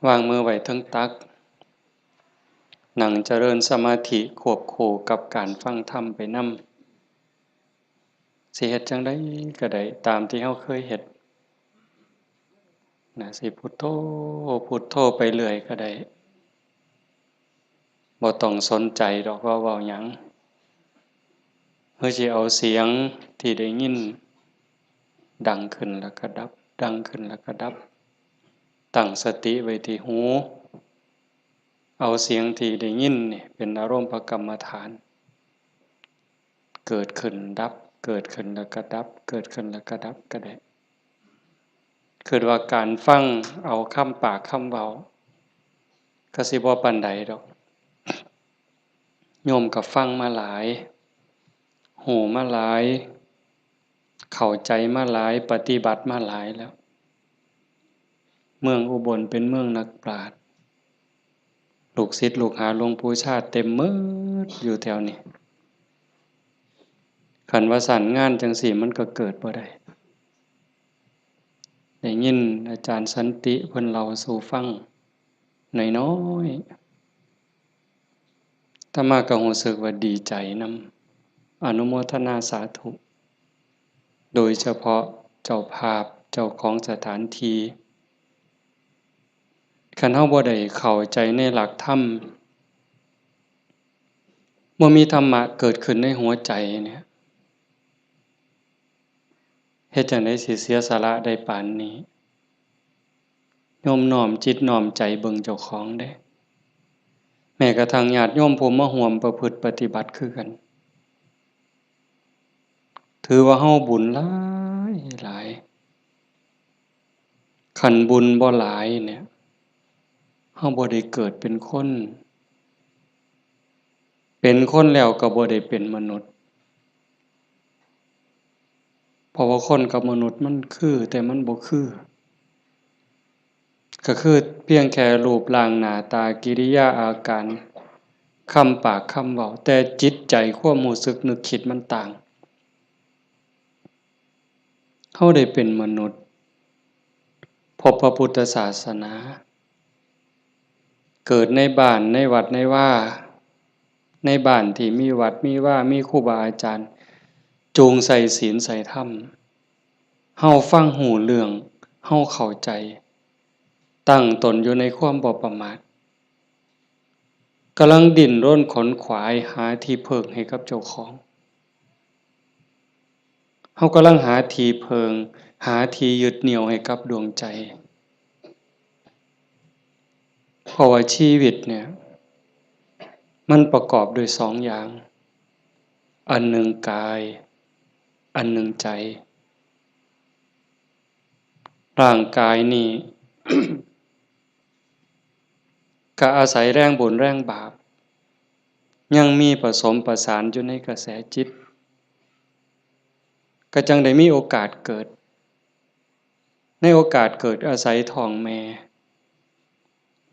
วางมือไว้ทั้งตักนั่งเจริญสมาธิควบคู่กับการฟังธรรมไปนำสิเฮ็ดจังได๋ก็ได้ตามที่เฮาเคยเฮ็ดนะสิพุทโธพุทโธไปเรื่อยก็ได้บ่ต้องสนใจดอกว่าเว้าหยังเฮาสิเอาเสียงที่ได้ยินดังขึ้นแล้วก็ดับดังขึ้นแล้วก็ดับตั้งสติไว้ที่หูเอาเสียงที่ได้ยินนี่เป็นอารมณ์ประกรรมฐานเกิดขึ้นดับเกิดขึ้นแล้วก็ดับเกิดขึ้นแล้วก็ดับก็ได้คือว่าการฟังเอาคำปากคำเว้าก็สิบ่ปานใดดอกโยมก็ฟังมาหลายหูมาหลายเข้าใจมาหลายปฏิบัติมาหลายแล้วเมืองอุบลเป็นเมืองนักปราชญ์ลูกศิษย์ลูกหาหลวงปู่ชาติเต็มหมดอยู่แถวนี้คันว่าสรรงานจังซี่มันก็เกิดบ่ได้ได้ยินอาจารย์สันติเพิ่นเล่าสู่ฟังน้อยๆอาตมาก็รู้สึกว่าดีใจนำอนุโมทนาสาธุโดยเฉพาะเจ้าภาพเจ้าของสถานที่คันเฮาบ่ได้เข้าใจในหลักธรรมบ่มีธรรมะเกิดขึ้นในหัวใจเนี่ยเฮ็ดจั่งใดสิเสียสละได้ปานนี้โยมน้อมจิตน้อมใจเบิ่งเจ้าของเด้แม้กระทั่งญาติโยมผู้มาร่วมประพฤติปฏิบัติคือกันถือว่าเฮาบุญหลายหลายคันบุญบ่หลายเนี่ยเฮาบ่ได้เกิดเป็นคนเป็นคนแล้วก็บ่ได้เป็นมนุษย์เพราะว่าคนกับมนุษย์มันคือแต่มันบ่คือก็คือเพียงแค่รูปร่างหน้าตากิริยาอาการคำปากคำเว้าแต่จิตใจความรู้สึกนึกคิดมันต่างเฮาได้เป็นมนุษย์พบพระพุทธศาสนาเกิดในบ้านในวัดในว่าในบ้านที่มีวัดมีว่ามีครูบาอาจารย์จูงใส่ศีลใส่ธรรมเฮาฟังหูเรื่องเฮาเข้าใจตั้งตนอยู่ในความบ่ประมาทกำลังดิ้นรนขนขวายหาที่พึ่งให้กับเจ้าของเฮากำลังหาที่พึ่งหาที่ยึดเหนี่ยวให้กับดวงใจเพราะว่าชีวิตเนี่ยมันประกอบด้วยสองอย่างอันหนึ่งกายอันหนึ่งใจร่างกายนี่ ก็อาศัยแรงบุญแรงบาปยังมีผสมประสานอยู่ในกระแสจิตก็จังได้มีโอกาสเกิดในโอกาสเกิดอาศัยท้องแม่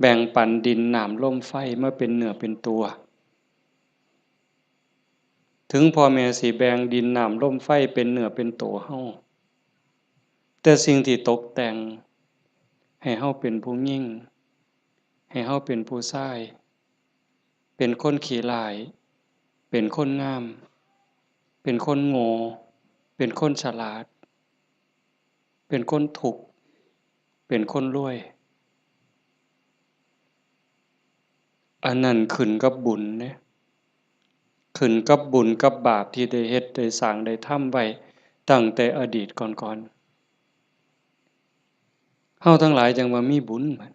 แบ่งปันดินน้ำลมไฟมาเป็นเนื้อเป็นตัวถึงพ่อแม่สิแบ่งดินน้ำลมไฟเป็นเนื้อเป็นตัวเฮาแต่สิ่งที่ตกแต่งให้เฮาเป็นผู้หญิงให้เฮาเป็นผู้ชายเป็นคนขี้ร้ายเป็นคนงามเป็นคนโง่เป็นคนฉลาดเป็นคนทุกข์เป็นคนรวยอันนั้นขึ้นกับบุญเด้ขึ้นกับบุญกับบาปที่ได้เฮ็ดได้สร้างได้ทำไว้ตั้งแต่อดีตก่อนๆเฮาทั้งหลายจังว่ามีบุญบัด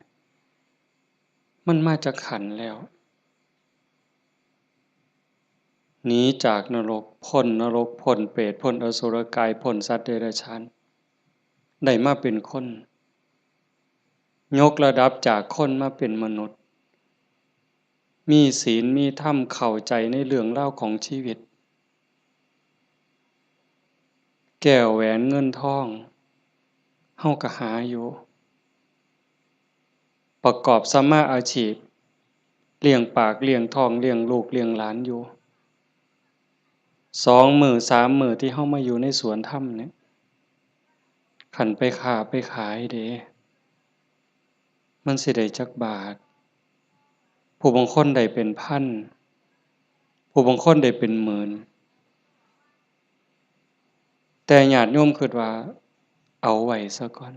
มันมาจากขันธ์แล้วหนีจากนรกพ้นเปรตพ้นอสุรกายพ้นสัตว์เดรัจฉานได้มาเป็นคนยกระดับจากคนมาเป็นมนุษย์มีศีลมีธรรมเข้าใจในเรื่องราวของชีวิตแก้วแหวนเงินทองเฮาก็หาอยู่ประกอบสัมมาอาชีพเลี้ยงปากเลี้ยงท้องเลี้ยงลูกเลี้ยงหลานอยู่2 มื้อ3 มื้อที่เฮามาอยู่ในสวนธรรมเนี่ยคันไปค้าไปขายเด้ มันสิได้จักบาทผู้บางคนได้เป็นพันผู้บางคนได้เป็นหมื่นแต่ญาติโยมคิดว่าเอาไว้ซะก่อน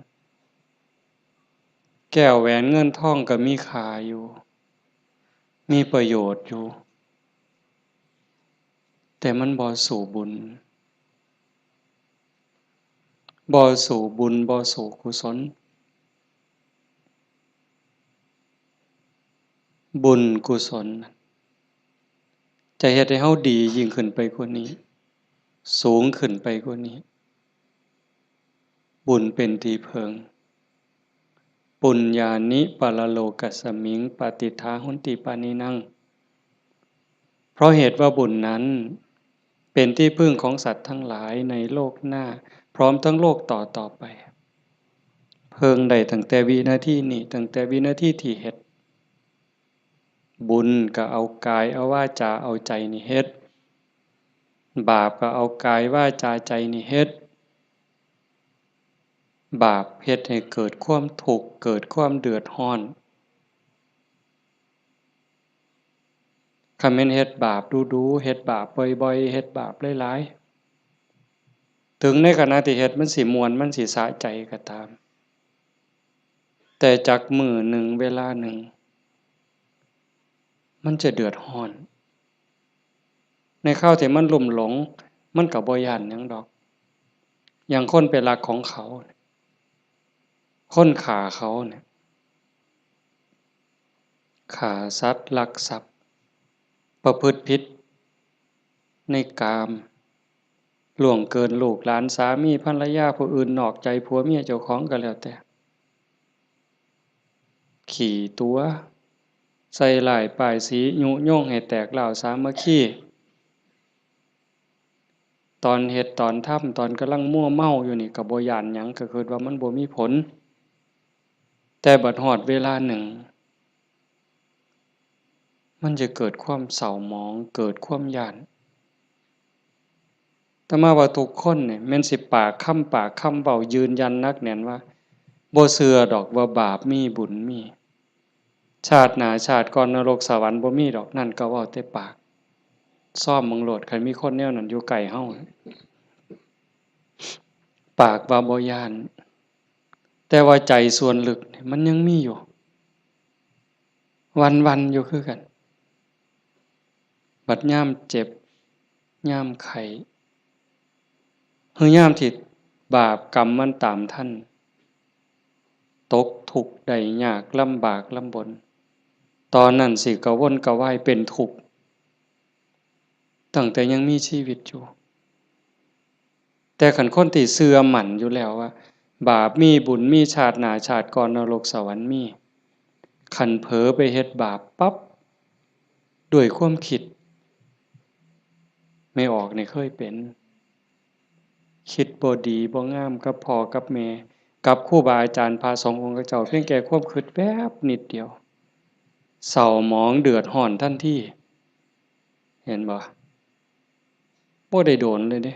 แก้วแหวนเงินทองก็มีค่าอยู่มีประโยชน์อยู่แต่มันบ่สู่บุญบ่สู่บุญบ่สู่กุศลบุญกุศลจะเฮ็ดให้เฮาดียิ่งขึ้นไปกว่านี้สูงขึ้นไปกว่านี้บุญเป็นที่เพิงปุญญานิปรโลกัสสมิงปฏิทาหุนติปานินังเพราะเหตุว่าบุญนั้นเป็นที่พึ่งของสัตว์ทั้งหลายในโลกหน้าพร้อมทั้งโลกต่อไปเพิงได้ตั้งแต่วินาทีนี้ตั้งแต่วินาทีที่เฮ็ดบุญก็เอากายเอาวาจาเอาใจนี่เฮ็ดบาปก็เอากายวาจาใจนี่เฮ็ดบาปเฮ็ดให้เกิดความทุกข์เกิดความเดือดร้อนคันแม่นเฮ็ดบาปดูๆเฮ็ดบาปบ่อยๆเฮ็ดบาปหลายๆถึงในขณะที่เฮ็ดมันสิม่วนมันสิสะใจก็ตามแต่จักมื้อหนึ่งเวลาหนึ่งมันจะเดือดร้อนในคราวที่มันลุ่มหลงมันก็บ่ย้านหยังดอกอย่างคนไปรักของเขาคนฆ่าเขาเนี่ยฆ่าสัตว์ลักทรัพย์ประพฤติผิดในกามล่วงเกินลูกหลานสามีภรรยาผู้อื่นนอกใจผัวเมียเจ้าของก็แล้วแต่ขี่ตัวใส่ร้ายป้ายสียุยงให้แตกเหล่าสามัคคีตอนเฮ็ดตอนทำตอนกำลังมั่วเมาอยู่นี่ก็บ่ย้านหยังก็คิดว่ามันบ่มีผลแต่บัดฮอดเวลาหนึ่งมันจะเกิดความเศร้าหมองเกิดความย้านแต่มาว่าทุกคนเนี่ยแม่นสิปากคำเว้ายืนยันนักแน่นว่าบ่เชื่อดอกว่าบาปมีบุญมีชาติหน้าชาติก่อนนรกสวรรค์บ่มีดอกนั่นก็เว้าแต่ปากซ่อมมึงโลดคันมีคนแนวนั้นอยู่ใกล้เฮาปากว่าบ่ย้านแต่ว่าใจส่วนลึกนี่มันยังมีอยู่วันๆอยู่คือกันบัดยามเจ็บยามไข้หรือยามที่บาปกรรมมันตามทันตกทุกข์ได้ยากลำบากลำบนตอนนั้นสิกระวนกระวายเป็นทุกข์ตั้งแต่ยังมีชีวิตอยู่แต่คันคนที่เชื่อมั่นอยู่แล้วว่าบาปมีบุญมีชาติหน้าชาติก่อนนรกสวรรค์มีคันเผลอไปเฮ็ดบาปปั๊บด้วยความคิดไม่ออกนี่เคยเป็นคิดบ่ดีบ่งามกับพ่อกับแม่กับครูบาอาจารย์พระสงฆ์องค์เจ้าเพียงแค่ความคิดแป๊บนิดเดียวเศร้าหมองเดือดร้อนทันทีเห็นบ่บ่ได้โดนเลยเด้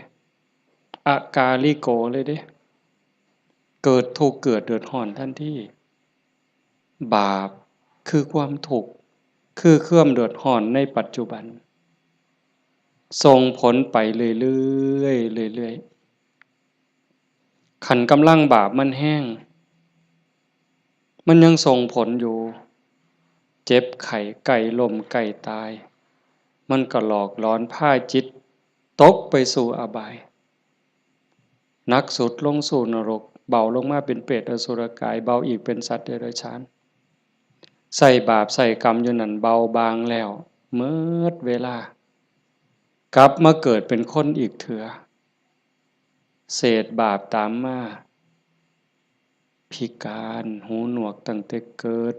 อากาลิโกเลยเด้เกิดทุกข์เกิดเดือดร้อนทันทีบาปคือความทุกข์คือความเดือดร้อนในปัจจุบันส่งผลไปเรื่อยๆเรื่อยๆคันกำลังบาปมันแห้งมันยังส่งผลอยู่เจ็บไข้ใกล้ล้มใกล้ตายมันก็หลอกหลอนพาจิตตกไปสู่อบายหนักสุดลงสู่นรกเบาลงมาเป็นเปรตอสุรกายเบาอีกเป็นสัตว์เดรัจฉานใส่บาปใส่กรรมอยู่นั่นเบาบางแล้วเมิดเวลากลับมาเกิดเป็นคนอีกเถือเศษบาปตามมาพิการหูหนวกตั้งแต่เกิด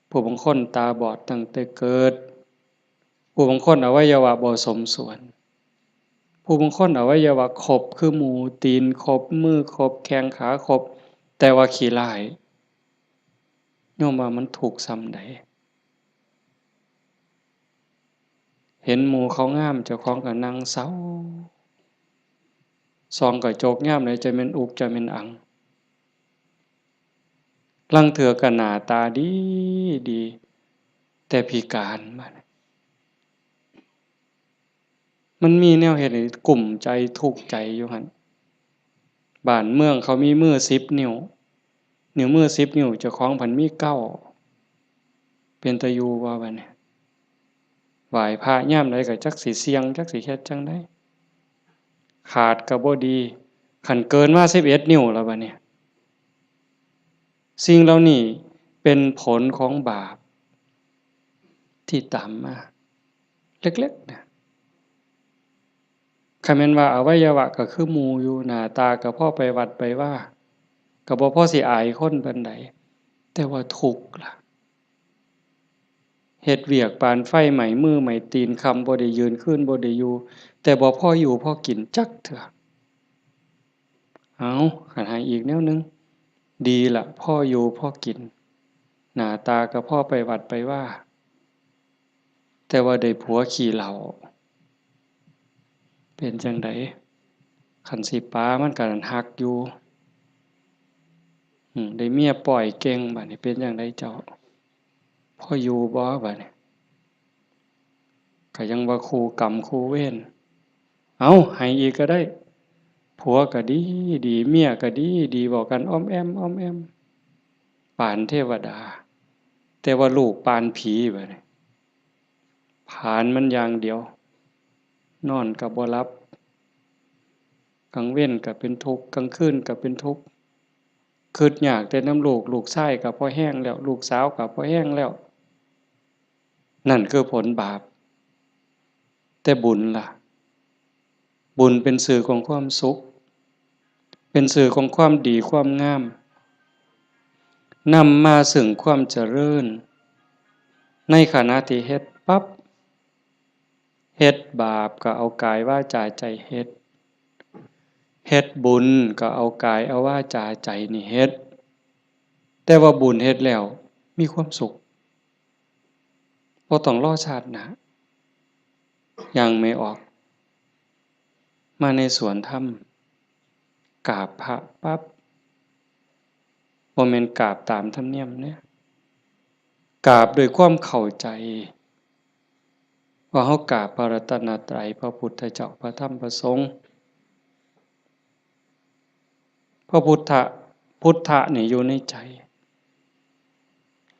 ผู้บางคนตาบอดตั้งแต่เกิดผู้บางคนอวัยวะบ่สมส่วนผู้บางคนอวัยวะครบคือหมูตีนครบมือครบแข้งขาครบแต่ว่าขี้ร้ายโยมว่ามันถูกซ้ำใดเห็นหมู่เขางามเจ้าของก็นั่งเศร้าส่องกระจกยามใดจะแม่นอุกจะแม่นอัง ลังเถือก็หน้าตาดีดีแต่พิการมันมีแนวเฮ็ดให้กลุ่มใจทุกข์ใจอยู่หั่นบ้านเมืองเขามีมือ10นิ้วนิ้วมือ10นิ้วเจ้าของพันมี9เป็นตาอยู่บ่บัดนี้ไหว้พระยามใดก็จักสิเสี่ยงจักสิเฮ็ดจั่งใดขาดก็บ่ดีคันเกินมา11นิ้วแล้วบัดนี้สิ่งเหล่านี้เป็นผลของบาปที่ตามมาเล็กๆนะคันแม่นว่าอวัยวะก็คือหมู่อยู่หน้าตาก็พอไปวัดไปว่าก็บ่พอสิอายคนปานใดแต่ว่าทุกข์ล่ะเฮ็ดเวียกปานไฟไหม้มือไหม้ตีนค่ำบ่ได้ยืนคืนบ่ได้อยู่แต่บ่พออยู่พอกินจักเทื่อเอาคันให้อีกแนวหนึ่งดีล่ะพออยู่พอกินหน้าตาก็พอไปวัดไปว่าแต่ว่าได้ผัวขี้เหล้าเป็นจั่งใดคันสิปามันก็ฮักอยู่ได้เมียปล่อยเก่งบัดนี้เป็นจั่งใดเจ้าพออยู่บ่บัดนี้ก็ยังว่าคู่กรรมคู่เวรเอาให้อีกก็ได้ผัวก็ดีดีเมียก็ดีดีเว้ากันอ้อมแอมอ้อมแอมปานเทวดาแต่ว่าลูกปานผีบัดนี้ผลาญมันอย่างเดียวนอนก็บ่หลับกลางเว้นก็เป็นทุกข์กลางคืนก็เป็นทุกข์คิดยากแต่นำลูกลูกชายก็พอแห้งแล้วลูกสาวก็พอแห้งแล้วนั่นคือผลบาปแต่บุญล่ะบุญเป็นสื่อของความสุขเป็นสื่อของความดีความงามนำมาซึ่งความเจริญในขณะที่เฮ็ดปั๊บเฮ็ดบาปก็เอากายวาจาใจเฮ็ดเฮ็ดบุญก็เอากายเอาวาจาใจนี่เฮ็ดแต่ว่าบุญเฮ็ดแล้วมีความสุขบ่ต้องรอชาติหน้ายังไม่ออกมาในสวนธรรมกราบพระปั๊บบ่แม่นกราบตามธรรมเนียมเนี่ยกราบด้วยความเข้าใจว่าเฮากราบพระรัตนตรัยพระพุทธเจ้าพระธรรมพระสงฆ์พระพุทธะนี่อยู่ในใจ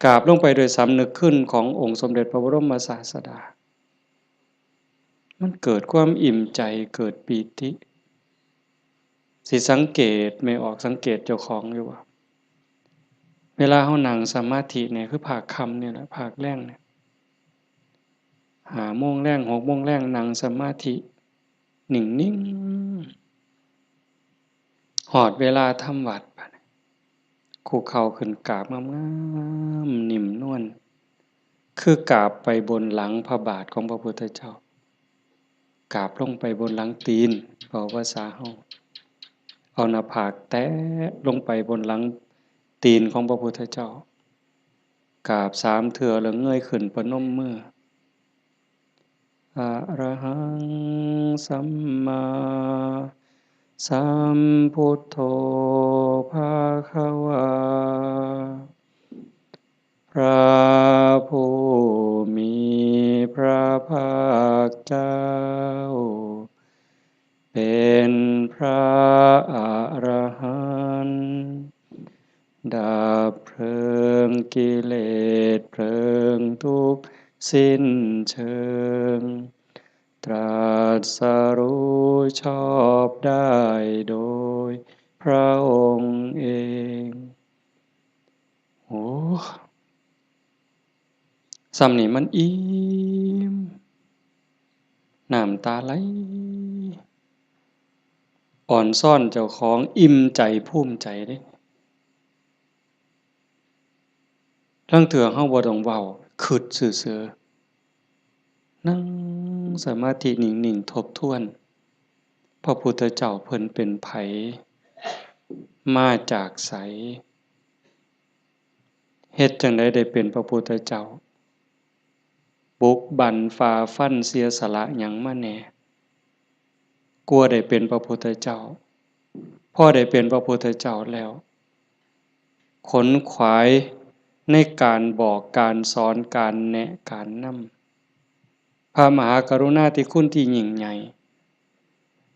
กราบลงไปโดยสำนึกขึ้นขององค์สมเด็จพระบรมศาสดามันเกิดความอิ่มใจเกิดปีติสิสังเกตไม่ออกสังเกตเจ้าของอยู่ว่าเวลาเฮานั่งสมาธิเนี่ยคือภาคค่ำเนี่ยแหละภาคแลงเนี่ย5 โมงแลง6 โมงแลงนั่งสมาธินิ่งๆฮอดเวลาทำวัดบัดนี้คุกเข่าขึ้นกราบงามๆนิ่มนวลคือกราบไปบนหลังพระบาทของพระพุทธเจ้ากราบลงไปบนหลังตีนเว้าภาษาเฮาเอาหน้าผากแตะลงไปบนหลังตีนของพระพุทธเจ้ากราบ3 เทื่อแล้วเงยขึ้นประนมมืออะระหังสัมมาสัมพุทโธภะคะวาพระผู้มีพระภาคเจ้าเป็นพระอรหันต์ดับเพลิงกิเลสเพลิงทุกข์สิ้นเชิงตรัสรู้ชอบได้โดยพระองค์เองโอ้ซ้ำนี่มันอิ่มน้ำตาไหลอ่อนซ่อนเจ้าของอิ่มใจภูมิใจเด้ลางเทื่อเฮาบ่ต้องเว้าคิดซื่อๆนั่งสมาธินิ่งๆทบทวนพระพุทธเจ้าเพิ่นเป็นไผมาจากไสเฮ็ดจั่งใดได้เป็นพระพุทธเจ้าบุกบั่นฝ่าฟันเสียสละหยังมาแหน่กลัวได้เป็นพระพุทธเจ้าพอได้เป็นพระพุทธเจ้าแล้ว ขนขวายในการบอกการสอนการแนะการนำพระมหากรุณาธิคุณที่ยิ่งใหญ่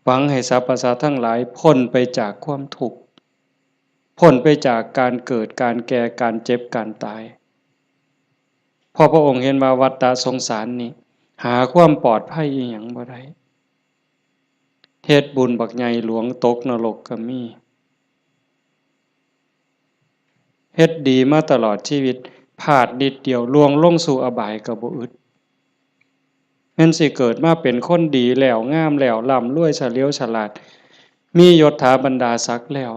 หวังให้สรรพสัตว์ทั้งหลายพ้นไปจากความทุกข์พ้นไปจากการเกิดการแก่การเจ็บการตายพอพระองค์เห็นว่าวัฏฏะสงสารนี้หาความปลอดภัยอีหยังบ่ได้เฮ็ดบุญบักใหญ่หลวงตกนรกก็มีเฮ็ดดีมาตลอดชีวิตพลาดนิดเดียวล่วงลงสู่อบายก็บ่อึดแม่นสิเกิดมาเป็นคนดีแล้วงามแล้วร่ำรวยเฉลียวฉลาดมียศถาบรรดาศักดิ์แล้ว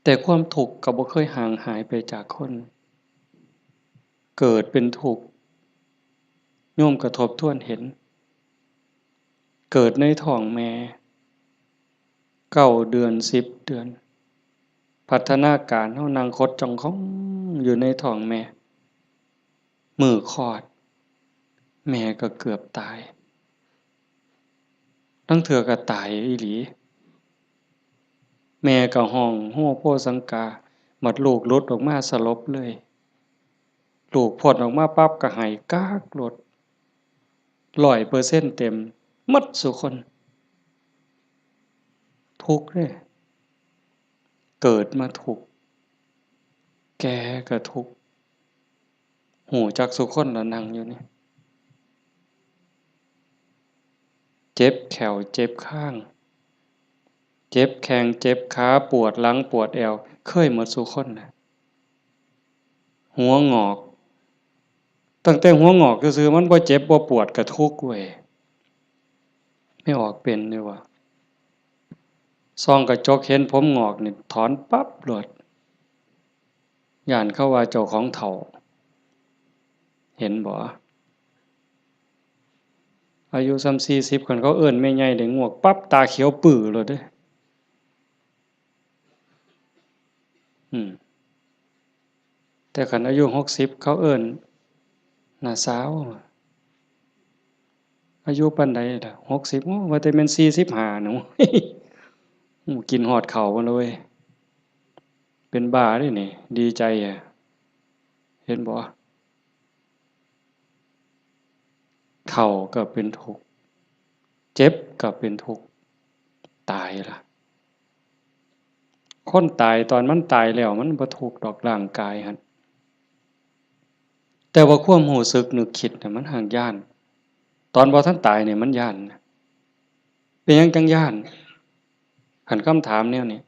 แต่ความทุกข์ก็บ่เคยห่างหายไปจากคนเกิดเป็นทุกข์โยมกระทบทวนเห็นเกิดในท้องแม่9 เดือน10 เดือนพัฒนาการเฮานั่งคดจ้องของอยู่ในท้องแม่มื้อคลอดแม่ก็เกือบตายทั้งเทื่อก็ตายอีหลีแม่ก็ห้องโฮโพสังกาบัดลูกหลุดออกมาสลบเลยลูกพ้นออกมาปั๊บก็ให้กากโลด100%เต็มหมดซุคนทุกข์เด้เกิดมาทุกข์แก่ก็ทุกข์หูจักซุคนแล้วนั่งอยู่นี่เจ็บแขวเจ็บข้างเจ็บแข้งเจ็บขาปวดหลังปวดเอวเคยหมดซุคนน่ะหัวงอกตั้งแต่หัวงอกซื่อๆมันบ่เจ็บบ่ปวดก็ทุกข์เว้ยไม่ออกเป็นเลยว่ะส่องกระจกเห็นผมงอกนี่ถอนปั๊บโลดย้านเขาว่าเจ้าของเฒ่าเห็นบ่อายุส่ำ40คันเขาเอิ้นแม่ใหญ่ได้งวกปั๊บตาเขียวปื้อโลดเด้อแต่คันอายุ60เขาเอิ้นน้าสาวอายุปานใดล่ะ60โอ้ว่าแต่แม่น45หนูกินฮอดข้าวพุ่นเลยเว้ยเป็นบ้าเด้นี่ดีใจอะเห็นบ่เฒ่าก็เป็นทุกข์เจ็บก็เป็นทุกข์ตายล่ะคนตายตอนมันตายแล้วมันบ่ทุกข์ดอกร่างกายหั่นแต่ว่าความรู้สึกนึกคิดน่ะมันหั้นย้านตอนบ่ทันตายนี่มันย้านเป็นหยังจังย้านคันคำถามแนวนี้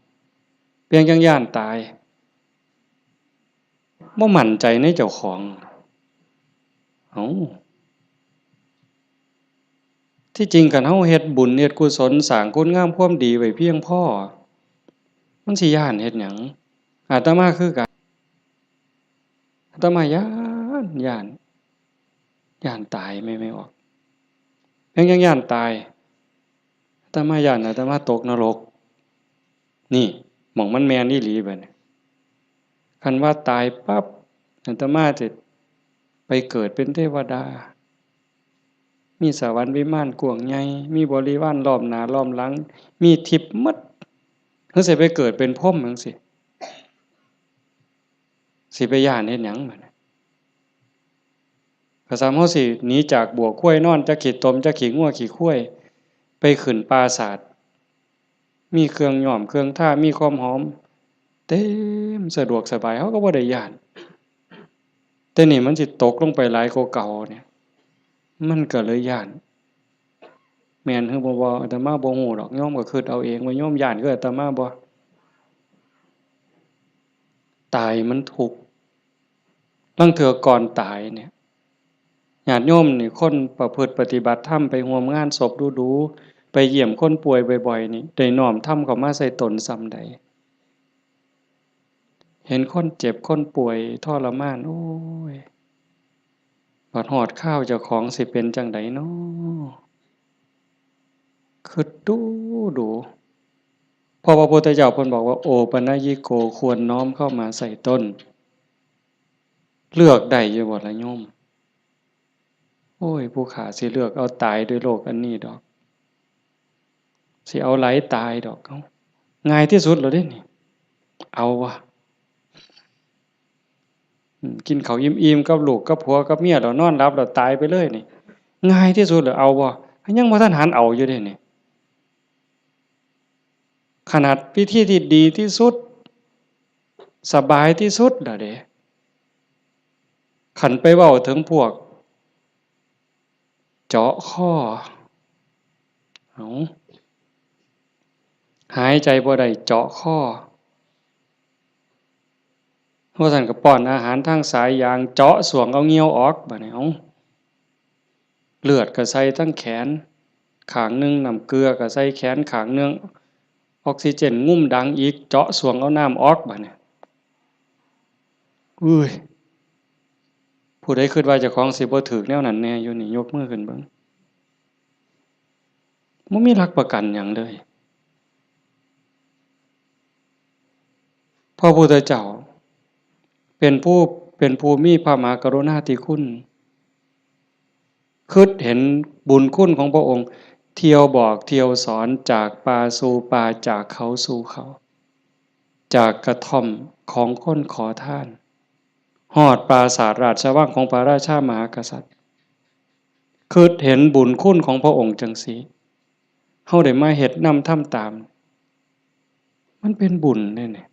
เป็นหยังจังย้านตายบ่มั่นใจในเจ้าของเอ้าที่จริงคันเฮาเฮ็ดบุญเฮ็ดกุศลสร้างคุณงามความดีไว้เพียงพอมันสิย้านเฮ็ดหยังอาตมาคือกันอาตมาย้านตายไม่ออกยังย้านตายอาตมาย้านอาตมาตกนรกนี่หม้องมันแม่นอีหลีบัดนี้คันว่าตายปั๊บอาตมาสิไปเกิดเป็นเทวดามีสวรรค์วิมานกว้างใหญ่มีบริวารล้อมหน้าล้อมหลังมีทิพย์หมดคือสิไปเกิดเป็นพรหมจังซี่สิไปย้านเฮ็ดหยังบัดนี้ก็ซ้ำเฮาสิหนีจากบ่วควายนอนจักขี้ตมจักขี้งัวขี้ควายไปขึ้นปราสาทมีเครื่องย้อมเครื่องทามีความหอมเต็มสะดวกสบายเฮาก็บ่ได้ย้านแต่นี่มันสิตกลงไปหลายกว่าเก่าเนี่ยมันก็เลยย้านแม่นคือบ่อาตมาบ่ฮู้ดอกโยมก็คิดเอาเองว่าโยมย้านคืออาตมาบ่ตายมันทุกข์ลางเทื่อก่อนตายเนี่ยญาติโยมนี่คนประพฤติปฏิบัติธรรมไปร่วมงานศพดูๆไปเยี่ยมคนป่วยบ่อยๆนี่ได้น้อมธรรมเข้ามาใส่ตนส่ำใดเห็นคนเจ็บคนป่วยทรมานโอ้ยบัดฮอดคราวเจ้าของสิเป็นจั่งใดน้อคิดดูเพราะพระพุทธเจ้าเพิ่นบอกว่าโอปัญญิโกควรน้อมเข้ามาใส่ตนเลือกได้อยู่บ่ล่ะโยมโอ้ยผู้ขาสิเลือกเอาตายด้วยโรคอันนี้ดอกสิเอาไหลตายดอกเอ้าง่ายที่สุดแล้วเด้นี่เอาวะ กินข้าวอิ่มๆกับลูกกับผัวกับเมียแล้วนอนหลับแล้วตายไปเลยนี่ง่ายที่สุดเลยเอาบ่ยังบ่ทันหันเอาอยู่เด้นี่ขนาดวิธีที่ดีที่สุดสบายที่สุดล่ะเด้ขันไปเว้าถึงพวกเจาะข้อเอาหายใจบ่ได้เจาะข้อเพราะท่านก็ป้อนอาหารทางสายยางเจาะสวงเอาเงี้ยวออกบัดนี้เอาเลือดก็ใส่ทั้งแขนข้างนึงน้ำเกลือก็ใส่แขนข้างนึงออกซิเจนงุ่มดังอีกเจาะสวงเอาน้ำออกบัดนี้อุ้ยผู้ใดคิดว่าเจ้าของสิบ่ถูกแนวนั้นแน่อยู่นี่ยกมือขึ้นเบิ่งบ่มีหลักประกันหยังเลยพระพุทธเจ้าเป็นผู้มีพระมหากรุณาธิคุณคิดเห็นบุญคุณของพระองค์เที่ยวบอกเที่ยวสอนจากป่าสู่ป่าจากเขาสู่เขาจากกระท่อมของคนขอทานฮอดปราสาทราชวังของพระราชามหากษัตริย์คิดเห็นบุญคุณของพระองค์จังซี่เฮาได้มาเฮ็ดนำทำตามมันเป็นบุญแน่ๆ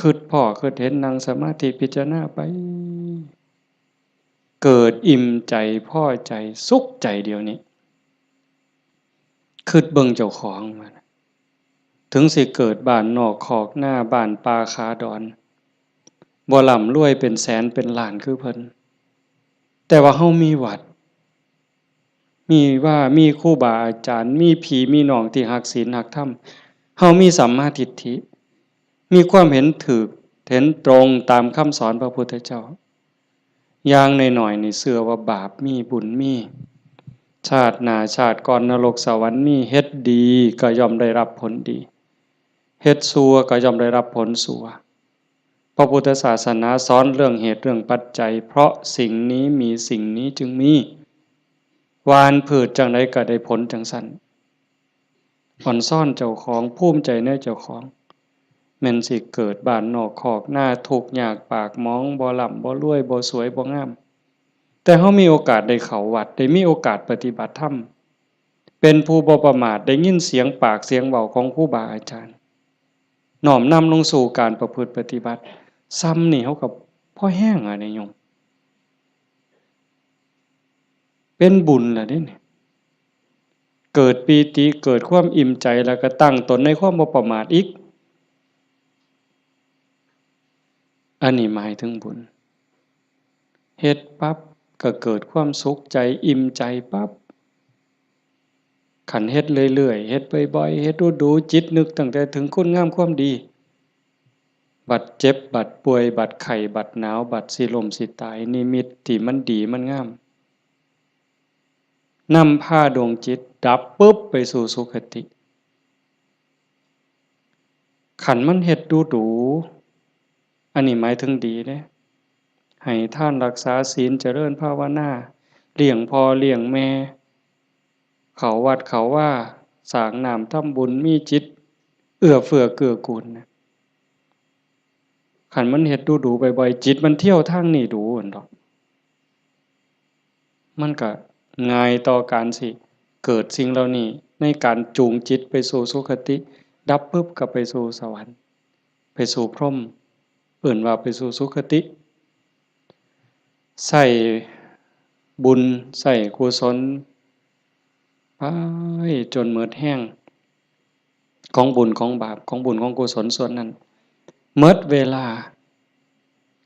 คิดพ้อคิดเห็นนั่งสมาธิพิจารณาไปเกิดอิ่มใจพอใจสุขใจเดียวนี้คิดเบิ่งเจ้าของมันถึงสิเกิดบ้านนอกคอกหน้าบ้านป่าคาดอนบ่ร่ำรวยเป็นแสนเป็นล้านคือเพิ่นแต่ว่าเฮามีวัดมีครูบาอาจารย์มีพี่มีน้องที่รักศีลรักธรรมเฮามีสัมมาทิฏฐิมีความเห็นถูกเห็นตรงตามคำสอนพระพุทธเจ้าอย่างน้อยๆนี่เชื่อว่าบาปมีบุญมีชาติหน้าชาติก่อนนรกสวรรค์มีเฮ็ดดีก็ย่อมได้รับผลดีเฮ็ดชั่วก็ย่อมได้รับผลชั่วพระพุทธศาสนาสอนเรื่องเหตุเรื่องปัจจัยเพราะสิ่งนี้มีสิ่งนี้จึงมีหว่านพืชจังไดก็ได้ผลจังซั่นอ่อนซ่อนเจ้าของภูมิใจในเจ้าของแม่นสิเกิดบ้านนอกคอกหน้าทุกข์ยากปากหมองบ่ร่ำบ่รวยบ่สวยบ่งามแต่เฮามีโอกาสได้เข้าวัดได้มีโอกาสปฏิบัติธรรมเป็นผู้บ่ประมาทได้ยินเสียงปากเสียงเว้าของครูบาอาจารย์น้อมนำลงสู่การประพฤติปฏิบัติซ้ำนี่เฮาก็พอแห้งอ่ะนี่โยมเป็นบุญล่ะเด้นี่เกิดปีติเกิดความอิ่มใจแล้วก็ตั้งตนในความบ่ประมาทอีกอันนี้หมายถึงบุญเฮ็ดปั๊บก็เกิดความสุขใจอิ่มใจปั๊บขันเฮ็ดเรื่อยๆเฮ็ดบ่อยๆเฮ็ดดูๆจิตนึกตั้งแต่ถึงคุณงามความดีบัดเจ็บบัดป่วยบัดไข้บัดหนาวบัดสิล้มสิตายนิมิตที่มันดีมันงามนำพาดวงจิตดับปุ๊บไปสู่สุคติขันมันเฮ็ดดูอันนี้หมายถึงดีเด้ให้ทานรักษาศีลเจริญภาวนาเลี้ยงพ่อเลี้ยงแม่เข้าวัดเข้าว่าสร้างน้ำทำบุญมีจิตเอื้อเฟื้อเกื้อกูลนะขันมันเฮ็ดดูบ่อยๆจิตมันเที่ยวทางนี้ดูอั่นดอกมันก็ง่ายต่อการสิเกิดสิ่งเหล่านี้ในการจูงจิตไปสู่สุคติดับปุ๊บก็ไปสู่สวรรค์ไปสู่พรหมเอิ้นว่าไปสู่สุคติใส่บุญใส่กุศลไปจนหมดแห้งของบุญของบาปของบุญของกุศลส่วนนั้นหมดเวลา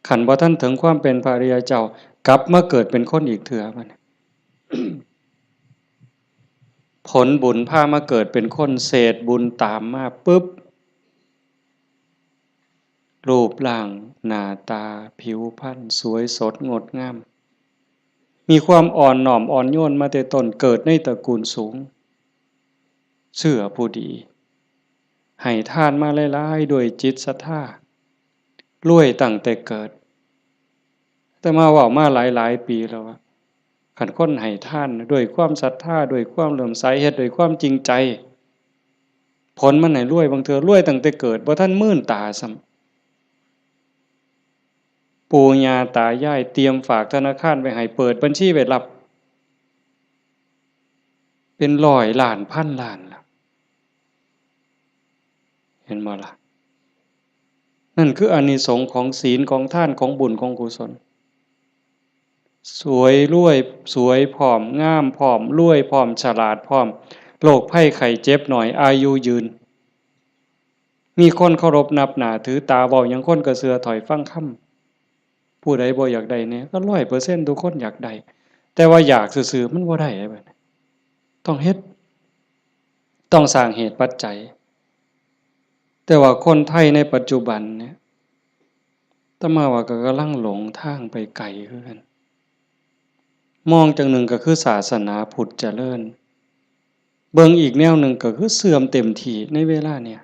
ขันบ่ทันถึงความเป็นพระอริยเจ้ากลับมาเกิดเป็นคนอีกเถื่อบัดนี้ ผลบุญพามาเกิดเป็นคนเศษบุญตามมาปุ๊บรูปร่างหน้าตาผิวพรรณสวยสดงดงามมีความอ่อนน้อมอ่อนโยนมาแต่ต้นเกิดในตระกูลสูงเชื่อผู้ดีให้ทานมาหลายๆด้วยจิตศรัทธารวยตั้งแต่เกิดแต่มาเว้ามาหลายๆปีแล้วว่าคันคนให้ทานด้วยความศรัทธาด้วยความเลื่อมใสเฮ็ดด้วยความจริงใจผลมันให้รวยบางเทื่อรวยตั้งแต่เกิดบ่ทันมื่นตาซ้ำ ปู่ย่าตายายเตรียมฝากธนาคารไว้ให้เปิดบัญชีไว้รับเป็นร้อยล้านพันล้านล่ะเห็นบ่ล่ะนั่นคืออานิสงส์ของศีลของทานของบุญของกุศลสวยรวยสวยผอมงามผอมรวยผอมฉลาดผอมโรคภัยไข้เจ็บหน่อยอายุยืนมีคนเคารพนับหน้าถือตาเว้าหยังคนก็เชื่อถอยฟังคำผู้ใดบ่อยากได้เนี่ยก็100%ทุกคนอยากได้แต่ว่าอยากซื่อๆมันบ่ได้บัดนี้ต้องเฮ็ดต้องสร้างเหตุปัจจัยแต่ว่าคนไทยในปัจจุบันเนี่ยอาตมาว่าก็กำลังหลงทางไปไกลคือกันมองจังหนึ่งก็คือศาสนาพุทธเจริญเบิ่งอีกแนวหนึ่งก็คือเสื่อมเต็มที่ในเวลาเนี่ย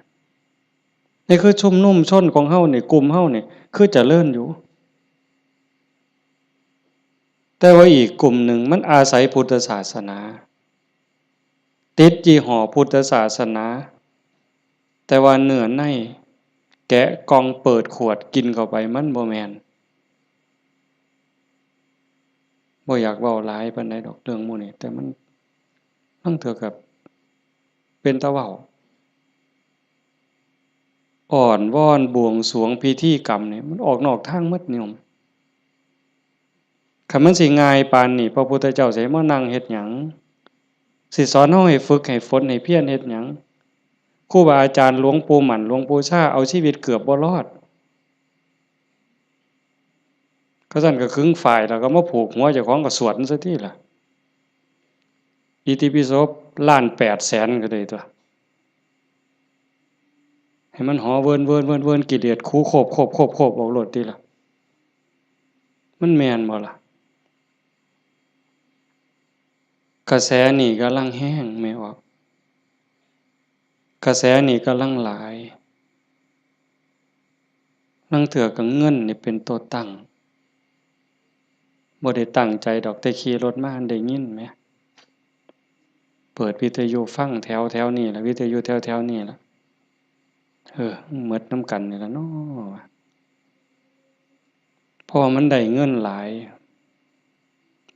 นี่คือชุมนุมชนของเฮานี่กลุ่มเฮานี่คือเจริญอยู่แต่ว่าอีกกลุ่มหนึ่งมันอาศัยพุทธศาสนาติดยี่ห้อพุทธศาสนาแต่ว่าเนื้อในแกะกล่องเปิดขวดกินเข้าไปมันบ่แม่นบ่อยากเว้าหลายปานใดดอกเรื่องหมู่นี้แต่มันลางเทื่อก็เป็นตาเว้าอ่อนวอนบวงสรวงพิธีกรรมนี่มันออกนอกทางหมดนิยมคันมันสิง่ายปานนี้พระพุทธเจ้าสิให้มานั่งเฮ็ดหยังสิสอนเฮาให้ฝึกให้ฝนให้เพียรเฮ็ดหยังครูบาอาจารย์หลวงปู่หมั่นหลวงปู่ชาเอาชีวิตเกือบบ่รอดเขาซั่นก็ขึงฝ่ายแล้วก็มาผูกหัวเจ้าของก็สวดซะทีล่ะอิติปิโส1,800,000ก็ได้ตัวให้มันหอเวินๆๆๆกิเลสคูโคบๆๆๆเอาโลดติล่ะมันแม่นบ่ล่ะกระแสนี่กำลังแห้งแม่ออกกระแสนี่กำลังหลายลางเทื่อก็เงินนี่เป็นตัวตั้งบ่ได้ตั้งใจดอกแต่ขี่รถมาได้ยินแหมเปิดวิทยุฟังแถวๆนี้ล่ะวิทยุแถวๆนี้ล่ะหมดนำกันนี่ล่ะเนาะเพราะว่ามันได้เงินหลาย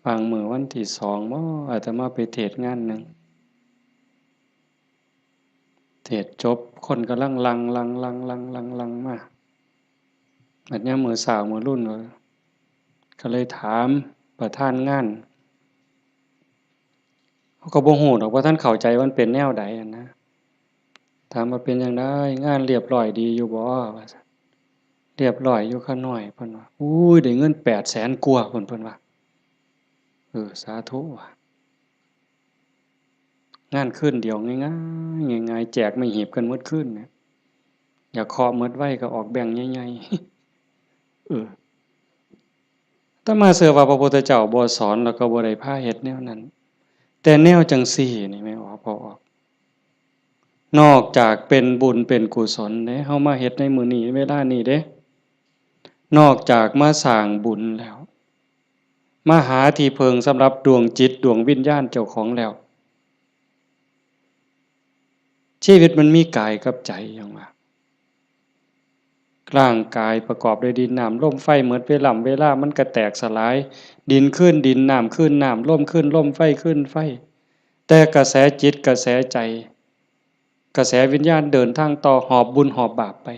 บางมื้อวันที่2บ่อาตมาไปเทศน์งานหนึ่งเทศน์จบคนกำลังหลั่งๆๆๆๆมาบัดยามมื้อเช้ามื้อรุ่นก็เลยถามประธานงานเขาก็บ่ฮู้ดอกว่าท่านเข้าใจว่ามันเป็นแนวใดอะนะถามว่าเป็นจั่งใดงานเรียบร้อยดีอยู่บ่ว่าซั่นเรียบร้อยอยู่ค่ะน้อยเพิ่นว่าอุ้ยได้เงิน800,000กว่าเพิ่นว่าสาธุว่ะงานคืนเดียวง่ายๆง่ายๆแจกไม่หีบกันหมดคืนเนี่ยอยากเคาะหมดไว้ก็ออกแบงค์ใหญ่ๆอาตมาเชื่อว่าพระพุทธเจ้าบ่สอนแล้วก็บ่ได้พาเฮ็ดแนวนั้นแต่แนวจังซี่นี่แม่ออกพอออกนอกจากเป็นบุญเป็นกุศลเด้เฮามาเฮ็ดในมื้อนี้เวลานี้เด้นอกจากมาสร้างบุญแล้วมาหาที่พึ่งสำหรับดวงจิตดวงวิญญาณเจ้าของแล้วชีวิตมันมีกายกับใจอย่างว่าร่างกายประกอบด้วยดินน้ำลมไฟเหมือนเวลามันก็แตกสลายดินขึ้นดินน้ำขึ้นน้ำลมขึ้นลมไฟขึ้นไฟแต่กระแสจิตกระแสใจกระแสวิญญาณเดินทางต่อหอบบุญหอบบาปไป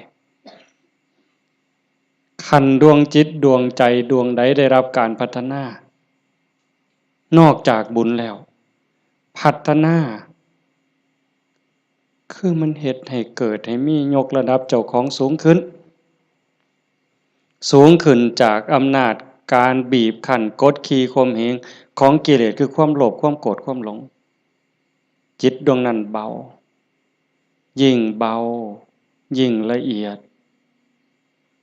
ขันดวงจิตดวงใจดวงใดได้รับการพัฒนานอกจากบุญแล้วพัฒนาคือมันเฮ็ดให้เกิดให้มียกระดับเจ้าของสูงขึ้นจากอำนาจการบีบคั้นกดขี่ข่มเหงของกิเลสคือความโลภความโกรธความหลงจิตดวงนั้นเบายิ่งเบายิ่งละเอียด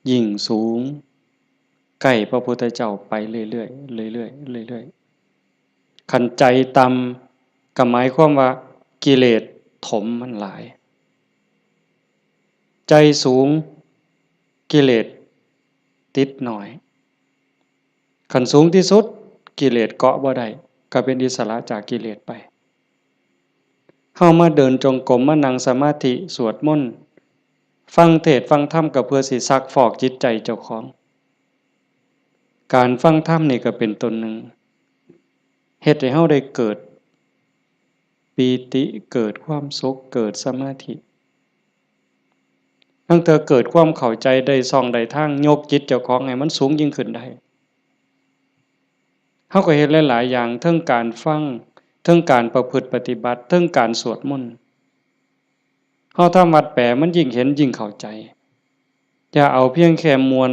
ยิ่งสูงใกล้พระพุทธเจ้าไปเรื่อยๆเรื่อยๆเรื่อยๆคันใจต่ำก็หมายความว่ากิเลสถมมันหลายใจสูงกิเลสติดหน่อยคันสูงที่สุดกิเลสเกาะบ่ได้ก็เป็นอิสระจากกิเลสไปเฮามาเดินจงกรมมานั่งสมาธิสวดมนต์ฟังเทศน์ฟังธรรมก็เพื่อสิซักฟอกจิตใจเจ้าของ การฟังธรรมนี่ก็เป็นตนหนึ่งเฮ็ดให้เฮาได้เกิดปีติเกิดความสุขเกิดสมาธิตั้งแต่เกิดความเข้าใจได้ส่องได้ทางยกจิตเจ้าของให้มันสูงยิ่งขึ้นได้เฮาก็เฮ็ดหลายๆอย่างทั้งการฟังทั้งการประพฤติปฏิบัติทั้งการสวดมนต์เฮาทำวัดแปลมันยิ่งเห็นยิ่งเข้าใจอย่าเอาเพียงแค่มวล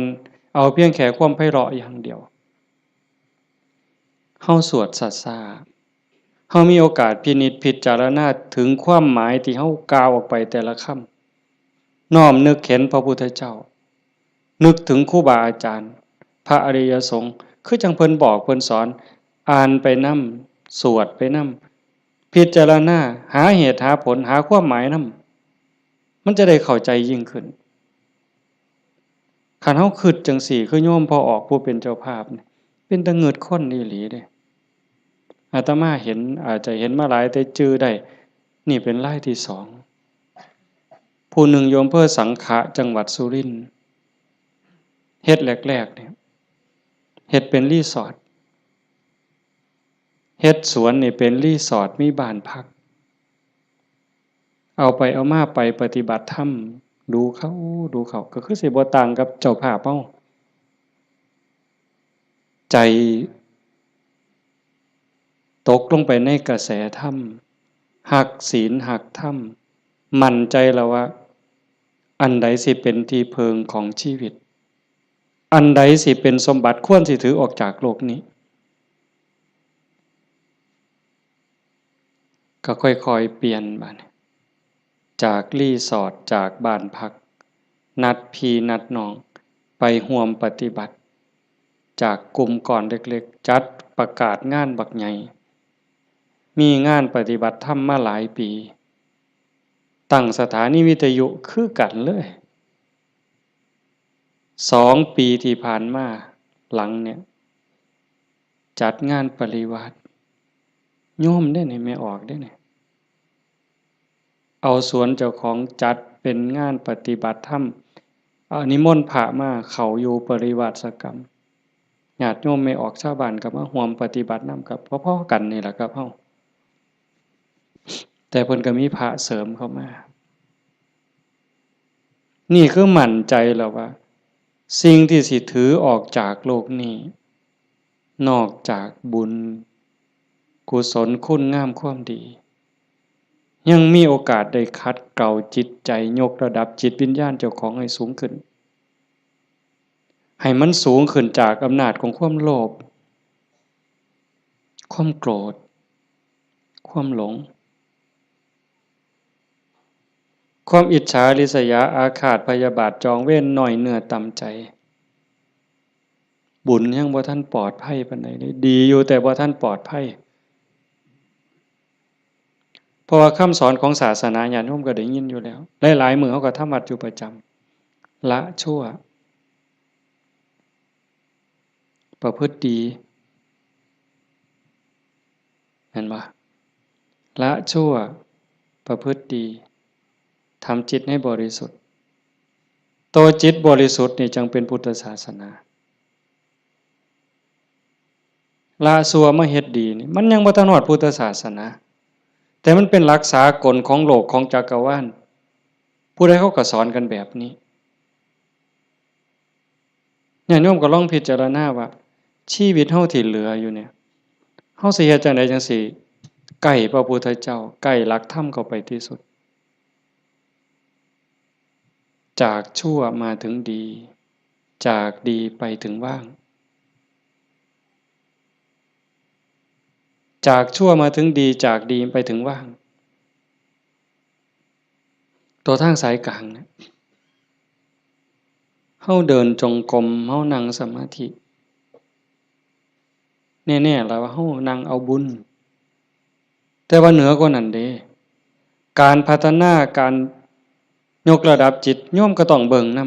เอาเพียงแค่ความไพเราะอย่างเดียวเฮาสวดซ่าๆเฮามีโอกาสพินิจพิจารณาถึงความหมายที่เฮากล่าวออกไปแต่ละคำน้อมนึกเห็นพระพุทธเจ้านึกถึงครูบาอาจารย์พระอริยสงฆ์คือจังเพิ่นบอกเพิ่นสอนอ่านไปนำสวดไปนำพิจารณาหาเหตุหาผลหาความหมายนำมันจะได้เข้าใจยิ่งขึ้นคันเฮาคิดจังสี่คือโยมพอออกผู้เป็นเจ้าภาพนี่เป็นตาเงิดคนอีหลีเด้อาตมาเห็นอาจจะเห็นมาหลายแต่จื้อได้นี่เป็นรายที่สองผู้หนึ่งโยมอำเภอสังขะจังหวัดสุรินทร์เฮ็ดแรกๆเนี่ยเฮ็ดเป็นรีสอร์ทเฮ็ดสวนนี่เป็นรีสอร์ทมีบ้านพักเอาไปเอามาไปปฏิบัติธรรมดูเขาก็คือสิบ่ต่างกับเจ้าภาพเฮาใจตกลงไปในกระแสธรรมหักศีลหักธรรมมั่นใจแล้วว่าอันใดสิเป็นที่เพิงของชีวิตอันใดสิเป็นสมบัติควรสิถือออกจากโลกนี้ก็ค่อยๆเปลี่ยนบัดจากรีสอร์ทจากบ้านพักนัดพี่นัดน้องไปร่วมปฏิบัติจากกลุ่มก่อนเล็กๆจัดประกาศงานบักใหญ่มีงานปฏิบัติธรรมมาหลายปีตั้งสถานีวิทยุคือกันเลย2 ปีที่ผ่านมาหลังเนี่ยจัดงานปริวาสโยมได้ไหนไม่ออกได้ไหนเอาสวนเจ้าของจัดเป็นงานปฏิบัติธรรมนิมนต์พระมาเขาอยู่ปริวาสกรรมญาติโยมไม่ออกชาวบ้านก็มาร่วมปฏิบัตินำกับพ่อๆกันนี่แหละครับเฮาแต่เพิ่นก็มีพระเสริมเข้ามานี่คือมั่นใจแล้วว่าสิ่งที่สิถือออกจากโลกนี้นอกจากบุญกุศลคุณงามความดียังมีโอกาสได้คัดเกลาจิตใจยกระดับจิตวิญญาณเจ้าของให้สูงขึ้นให้มันสูงขึ้นจากอำนาจของความโลภความโกรธความหลงความอิจฉาริษยาอาฆาตพยาบาทจองเวรหน่อยเนื้อต่ำใจบุญยังบ่ทันปลอดภัยปานใดเลยดีอยู่แต่บ่ทันปลอดภัยเพราะว่าคำสอนของศาสนาญาติโยมก็ได้ยินอยู่แล้วหลายๆมื้อเฮาก็ทำวัดอยู่ประจำละชั่วประพฤติดีเห็นบ่ละชั่วประพฤติดีทำจิตให้บริสุทธิ์ตัวจิตบริสุทธิ์นี่จึงเป็นพุทธศาสนาละชั่วมาเฮ็ดดีนี่มันยังบ่ทันฮอดพุทธศาสนาแต่มันเป็นหลักสากลของโลกของจักรวาลผู้ใดเขาก็สอนกันแบบนี้ญาติโยมก็ลองพิจารณาว่าชีวิตเฮาที่เหลืออยู่เนี่ยเฮาสิเฮ็ดจังไดจังสิใกล้พระพุทธเจ้าใกล้หลักธรรมเข้าไปที่สุดจากชั่วมาถึงดีจากดีไปถึงว่างจากชั่วมาถึงดีจากดีไปถึงว่างตัวทางสายกลางเนี่ยเฮาเดินจงกรมเฮานั่งสมาธิแน่ๆแล้วว่าเฮานั่งเอาบุญแต่ว่าเหนือกว่านั้นเด้การพัฒนาการยกระดับจิตโยมก็ต้องเบิ่งน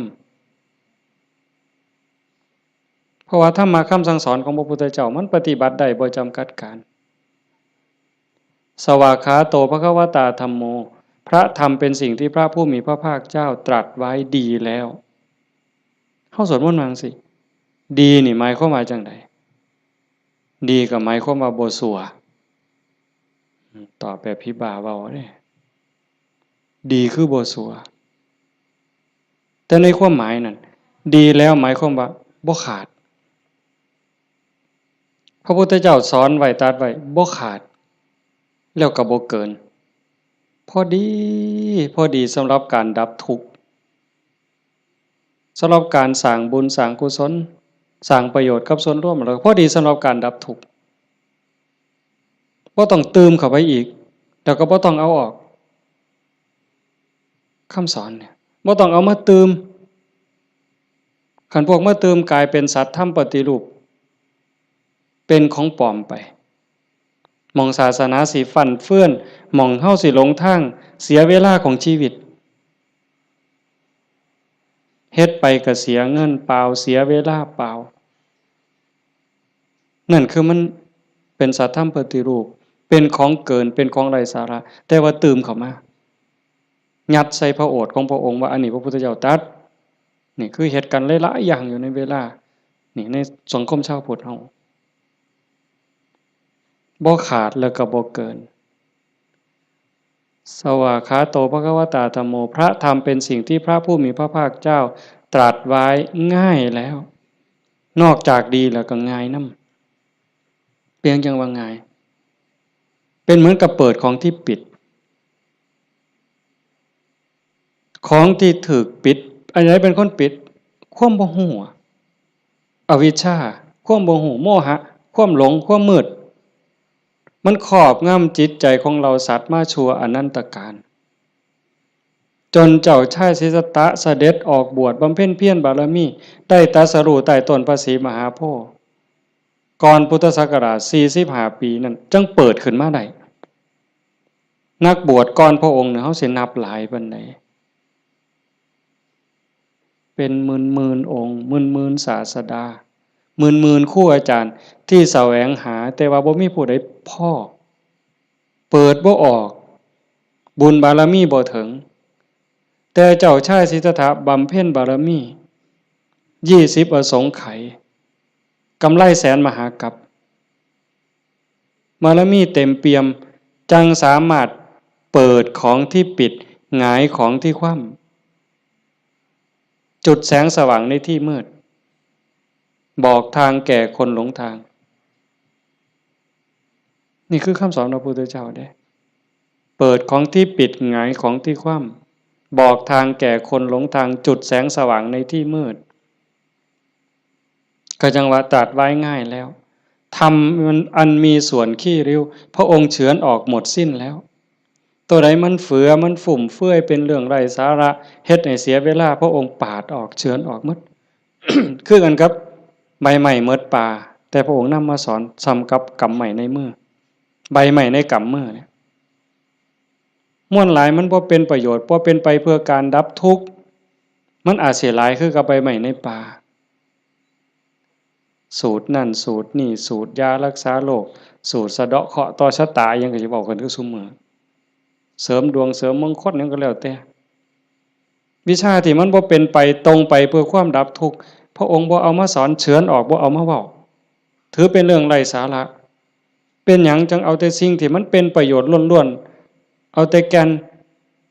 ำเพราะว่าธรรมะคำสั่งสอนของพระพุทธเจ้ามันปฏิบัติได้บ่จำกัดการสวากขาโตภควตาธัมโมพระธรรมเป็นสิ่งที่พระผู้มีพระภาคเจ้าตรัสไว้ดีแล้วเฮาสวดมนต์ว่าจังซี่ ดีนี่หมายความว่าจังไดดีก็หมายความว่าบ่ชั่วตอบแบบพี่บ่าเว้าเด้ดีคือบ่ชั่วแต่ในความหมายนั้นดีแล้วหมายความว่าบ่ขาดพระพุทธเจ้าสอนไว้ตรัสไว้บ่ขาดแล้วก็บ่เกินพอดีพอดีสำหรับการดับทุกข์สำหรับการสร้างบุญสร้างกุศลสร้างประโยชน์กับส่วนรวมแล้วพอดีสำหรับการดับทุกข์บ่ต้องเติมเข้าไปอีกแล้วก็บ่ต้องเอาออกคำสอนเนี่ยบ่ต้องเอามาเติมคันพวกมาเติมกลายเป็นสัตว์ทำปฏิรูปเป็นของปลอมไปหม่องศาสนาสิฟั่นเฟื่อนหม่องเฮาสิหลงทางเสียเวลาของชีวิตเฮ็ดไปก็เสียเงินเปล่าเสียเวลาเปล่านั่นคือมันเป็นสัตว์ทำปฏิรูปเป็นของเกินเป็นของไร้สาระแต่ว่าเติมเข้ามายัดใส่พระโอษฐ์ของพระองค์ว่าอันนี้พระพุทธเจ้าตรัสนี่คือเหตุการณ์หลายๆอย่างอยู่ในเวลานี่ในสังคมชาวพุทธเฮาบ่ขาดแล้วก็บ่เกินสวากขาโตภควตาธัมโมพระธรรมเป็นสิ่งที่พระผู้มีพระภาคเจ้าตรัสไว้ง่ายแล้วนอกจากดีแล้วก็ง่ายนำเพียงจังว่าง่ายเป็นเหมือนกับเปิดของที่ปิดของที่ถูกปิดอันไหนเป็นคนปิดความบ่ฮู้อวิชชาความบ่ฮู้โมหะความหลงความมืดมันครอบงำจิตใจของเราสัตว์มาชั่วอนันตกาลจนเจ้าชายสิทธัตถะเสด็จออกบวชบำเพ็ญเพียรบารมีได้ตรัสรู้ใต้ต้นพระศรีมหาโพธิ์ก่อนพุทธศักราช45ปีนั้นจึงเปิดขึ้นมาได้นักบวชก่อนพระองค์เนี่ยเฮาสินับหลายปานใดเป็นหมื่นๆองค์หมื่นๆศาสดาหมื่นๆครูอาจารย์ที่แสวงหาแต่ว่าบ่มีผู้ใดพอเปิดบ่ออกบุญบารมีบ่ถึงแต่เจ้าชายสิทธัตถะบำเพ็ญบารมี20อสงไขยกำไรแสนมหากัปบารมีเต็มเปี่ยมจังสามารถเปิดของที่ปิดหงายของที่คว่ำจุดแสงสว่างในที่มืดบอกทางแก่คนหลงทางนี่คือคำสอนพระพุทธเจ้าเด้เปิดของที่ปิดหงายของที่คว่ำบอกทางแก่คนหลงทางจุดแสงสว่างในที่มืดก็จังว่าตรัสไว้ง่ายแล้วทำมันอันมีส่วนขี้ริ้วพระองค์เฉือนออกหมดสิ้นแล้วตัวใดมันเฟือมันฝุ่มเฟื่อยเป็นเรื่องไร้สาระเฮ็ดให้เสียเวลาพระองค์ปาดออกเฉือนออกหมด คือกันครับใบใหม่เมิดป่าแต่พระองค์นำมาสอนซ้ำกับกำใหม่ในมือใบใหม่ในกำมือเนี่ยม่วนหลายมันบ่เป็นประโยชน์บ่เป็นไปเพื่อการดับทุกข์มันอาจเสียหลายคือกับใบใหม่ในป่าสูตรนั่นสูตรนี่สูตรยารักษาโรคสูตรสะเดาะเคราะห์ต่อชะตายังก็สิบอกกันคือซุมื้อเสริมดวงเสริมมงคลหยังก็แล้วแต่วิชาที่มันบ่เป็นไปตรงไปเพื่อความดับทุกข์พระองค์บ่เอามาสอนเฉือนออกบ่เอามาเว้าถือเป็นเรื่องไร้สาระเป็นหยังจังเอาแต่สิ่งที่มันเป็นประโยชน์ล้วนๆเอาแต่แก่น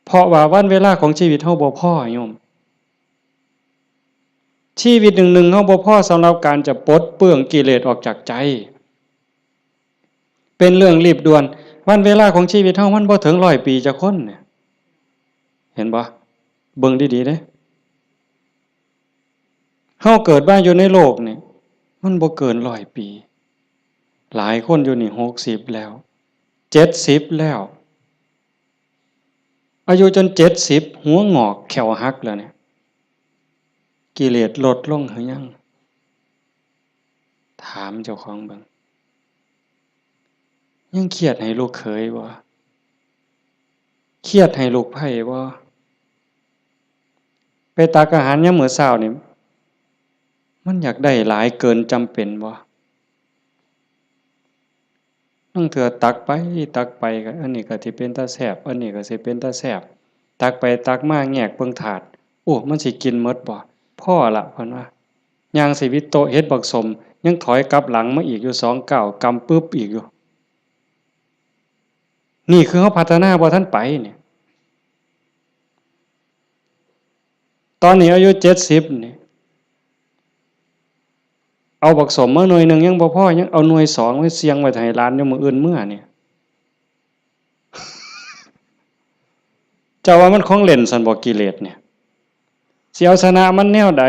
เพราะว่าวันเวลาของชีวิตเฮาบ่พอโยมชีวิตหนึ่งๆเฮาบ่พอสำหรับการจะปลดเปลื้องกิเลสออกจากใจเป็นเรื่องรีบด่วนวันเวลาของชีวิตเฮามันบ่ถึง100ปีจักคนเนี่ยเห็นบ่เบิ่งดีๆเด้เฮาเกิดมาอยู่ในโลกนี่มันบ่เกิน100ปีหลายคนอยู่นี่60แล้ว70แล้วอายุจน70หัวงอกแขวหักแล้วเนี่ยกิเลสลดลงหรือยังถามเจ้าของเบิ่งยังเครียดให้ลูกเขยบ่เครียดให้ลูกไผ่บ่ไปตักอาหารยามมื้อเช้านี่มันอยากได้หลายเกินจำเป็นบ่ลางเทื่อตักไปก็อันนี้ก็สิเป็นตาแซ่บอันนี้ก็สิเป็นตาแซ่บตักไปตักมาแงกเบิ่งถาดโอ้มันสิกินหมดบ่พอละเพิ่นว่า ย่างสิวิโตเฮ็ดบักสมยังถอยกลับหลังมาอีกอยู่2 ก้าวกำปึ๊บอีกอยู่นี่คือเฮาพัฒนาบ่ทันไปเนี่ยตอนนี้อายุ70นี่เอาบักสมมาหน่วยนึงยังบ่พอยังเอาหน่วย2ไว้เสี่ยงไว้ให้หลานอยู่มื้ออื่นมื้อเนี่ยเจ้าว่ามันของเล่นซั่นบ่กิเลสเนี่ยสิเอาชนะมันแนวใด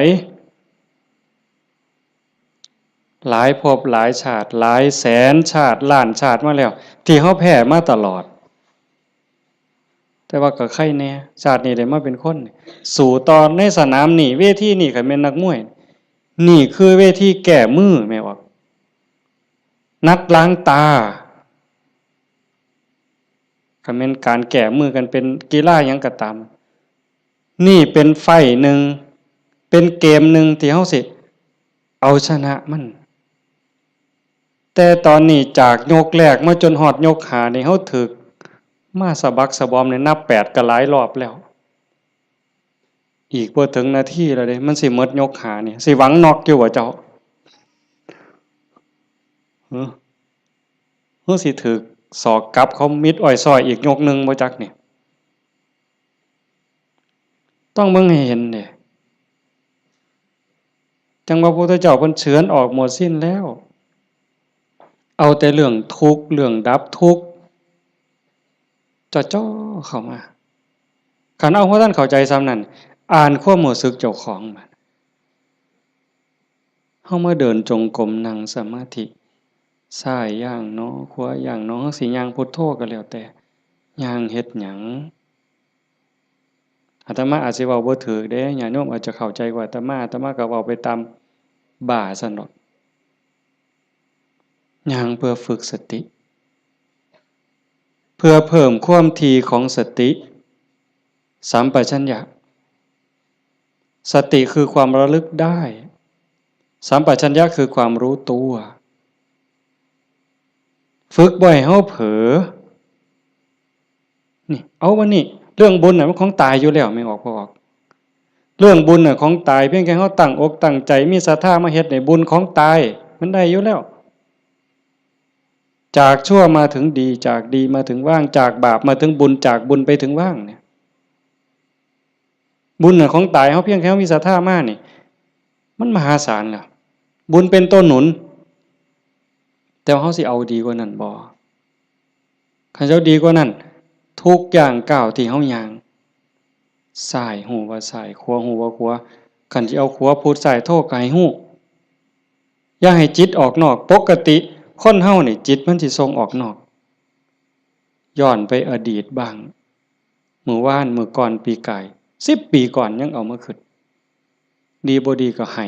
หลายภพหลายชาติหลายแสนชาติล้านชาติมาแล้วที่เฮาแพ้มาตลอดแต่ว่าก็ใครแน่ชาตินี้ได้มาเป็นคนสู่ตอนในสนามนี่เวทีนี่ก็แม่นนักมวยนี่คือเวทีแก้มือแม่ว่านัดล้างตาก็แม่นการแก้มือกันเป็นกีฬาหยังก็ตามนี่เป็นไฟหนึ่งเป็นเกมหนึ่งที่เฮาสิเอาชนะมันแต่ตอนนี้จากยกแรกมาจนฮอดยก5นี่เฮาถึกมาสะบักสะบอมนี่นับ8ก็หลายรอบแล้วอีกบ่ถึงนาทีแล้วเด้มันสิหมดยก5นี่สิหวังน็อกอยู่บ่เจ้าเฮาสิถึกศอกกลับเขามิดอ้อยซอยอีกยกนึงบ่จักนี่ต้องเบิ่งให้เห็นเด้จังว่าพระพุทธเจ้าเพิ่นเฉือนออกหมดสิ้นแล้วเอาแต่เรื่องทุกข์เรื่องดับทุกข์จ่อๆเข้ามาคันเอาว่าท่านเข้าใจซ้ำนั้นอ่านความรู้สึกเจ้าของบัดเฮามาเดินจงกรมนั่งสมาธิซ้ายย่างเนาะขวาย่างเนาะเฮาสิย่างพุทโธก็แล้วแต่ย่างเฮ็ดหยังอาตมาอาจสิเว้าบ่ถูกเด้ญาติโยมอาจจะเข้าใจกว่าอาตมาก็เว้าไปตามบ่าซั่นดอกย่างเพื่อฝึกสติเพื่อเพิ่มความถี่ของสติสัมปชัญญะสติคือความระลึกได้สัมปชัญญะคือความรู้ตัวฝึกบ่ให้เฮาเผลอนี่เอาวันนี้เรื่องบุญน่ะมันของตายอยู่แล้วไม่ออกบ่ออกเรื่องบุญน่ะของตายเพียงแค่เฮาตั้งอกตั้งใจมีศรัทธามาเฮ็ดให้บุญของตายมันได้อยู่แล้วจากชั่วมาถึงดีจากดีมาถึงว่างจากบาปมาถึงบุญจากบุญไปถึงว่างเนี่ยบุญน่ะของตายเฮาเพียงแค่มีศรัทธามานี่มันมหาศาลแล้วบุญเป็นต้นหนุนแต่ว่าเฮาสิเอาดีกว่านั้นบ่คันเจ้าดีกว่านั้นทุกอย่างก้าวที่เฮาย่างซ้ายฮู้ว่าซ้ายขวาฮู้ว่าขวาคันสิเอาขวาพุทธซ้ายโทก็ให้ฮู้อย่าให้จิตออกนอกปกติคนเฮานี่จิตมันสิส่งออกนอกย้อนไปอดีตบ้างมื้อวานมื้อก่อนปีกาย10 ปีก่อนยังเอามาคิดดีบ่ดีก็ให้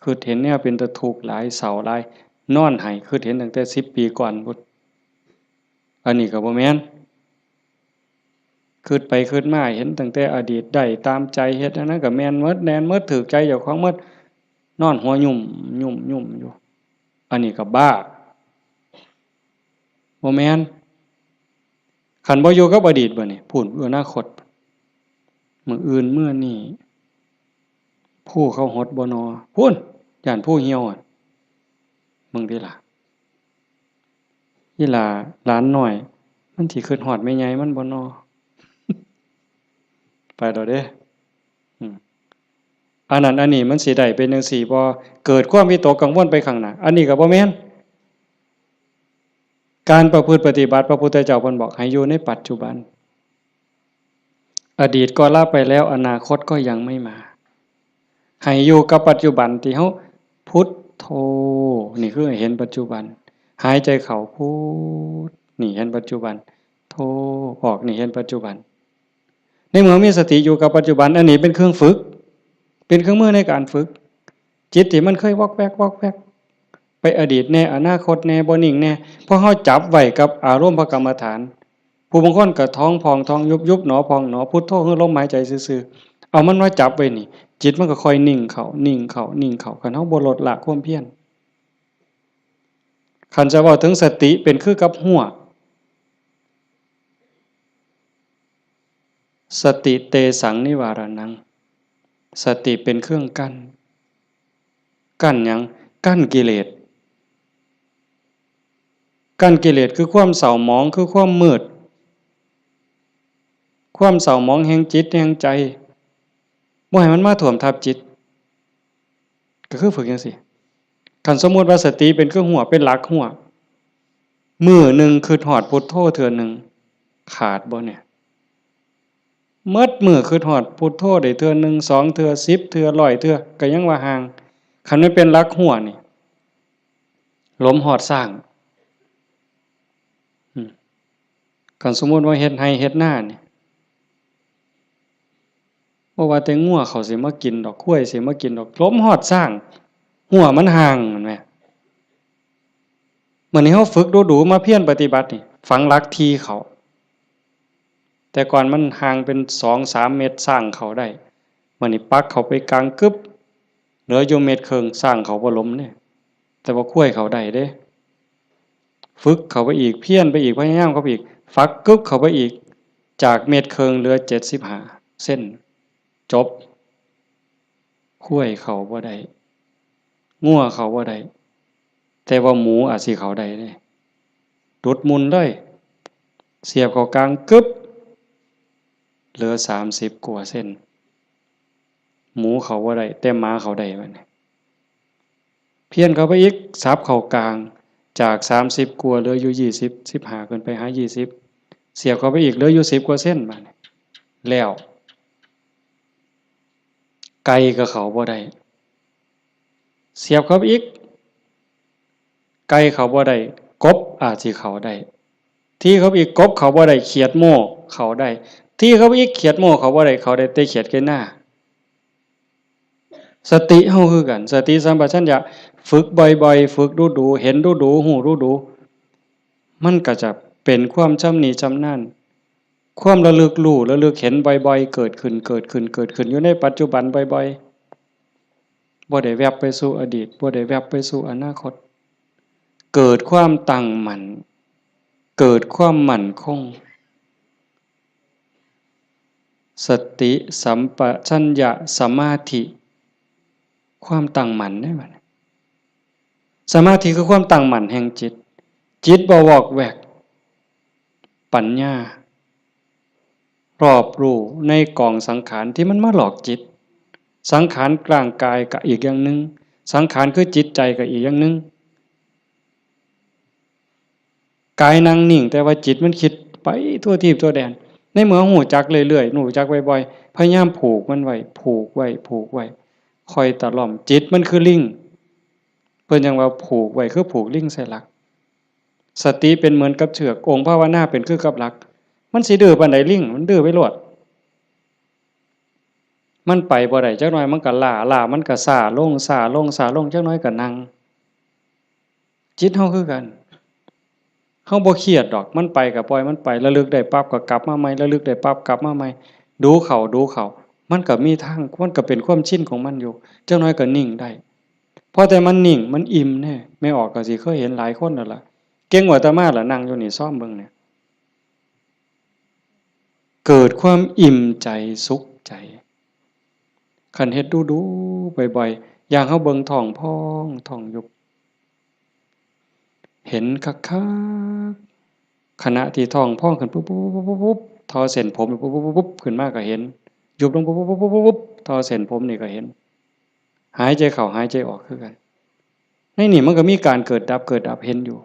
คิดเห็นแนวเป็นตะทุกข์หลายเศร้าหลายนอนให้คิดเห็นตั้งแต่10 ปีก่อนพุนอันนี้ก็บ่แม่นคิดไปคิดมาเห็นตั้งแต่อดีตได้ตามใจเฮ็ดอันนั้นก็แม่นหมดแน่นหมดถูกใจเจ้าของหมดนอนหัวยุ่มอยู่อันนี้ก็บ้าบ่แม่นคันบ่อยู่กับอดีตบ่นี่พูดอนาคตมื้ออื่นมื้อนี้ผู้เขาหดบ่นอพูนย้านผู้เหี่ยวอะมึงติล่ะอีหล่าหลานน้อยมันสิคิดฮอดแม่ใหญ่มันบ่นอไปดอกเด้อืมอันนั้นอันนี้มันสิได้เป็นจังซี่บ่เกิดความวิตกกังวลไปข้างหน้าอันนี้ก็บ่แม่นการประพฤติปฏิบัติพระพุทธเจ้าเพิ่นบอกให้อยู่ในปัจจุบันอดีตก็ละไปแล้วอนาคตก็ยังไม่มาให้อยู่กับปัจจุบันที่เฮาพุทโธนี่คือให้เห็นปัจจุบันหายใจเข้าพุทนี่เห็นปัจจุบันโธออกนี่เห็นปัจจุบันในเมื่อมีสติอยู่กับปัจจุบันอันนี้เป็นเครื่องฝึกเป็นเครื่องมือในการฝึกจิตที่มันเคยวอกแวกไปอดีตแน่อนาคตแน่บ่นิ่งแน่เพราะเฮาจับไว้กับอารมณ์พระกรรมฐานผู้บางคนก็ท้องพองท้องยุบหนอพองหนอพุทโธคือลมหายใจซื่อๆเอามันมาจับไว้นี่จิตมันก็ค่อยนิ่งเข้าคันเฮาบ่ลดละความเพียรคันจะเว้าถึงสติเป็นคือกับหัวสติเตสังนิวารนังสติเป็นเครื่องกั้น กั้นหยังกั้นกิเลสกั้นกิเลสคือความเศร้าหมองคือความมืดความเศร้าหมองแห่งจิตแห่งใจบ่ให้มันมาท่วมทับจิตก็คือฝึกจังซี่คันสมมุติว่าสติเป็นเครื่องหัวเป็นหลักหัวมื้อนึงคือฮอดพุทโธเทื่อนึงขาดบ่เนี่ยหมดมื้อคือฮอดพุทโธได้เทื่อนึง2เทื่อ10เทื่อ100เทื่อก็ยังว่าห่างคันมันเป็นหลักหัวนี่ลมฮอดสร้างคันสมมุติว่าเฮ็ดไร่เฮ็ดนานี่บ่ว่าแต่งัวเขาสิมากินดอกควายสิมากินดอกลมฮอดสร้างหัวมันห่างนั่นแหมมื้อนี้เฮาฝึกดูๆมาเพียรปฏิบัตินี่ฝังหลักทีเขาแต่ก่อนมันห่างเป็น2-3เมตรสร้างเขาได้มื้อนี้ปักเข้าไปกลางกึบเหลืออยู่เม็ดครึ่งสร้างเขาบ่ล้มเด้แต่ว่าควายเขาได้เด้ฝึกเข้าไปอีกเพียรไปอีกพยายามเข้าไปอีกฝักกึบเข้าไปอีกจากเม็ดครึ่งเหลือ75เส้นจบควายเขาบ่ได้งัวเขาบ่ได้แต่ว่าหมูอาจสิเขาได้เด้ดุดมุนเลยเสียบเข้ากลางกึบเหลือ30กว่าเส้นหมูเขาบ่ได้แต่หมาเขาได้บัดนี้เพี้ยนเข้าไปอีกสับเข้ากลางจาก30กว่าเหลืออยู่20 15ขึ้นไปหา20เสียบเข้าไปอีกเหลืออยู่10กว่าเส้นบัดนี้แล้วไก่ก็เขาบ่ได้เสียบเข้าไปอีกไก่เขาบ่ได้กบอาจสิเขาได้ที่เขาอีกกบเขาบ่ได้เขียดโม่เขาได้ที่เขาอีกเขียดโม่เขาบ่ได้เขาได้แต่เขียดแก่หน้าสติเฮาคือกันสติสัมปชัญญะฝึกบ่อยๆฝึกดูๆเห็นดูๆฮู้ดูๆมันก็จะเป็นความชำนิชำนาญความระลึกรู้ระลึกเห็นบ่อยๆเกิดขึ้นเกิดขึ้นเกิดขึ้นอยู่ในปัจจุบันบ่อยๆบ่ได้แวบไปสู่อดีตบ่ได้แวบไปสู่อนาคตเกิดความตั้งมั่นเกิดความมั่นคงสติสัมปชัญญะสมาธิความตั้งมั่นได้บัดสมาธิคือความตั้งมั่นแห่งจิตจิตบ่วอกแวกปัญญารอบรู้ในกองสังขารที่มันมาหลอกจิตสังขารร่างกายก็อีกอย่างนึงสังขารคือจิตใจก็อีกอย่างนึงกายนั่งนิ่งแต่ว่าจิตมันคิดไปทั่วทิพย์ทั่วแดนในเมื่อหูจักเรื่อยๆหูจักบ่อยๆพยายามผูกมันไว้ผูกไว้ผูกไว้คอยตะล่อมจิตมันคือลิงเพิ่นยังว่าผูกไว้คือผูกลิงใส่หลักสติเป็นเหมือนกับเชือกองค์ภาวนาเป็นคือกับหลักมันสิดื้อปานใดลิงมันดื้อไปโลดมันไปบ่ได้จักหน่อยมันก็ล้ามันก็ซ่าลงจักหน่อยก็นั่งจิตเฮาคือกันเฮาบ่เครียดดอกมันไปก็ปล่อยมันไประลึกได้ปั๊บก็กลับมาใหม่ระลึกได้ปั๊บกลับมาใหม่ดูเขามันก็มีทางมันก็เป็นความชินของมันอยู่จักหน่อยก็นิ่งได้พอแต่มันนิ่งมันอิ่มแน่ไม่ออกก็สิเคยเห็นหลายคนนั่นล่ะเก่งกว่าอาตมาล่ะนั่งอยู่นี่ซ่อมเบิ่งเนี่ยเกิดความอิ่มใจสุขใจคันเฮ็ดดูๆบ่อยๆอย่างเฮาเบิ่งท้องพองท้องยุบเห็นคักๆขณะที่ท้องพองขึ้นปุ๊บๆๆๆทอเส้นผมปุ๊บๆๆขึ้นมาก็เห็นยุบลงปุ๊บๆๆๆทอเส้นผมนี่ก็เห็นหายใจเข้าหายใจออกคือกันในนี่มันก็มีการเกิดดับเกิดดับเห็นอยู่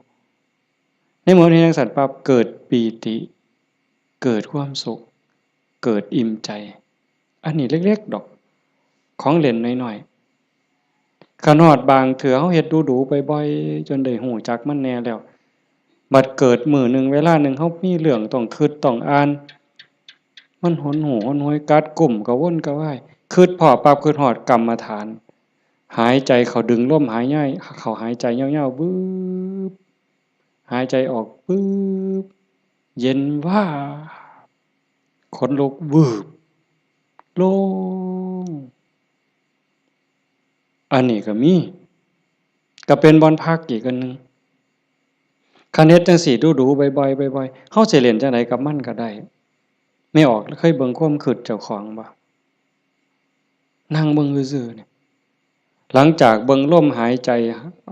ในเมื่อเห็นจังซั่นปั๊บเกิดปีติเกิดความสุขเกิดอิ่มใจอันนี้เล็กๆดอกของเล่นน้อยๆคันฮอดบางเทื่อเฮาเฮ็ดดูๆบ่อยๆจนได้ฮู้จักมันแน่แล้วบัดเกิดมื้อหนึ่งเวลาหนึ่งเฮามีเรื่องต้องคิดต้องอ่านมันหนหูหนหวยกัดกุ้มกระวนกระวายคิดพ้อปั๊บคิดฮอดกรรมฐานหายใจเข้าดึงลมหายใจเข้าหายใจยาวๆบึบหายใจออกบึบเย็นว่าขนลุกวืบโล่งอันนี้ก็มีก็เป็นบ่อนพักอีกอันนึงคันเฮ็ดจังซี่ดูๆบ่อยๆบ่อยๆเฮาสิเล่นจังไดกับมันก็ได้ไม่ออกเคยเบิ่งความคิดเจ้าของบ่นั่งเบิ่งซื่อๆนี่ หลังจากเบิ่งลมหายใจ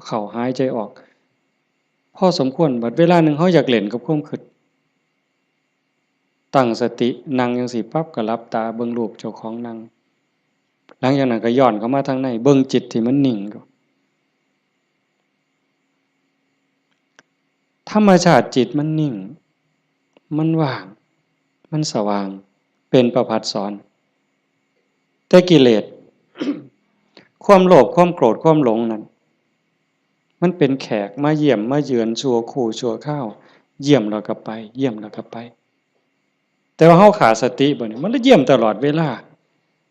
เข้าหายใจออกพอสมควรบัดเวลาหนึ่งเขาอยากเล่นกับความคิดตั้งสตินั่งจังซี่ปั๊บก็หลับตาเบิ่งรูปเจ้าของนั่งหลังจากนั้นก็ย้อนเข้ามาทางในเบิ่งจิตที่มันนิ่งธรรมชาติจิตมันนิ่งมันว่างมันสว่างเป็นประภัสสรแต่กิเลสความโลภความโกรธความหลงนั้นมันเป็นแขกมาเยี่ยมมาเยือนชั่วคู่ชั่วข้าวเยี่ยมแล้วก็ไปเยี่ยมแล้วก็ไปแต่ว่าเฮาขาดสติบ่นี่มันละเยี่ยมตลอดเวลา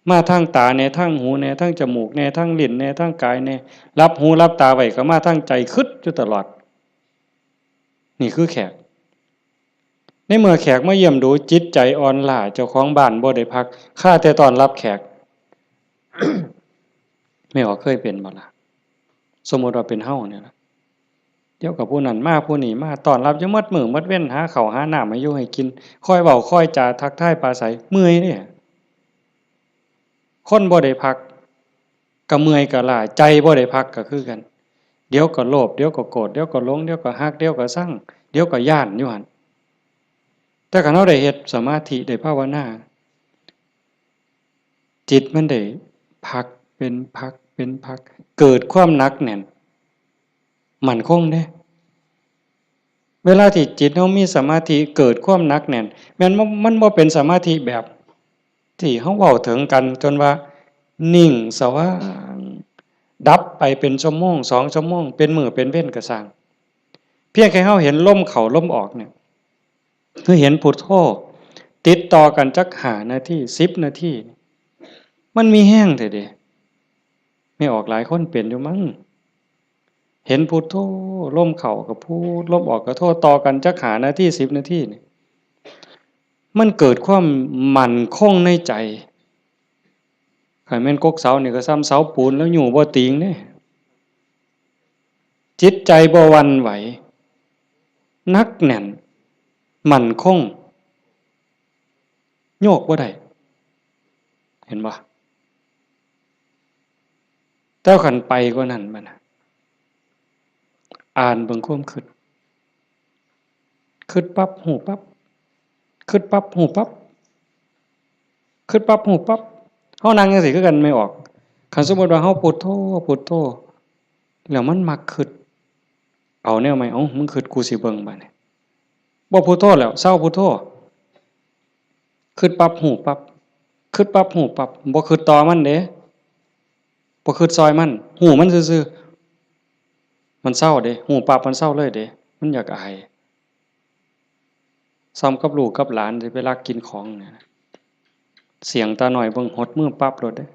มาทางตาแน่ทางหูแน่ทางจมูกแน่ทางลิ้นแน่ทางกายแน่รับหูรับตาไว้ก็มาทางใจคิดอยู่ตลอดนี่คือแขกในเมื่อแขกมาเยี่ยมดูจิตใจอ่อนล้าเจ้าของบ้านบ่ได้พักข้าแต่ต้อนรับแขก ไม่ออกเคยเป็นบ่ล่ะสมมุติว่าเป็นเฮาเนี่ยล่ะเดี๋ยวกับผู้นั้นมาผู้นี้มาต้อนรับอยู่หมดมื้อหมดเว้นหาข้าวหาน้ำให้อยู่ให้กินคอยเว้าคอยจาทักทายปราศัยเมื่อยเด้คนบ่ได้พักก็เมื่อยก็ล้าใจบ่ได้พักก็คือกันเดี๋ยวก็โลภเดี๋ยวก็โกรธเดี๋ยวก็หลงเดี๋ยวก็ฮักเดี๋ยวก็ซังเดี๋ยวก็ย้านอยู่หั่นแต่คันเฮาได้เฮ็ดสมาธิได้ภาวนาจิตมันได้พักเป็นพักเป็นพักเกิดความหนักแน่นมั่นคงเด้เวลาที่จิตเฮามีสมาธิเกิดความหนักแน่นแม้นมันบ่เป็นสมาธิแบบที่เฮาเว้าถึงกันจนว่านิ่งสว่างดับไปเป็นชั่วโมง2ชั่วโมงเป็นมื้อเป็นเว้นก็สร้างเพียงแค่เฮาเห็นลมเข้าลมออกเนี่ยคือเห็นพุทโธติดต่อกันจัก5นาที10นาทีมันมีแห้งแท้เดะไม่ออกหลายคนเป็นอยู่มั้งเห็นพุทโธลมเข้าก็พูดลมออกก็โธต่อกันจัก5นาที10นาทีนี่มันเกิดความมั่นคงในใจคันแม่นกกเสานี่ก็ซ้ำเสาปูนแล้วอยู่บ่ติงเด้จิตใจบ่หวั่นไหวนักแน่นมั่นคงโยกบ่ได้เห็นบ่แต่คันไปกว่านั้นบัดน่ะอ่านเบิ่งความคิดคิดปั๊บฮู้ปั๊บคิดปั๊บฮู้ปั๊บคิดปั๊บฮู้ปั๊บเฮานั่งจังซี่คือกันไม่ออกคันสมมุติว่าเฮาพุทโธพุทโธแล้วมันมักคิดเอาแนวใหม่เอ้ามึงคิดกูสิเบิ่งบัดนี้บ่พุทโธแล้วเซาพุทโธคิดปั๊บฮู้ปั๊บคิดปั๊บฮู้ปั๊บบ่คิดต่อมันเด้บ่คิดซอยมันฮู้มันซื่อๆมันเซาเด้ฮู้ปั๊บมันเซาเลยเด้มันอยากอายซ้ำกับลูกกับหลานสิไปลักกินของเนี่ยเสียงตาน้อยเบิ่งหดมือปั๊บโลดเด้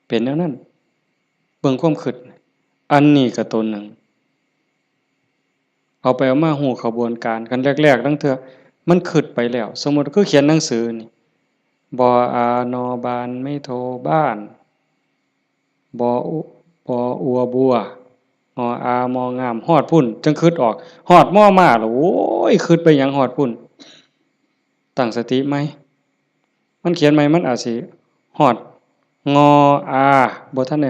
เป็นแนวนั้นเบิ่งความคิดอันนี้ก็ตัวหนึ่งเอาไปเอามาฮู้ขบวนการกันแรกๆตั้งเทื่อมันคิดไปแล้วสมมุติคือเขียนหนังสือนี่บออานอบานไม่โทบ้านบออุบออัวบัวออามองามฮอดพุ่นจังคิดออกฮอดม่อมาแล้วโอ้ยคิดไปหยังฮอดพุ่นตั้งสติไหมมันเขียนไหมมันอาจสิฮอดงออาบ่ทันได้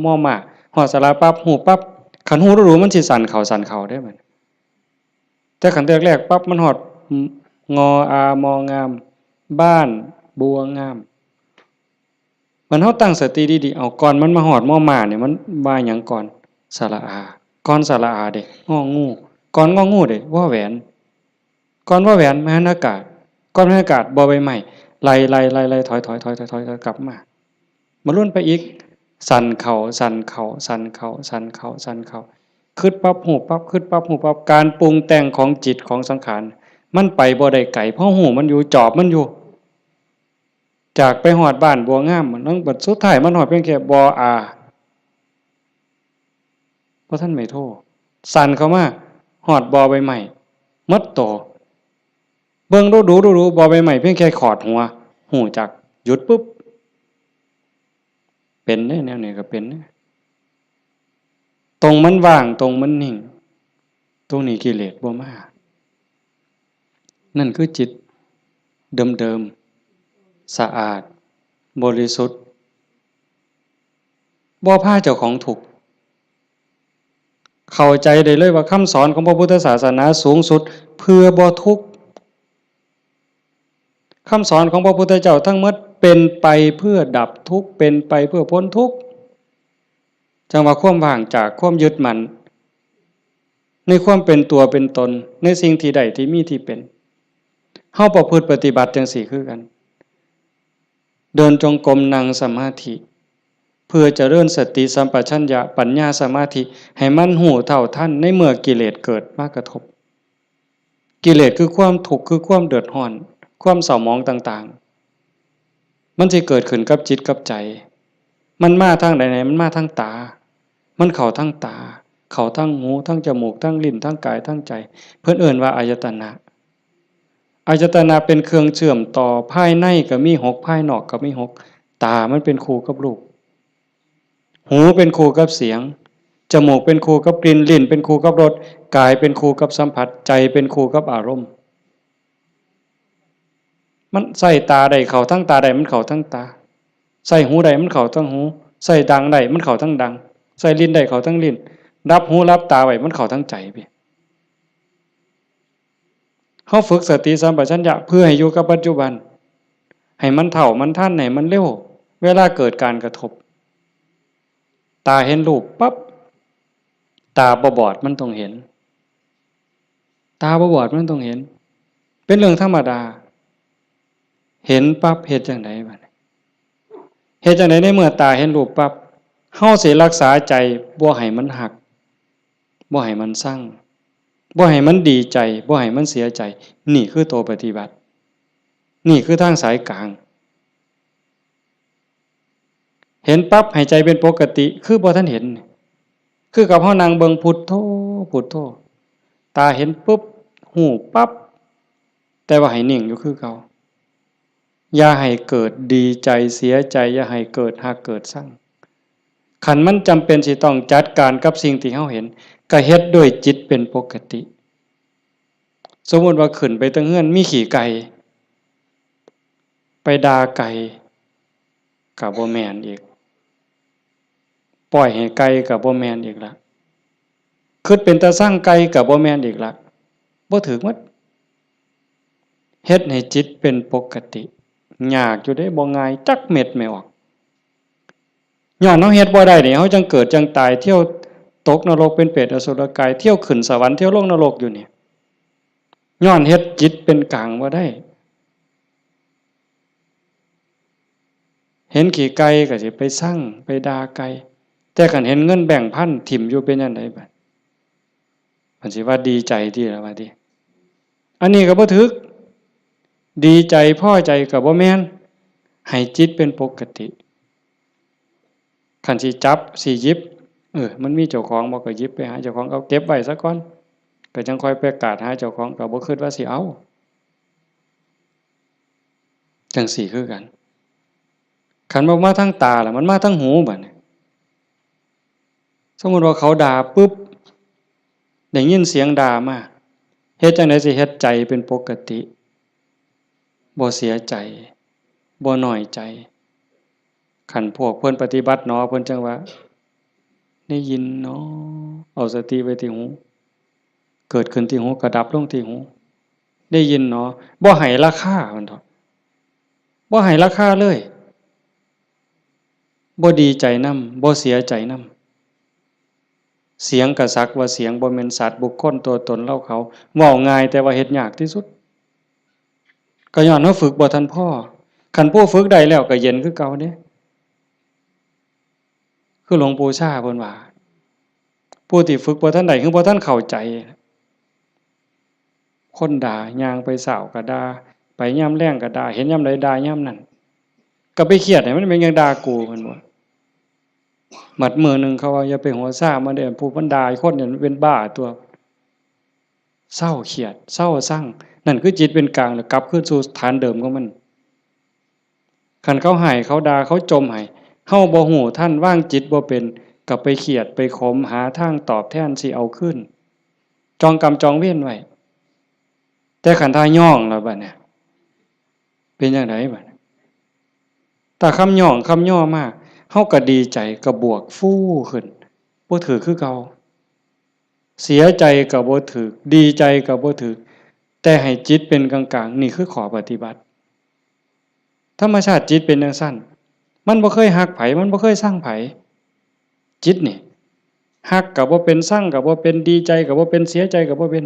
ม่อมาฮอดสระปั๊บฮู้ปั๊บคันฮู้รู้มันสิสั่นเข้าได้บัดแต่คันแรกๆปั๊บมันฮอดงออามองามบ้านบัวงาม มันเฮาตั้งสติดีๆเอาก่อนมันมาฮอดมอม้าเนี่ยมันว่าหยังก่อนสระอาก่อนสระอาเด้งองูก่อนงองูเด้วอแหวนก่อนวอแหวนมหานากาศก่อนมหานากาศบอใบไม้ไล่ถอยกลับมาลุ้นไปอีกสั่นเข้าสั่นเข้าสั่นเข้าสั่นเข้าสั่นเข้าคิดปั๊บฮู้ปั๊บคิดปั๊บฮู้ปั๊บการปรุงแต่งของจิตของสังขารมันไปบ่ได้ไกลเพราะหูมันอยู่จอบมันอยู่ จากไปหอดบ้านบัวงามมันต้องบัดสุดท้ายมันหอดเพียงแค่บออาเพราะท่านไม่โทษสั่นเข้ามาหอดบอใบใหม่มัดโตเบิ่งดูบอใบใหม่เพียงแค่ขอดหัวหูจักหยุดปุ๊บเป็นแนวนี้ก็เป็นตรงมันว่างตรงมันนิ่งตรงนี้กิเลสบ่มานั่นคือจิตเดิมๆสะอาดบริสุทธิ์ บ่พาเจ้าของทุกข์เข้าใจได้เลยว่าคำสอนของพระพุทธศาสนาสูงสุดเพื่อบ่ทุกข์คำสอนของพระพุทธเจ้าทั้งหมดเป็นไปเพื่อดับทุกข์เป็นไปเพื่อพ้นทุกข์จังว่าความว่างจากความยึดมั่นในความเป็นตัวเป็นตนในสิ่งที่ใดที่มีที่เป็นเฮาประพฤติปฏิบัติจังซี่คือกันเดินจงกรมนั่งสมาธิเพื่อเจริญสติสัมปชัญญะปัญญาสมาธิให้มันหูเท่าทันในเมื่อกิเลสเกิดมากระทบกิเลสคือความทุกข์คือความเดือดร้อนความเศร้าหมองต่างๆมันสิเกิดขึ้นกับจิตกับใจมันมาทางใดๆมันมาทางตามันเข้าทางตาเข้าทางหูทางจมูกทางลิ้นทางกายทางใจเพิ่นเอิ้นว่าอายตนะอายตนะเป็นเครื่องเชื่อมต่อภายในก็มี6ภายนอกก็มี6ตามันเป็นคู่กับรูปหูเป็นคู่กับเสียงจมูกเป็นคู่กับกลิ่นลิ้นเป็นคู่กับรสกายเป็นคู่กับสัมผัสใจเป็นคู่กับอารมณ์มันใส่ตาใดเข้าทั้งตาใดมันเข้าทั้งตาใส่หูใดมันเข้าทั้งหูใส่ดังใดมันเข้าทั้งดังใส่ลิ้นใดเข้าทั้งลิ้นรับหูรับตาไว้มันเข้าทั้งใจพี่เฮาฝึกสติสัมปชัญญะเพื่อให้อยู่กับปัจจุบันให้มันเท่ามันทันให้มันเร็วเวลาเกิดการกระทบตาเห็นรูปปั๊บตาบ่บอดมันต้องเห็นตาบ่บอดมันต้องเห็นเป็นเรื่องธรรมดาเห็นปั๊บเฮ็ดจังไดบัดเฮ็ดจังไดในเมื่อตาเห็นรูปปั๊บเฮาสิรักษาใจบ่ให้มันหักบ่ให้มันสั่งบ่ให้มันดีใจบ่ให้มันเสียใจนี่คือตัวปฏิบัตินี่คือทางสายกลางเห็นปั๊บให้ใจเป็นปกติคือบ่ทันเห็นคือกับเฮานั่งเบิ่งพุทโธพุทโธตาเห็นปุ๊บหูปั๊บแต่ว่าให้นิ่งอยู่คือเก่าอย่าให้เกิดดีใจเสียใจอย่าให้เกิดหักเกิดสั่งคันมันจำเป็นสิต้องจัดการกับสิ่งที่เฮาเห็นก็เฮ็ดด้วยจิตเป็นปกติสมมุติว่าขึ้นไปทางเฮือนมีขี้ไก่ไปด่าไก่ก็บ่แม่นอีกปล่อยให้ไก่ก็บ่แม่นอีกละคิดเป็นตาสร้างไก่ก็บ่แม่นอีกละบ่ถึกหมดเฮ็ดให้จิตเป็นปกติยากอยู่เด้บ่ง่ายจักเม็ดไม่ออกย้อนเฮาเฮ็ดบ่ได้นี่เฮาจังเกิดจังตายเที่ยวตกนรกเป็นเปรตอสุรกายเที่ยวขึ้นสวรรค์เที่ยวลงนรกอยู่นี่ย้อนเฮ็ดจิตเป็นกลางบ่ได้เห็นขี้ไก่ก็สิไปสั่งไปด่าไก่แต่คันเห็นเงินแบ่งค์พันถิ่มอยู่เป็นจังไดบัดมันสิว่าดีใจติล่ะว่าติอันนี้ก็บ่ถึกดีใจพอใจก็บ่แม่นให้จิตเป็นปกติคันสิจับสิหยิบมันมีเจ้าของบ่ก็หยิบไปหาเจ้าของเอาเก็บไว้ซะก่อนก็จังค่อยไปกราดหาเจ้าของก็บ่คิดว่าสิเอาจังซี่คือกันคันบ่มาทางตาล่ะมันมาทางหูบัดนี้สมมุติว่าเขาด่าปึ๊บได้ยินเสียงด่ามาเฮ็ดจังได๋สิเฮ็ดใจเป็นปกติบ่เสียใจบ่น้อยใจคันพวกเพิ่นปฏิบัติเนาะเพิ่นจังว่าได้ยินเนาะเอาสติไว้ที่หูเกิดขึ้นที่หูก็ดับลงที่หูได้ยินเนาะบ่ให้ราคามันเถาะบ่ให้ราคาเลยบ่ดีใจนำบ่เสียใจนำเสียงก็สักว่าเสียงบ่แม่นสัตว์บุคคลตัวตนเราเขาเว้าง่ายแต่ว่าเฮ็ดยากที่สุดก็ย้อนว่าฝึกบ่ทันพอคันผู้ฝึกได้แล้วก็เย็นคือเก่าเด้คือหลวงปู่ชาเพิ่นว่าผู้ที่ฝึกบ่ทันได้คือบ่ทันเข้าใจคนด่าย่างไปเสาก็ด่าไปยามแลงก็ด่าเห็นยามใดด่ายามนั้นก็ไปเครียดให้มันเป็นหยังด่ากูเพิ่นว่าหมัดมื้อนึงเขาว่าอย่าไปหัวซ่ามันเด้อผู้มันด่าคนเนี่ยมันเป็นบ้าตัวเศร้าเครียดเศร้าซังนั่นคือจิตเป็นกลางแล้วกลับคืนสู่ฐานเดิมของมันคันเขาให้เขาด่าเขาจมให้เฮาบ่ฮู้ทันวางจิตบ่เป็นก็ไปเครียดไปขมหาทางตอบแทนสิเอาคืนจองกรรมจองเวรไว้แต่ขันท่าย่องแล้วบัดเนี่ยเป็นจังไดบัดถ้าคำย่องคำย่อมาก เฮาก็ดีใจก็บวกฟู่ขึ้นบ่ถือคือเก่าเสียใจก็บ่ถือดีใจก็บ่ถือแต่ให้จิตเป็นกลางๆนี่คือข้อปฏิบัติธรรมชาติจิตเป็นจังซั่นมันบ่เคยฮักไผมันบ่เคยชังไผจิตนี่ฮักก็บ่เป็นชังก็บ่เป็นดีใจก็บ่เป็นเสียใจก็บ่เป็น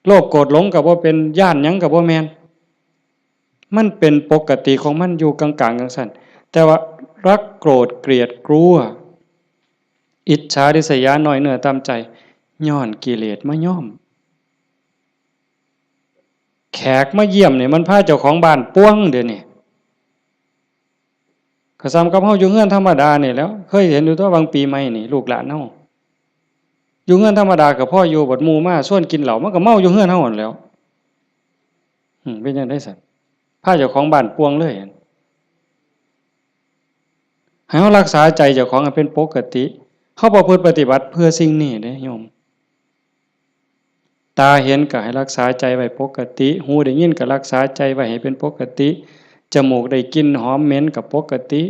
โลภโกรธหลงก็บ่เป็นย้านหยังก็บ่แม่นมันเป็นปกติของมันอยู่กลางๆจังซั่นแต่ว่ารักโกรธเกลียดกลัวอิจฉาริษยาน้อยเนื้อตามใจย้อนกิเลสมาย้อมแขกมาเยี่ยมนี่มันพาเจ้าของบ้านป้วงเดี๋ยวนี้ก็ซ้ำกับเฮาอยู่เฮือนธรรมดานี่แหล้วเคยเห็นอยู่ตัวบางปีใหม่นี่ลูกหลานเฮาอยู่เฮือนธรรมดาก็พ่ออยู่บัดหมู่มาชวนกินเหล้ามันก็เมาอยู่เฮือนเฮานั่นแหล้วเป็นจังได๋ซั่นพาเจ้าของบ้านป้วงเลยให้เฮารักษาใจเจ้าของให้เป็นปกติเฮาประพฤติปฏิบัติเพื่อสิ่งนี้เด้โยมตาเห็นก็ให้รักษาใจไว้ปกติหูได้ยินก็รักษาใจไว้ให้เป็นปกติจมูกได้กลิ่นหอมเหม็นก็ปกติ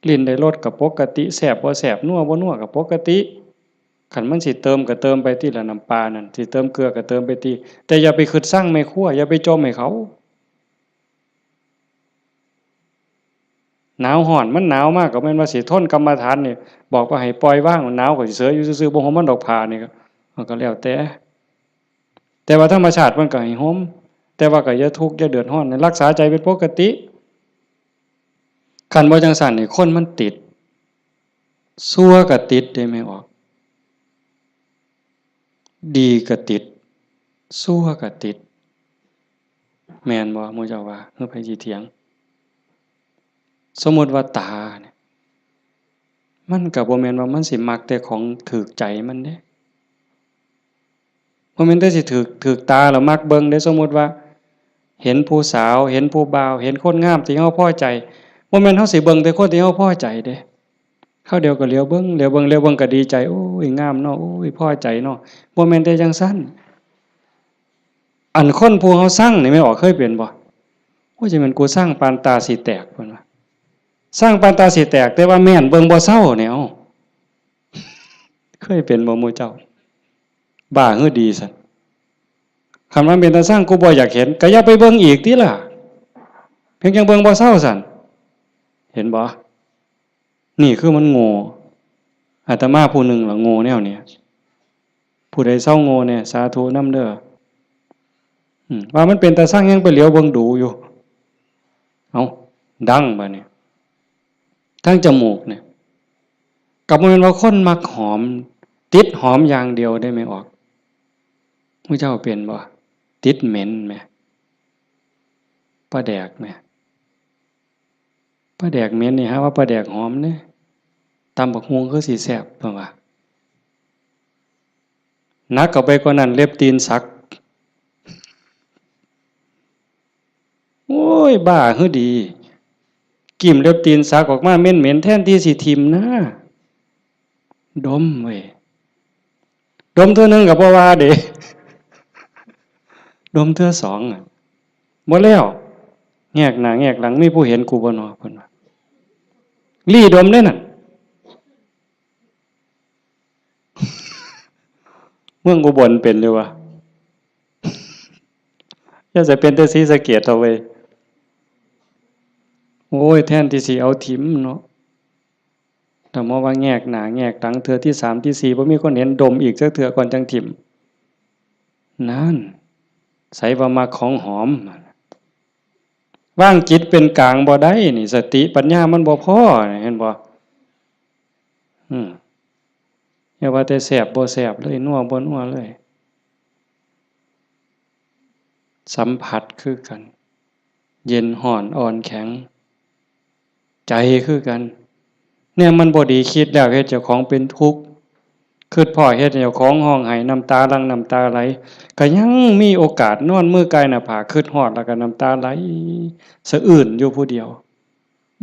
ลิ้นได้รสก็ปกติแซ่บบ่แซ่บนัวบ่นัวก็ปกติคันมันสิเติมก็เติมไปที่ละน้ำปลานั่นสิเติมเกลือก็เติมไปติแต่อย่าไปคิดสั่งไม่ครัวอย่าไปจมให้เขาหนาวร้อนมันหนาวมากก็แม่นว่าสิทนกรรมฐานนี่บอกว่าให้ปล่อยวางหนาวก็สิเสยอยู่ซื่อๆบ่ห่มมันดอกผ้านี่ก็แล้วแต่ว่าธรรมชาติมันก็ให้ห่มแต่ว่าก็อย่าทุกข์อย่าเดือดร้อนรักษาใจเป็นปกติคันบ่จังซั่นนี่คนมันติดชั่วก็ติดได้ไม่ออกดีก็ติดชั่วก็ติดแม่นบ่หมู่เจ้าว่าคือไผสิเถียงสมมุติว่าตาเนี่ยมันก็บ่แม่นว่ามันสิมักแต่ของถูกใจมันเด้บ่แม่นแต่สิถูกตาแล้วมักเบิ่งเด้สมมุติว่าเห็นผู้สาวเห็นผู้บ่าวเห็นคนงามที่เฮาพอใจบ่แม่นเฮาสิเบิ่งแต่คนที่เฮาพอใจเด้คราวเดียวก็เหลียวเบิ่งก็ดีใจโอ้ยงามเนาะโอ้ยพอใจเนาะบ่แม่นแต่จังซั่นอันคนผู้เฮาสั่งนี่แม่นออกเคยเป็นบ่โอ้ยจะแม่นกูสั่งปานตาสิแตกเพิ่นว่าสร้างปานตาสิแตกแต่ว่าแม่นเบิ่งบ่เศร้าเนี่ยเอ้าเคยเป็นบ่หมู่เจ้าบ้าหือดีซั่นคำว่าเป็นตาสร้างกูบ่อยากเห็นก็อย่าไปเบิ่งอีกติล่ะเพียงจังเบิ่งบ่เศร้าซั่นเห็นบ่นี่คือมันโง่อาตมาผู้หนึ่งล่ะโง่แนวเนี้ยผู้ใดเศร้าโง่เนี่ยสาธุนำเด้อว่ามันเป็นตาสร้างยังไปเหลียวเบิ่งดูอยู่เอ้าดังบัดนี้ทั้งจมูกเนี่ยกับบ่แม่นว่าคนมักหอมติดหอมอย่างเดียวได้ไหมออกผู้เจ้าเป็นบ่ติดเหม็นแหมปลาแดกแหมปลาแดกเหม็นนี่ฮะว่าปลาแดกหอมเด้ตำบักฮวงคือสิแซ่บเพิ่นว่านักเข้าไปกว่านั้นเล็บตีนสักโอ้ยบ้าหือดีกิ่มเล็บตีนสักออกมาเหม็นๆแทนที่สิทิ่มนะดมเว้ยดมเทื่อนึงก็บ่ว่าเด้ดมเทื่อสองบ่แล้วแงกหน้าแงกหลังมีผู้เห็นกูบ่น้อเพิ่นว่าลี่ดมเด้นั่นเมืองอุบลเป็นอยู่วะอย่าจะเป็นแต่ศรีสะเกษเอาเว้ยโอ้ยแทนที่สิเอาถิ่มเนาะถ้ามาว่าแงกหน้าแงกหลังเทื่อที่3ที่4บ่มีคนเห็นดมอีกสักเทื่อก่อนจังถิ่มนั่นใส่ว่ามาของหอมว่างจิตเป็นกลางบ่ได้นี่สติปัญญามันบ่พอเห็นบ่อย่าว่าแต่แสบบ่แสบเลยนัวบ่นัวเลยสัมผัสคือกันเย็นร้อนอ่อนแข็งใจคือกันเนี่ยมันบ่ดีคิดแล้วเฮ็ดเจ้าของเป็นทุกข์คิดพ้อเฮ็ดให้เจ้าของร้องไห้น้ำตาหลั่งน้ำตาไหลก็ยังมีโอกาสนอนมือกายหน้าผากคิดฮอดแล้วก็น้ำตาไหลสะอื้นอยู่ผู้เดียว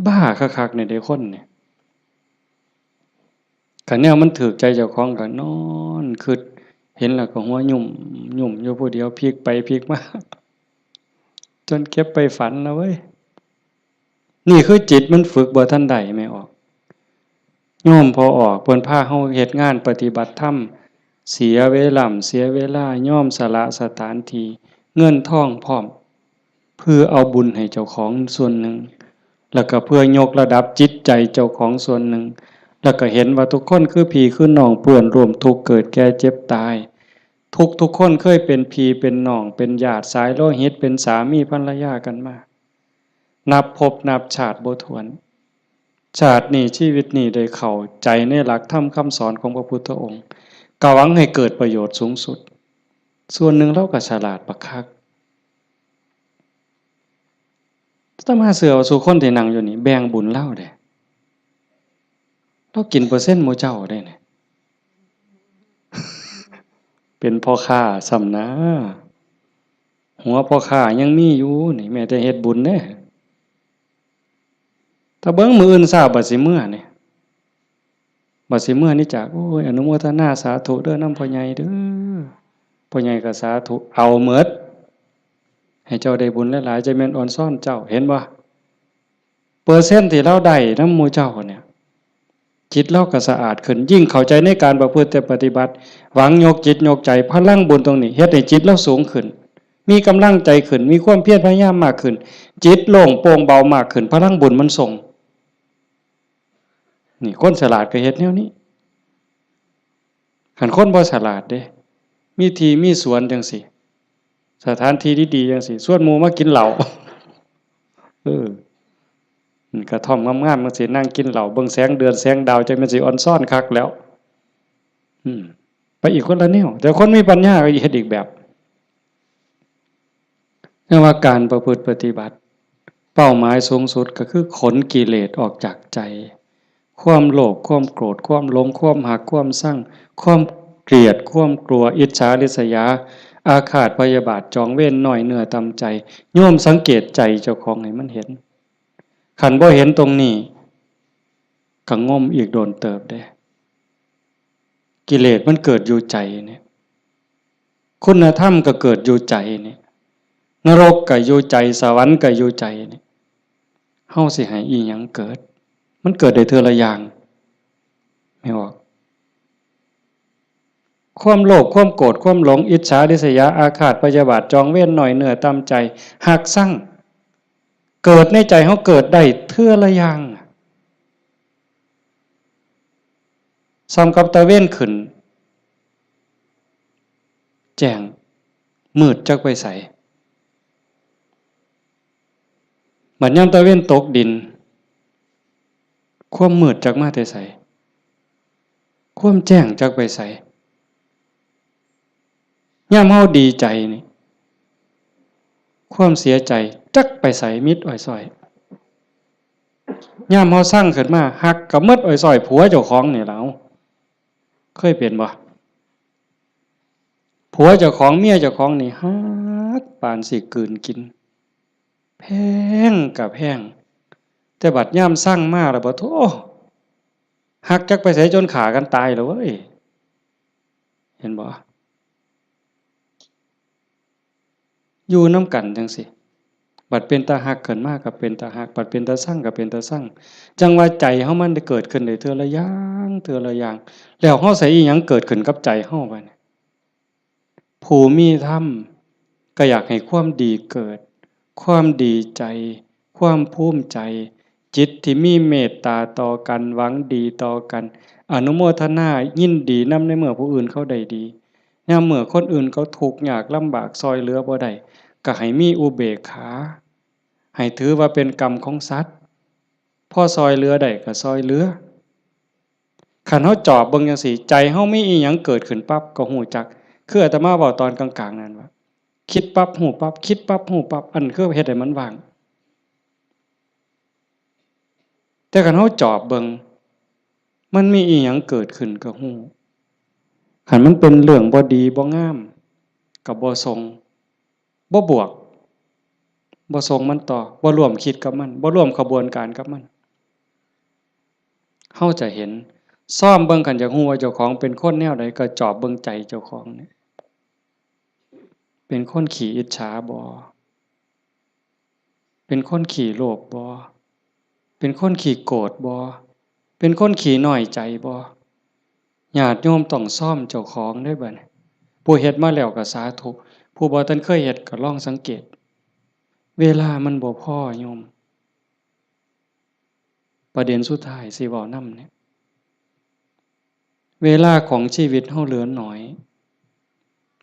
บ้าคักๆเนี่ยเด้คนเนี่ยคันแนวมันถูกใจเจ้าของก็นอนคิดเห็นแล้วก็หัวยุ่มอยู่ผู้เดียวพลิกไปพลิกมาจนเก็บไปฝันแล้วเว้ย นี่คือจิตมันฝึกบ่ทันใดไม่ออกโยมพอออกเพิ่นพาเฮาเฮ็ดงานปฏิบัติธรรมเสียเวลาย่อมสละสถานที่เงินทองพร้อมเพื่อเอาบุญให้เจ้าของส่วนหนึ่งแล้วก็เพื่อยกระดับจิตใจเจ้าของส่วนหนึ่งแล้วก็เห็นว่าทุกคนคือพี่คือน้องเปื้อนร่วมทุกข์เกิดแก่เจ็บตายทุกคนเคยเป็นพี่เป็นน้องเป็นญาติสายโลหิตเป็นสามีภรรยากันมานับภพนับชาติบ่ถ้วนชาตินี้ชีวิตนี้ได้เข้าใจในหลักธรรมคำสอนของพระพุทธองค์กะหวังให้เกิดประโยชน์สูงสุดส่วนหนึ่งเราก็ฉลาดบักคักถ้ามาเสือเอาสู่คนที่นั่งอยู่นี่แบ่งบุญเล่าเด้เรากินเปอร์เซ็นต์หมู่เจ้าได้เนี่ยเป็นพ่อค้าซ้ำนะหัวพ่อค้ายังมีอยู่นี่แม้แต่เฮ็ดบุญเด้ถ้าเบิ่งมื้ออื่นทราบบัดสิมื้อนี่บัดสิมื้อนี่จากโอ้ยอนุโมทนาสาธุเด้อนำพ่อใหญ่เด้อพ่อใหญ่ก็สาธุเอาหมดให้เจ้าได้บุญหลายๆจะแม่นอ่อนซ่อนเจ้าเห็นบ่เปอร์เซ็นต์ที่เราได้นำหมู่เจ้าเนี่ยจิตเราก็สะอาดขึ้นยิ่งเข้าใจในการประพฤติปฏิบัติหวังยกจิตยกใจพลังบุญตรงนี้เฮ็ดให้จิตเราสูงขึ้นมีกำลังใจขึ้นมีความเพียรพยายามมากขึ้นจิตโล่งโปร่งเบามากขึ้นพลังบุญมันส่งนี่คนฉลาดก็เฮ็ดแนวนี้คันคนบ่ฉลาดเด้มีที่มีสวนจังซี่สถานที่ดีๆจังซี่ชวนหมู่มากินเหล้าเออกระท่อมงามๆมันสินั่งกินเหล้าเบิ่งแสงเดือนแสงดาวจังมันสิอ่อนซ่อนคักแล้วไปอีกคนละแนวแต่คนมีปัญญาก็เฮ็ดอีกแบบเรียกว่าการประพฤติปฏิบัติเป้าหมายสูงสุดก็คือขนกิเลสออกจากใจความโลภความโกรธความหลงความหักความชั่งความเกลียดความกลัวอิจฉาริษยาอาฆาตพยาบาทจองเว้นน้อยเนื้อต่ำใจโยมสังเกตใจเจ้าของให้มันเห็นขันบ่เห็นตรงนี้ก็งมอีกโดนเติบได้กิเลสมันเกิดอยู่ใจเนี่ยคุณธรรมก็เกิดอยู่ใจเนี่ยนรกก็อยู่ใจสวรรค์ก็อยู่ใจเนี่ยเฮาสิให้อีหยังเกิดมันเกิดได้เทื่อละอย่างไม่ออกความโลภความโกรธความหลงอิจฉาริษยาอาฆาตพยาบาทจองเว้นหน่อยเหนือตามใจหักสั่งเกิดในใจเฮาเกิดได้เทื่อละอย่างซ้ำกับตะเว้นขึ้นแจ้งมืดจักไปใสบัดยามตะเว้นตกดินความมืดจักมาแต่ไสความแจ้งจักไปไสยามเฮาดีใจนี่ความเสียใจจักไปไสมิดอ้อยส้อยยามเฮาสั่งขึ้นมาหักกับมดอ้อยส้อยผัวเจ้าของนี่ล่ะเคยเป็นบ่ผัวเจ้าของเมียเจ้าของนี่ฮักปานสิกลืนกินแพงกับแพงแต่บัดยามสั่งมาแล้วบ่โธ่หักจักไปไสจนขากันตายแล้วเว้ยเห็นบ่อยู่นำกันจังซี่บัดเป็นตาหักขึ้นมาก็เป็นตาหักบัดเป็นตาสั่งก็เป็นตาสั่งจังว่าใจเฮามันได้เกิดขึ้นได้เทื่อละอย่างเทื่อละอย่างแล้วเฮาใส่อีหยังเกิดขึ้นกับใจเฮาบัดนี้ผู้มีธรรมก็อยากให้ความดีเกิดความดีใจความภูมิใจจิตที่มีเมตตาต่อกันหวังดีต่อกันอนุโมทนายินดีนำในเมื่อผู้อื่นเขาได้ดียามเมื่อคนอื่นเขาทุกข์ยากลำบากซอยเหลือบ่ได้ก็ให้มีอุเบกขาให้ถือว่าเป็นกรรมของสัตว์พอซอยเหลือได้ก็ซอยเหลือคันเฮาจอบเบิ่งจังซี่ใจเฮามีอีหยังเกิดขึ้นปั๊บก็ฮู้จักคืออาตมาเว้าตอนกลางๆนั่นว่าคิดปั๊บฮู้ปั๊บคิดปั๊บฮู้ปั๊บอันคือเฮ็ดให้มันว่างแต่คันเฮาจอบเบิ่งมันมีอีหยังเกิดขึ้นก็ฮู้คันมันเป็นเรื่องบ่ดีบ่งามก็บ่ทรงบ่บวกบ่ทรงมันต่อบ่ร่วมคิดกับมันบ่ร่วมขบวนการกับมันเฮาจะเห็นซ่อมเบิ่งคันอยากฮู้ว่าเจ้าของเป็นคนแนวใดก็จอบเบิ่งใจเจ้าของนี่เป็นคนขี้อิจฉาบ่เป็นคนขี้โลภบ่ เป็นคนขี้โกรธบ่เป็นคนขี้น้อยใจบ่ญาติโยมต้องซ่อมเจ้าของได้บัดนี้ผู้เฮ็ดมาแล้วก็สาธุผู้บ่ทันเคยเฮ็ดก็ลองสังเกตเวลามันบ่พอโยมประเด็นสุดท้ายสิเว้านำเนี่ยเวลาของชีวิตเฮาเหลือน้อย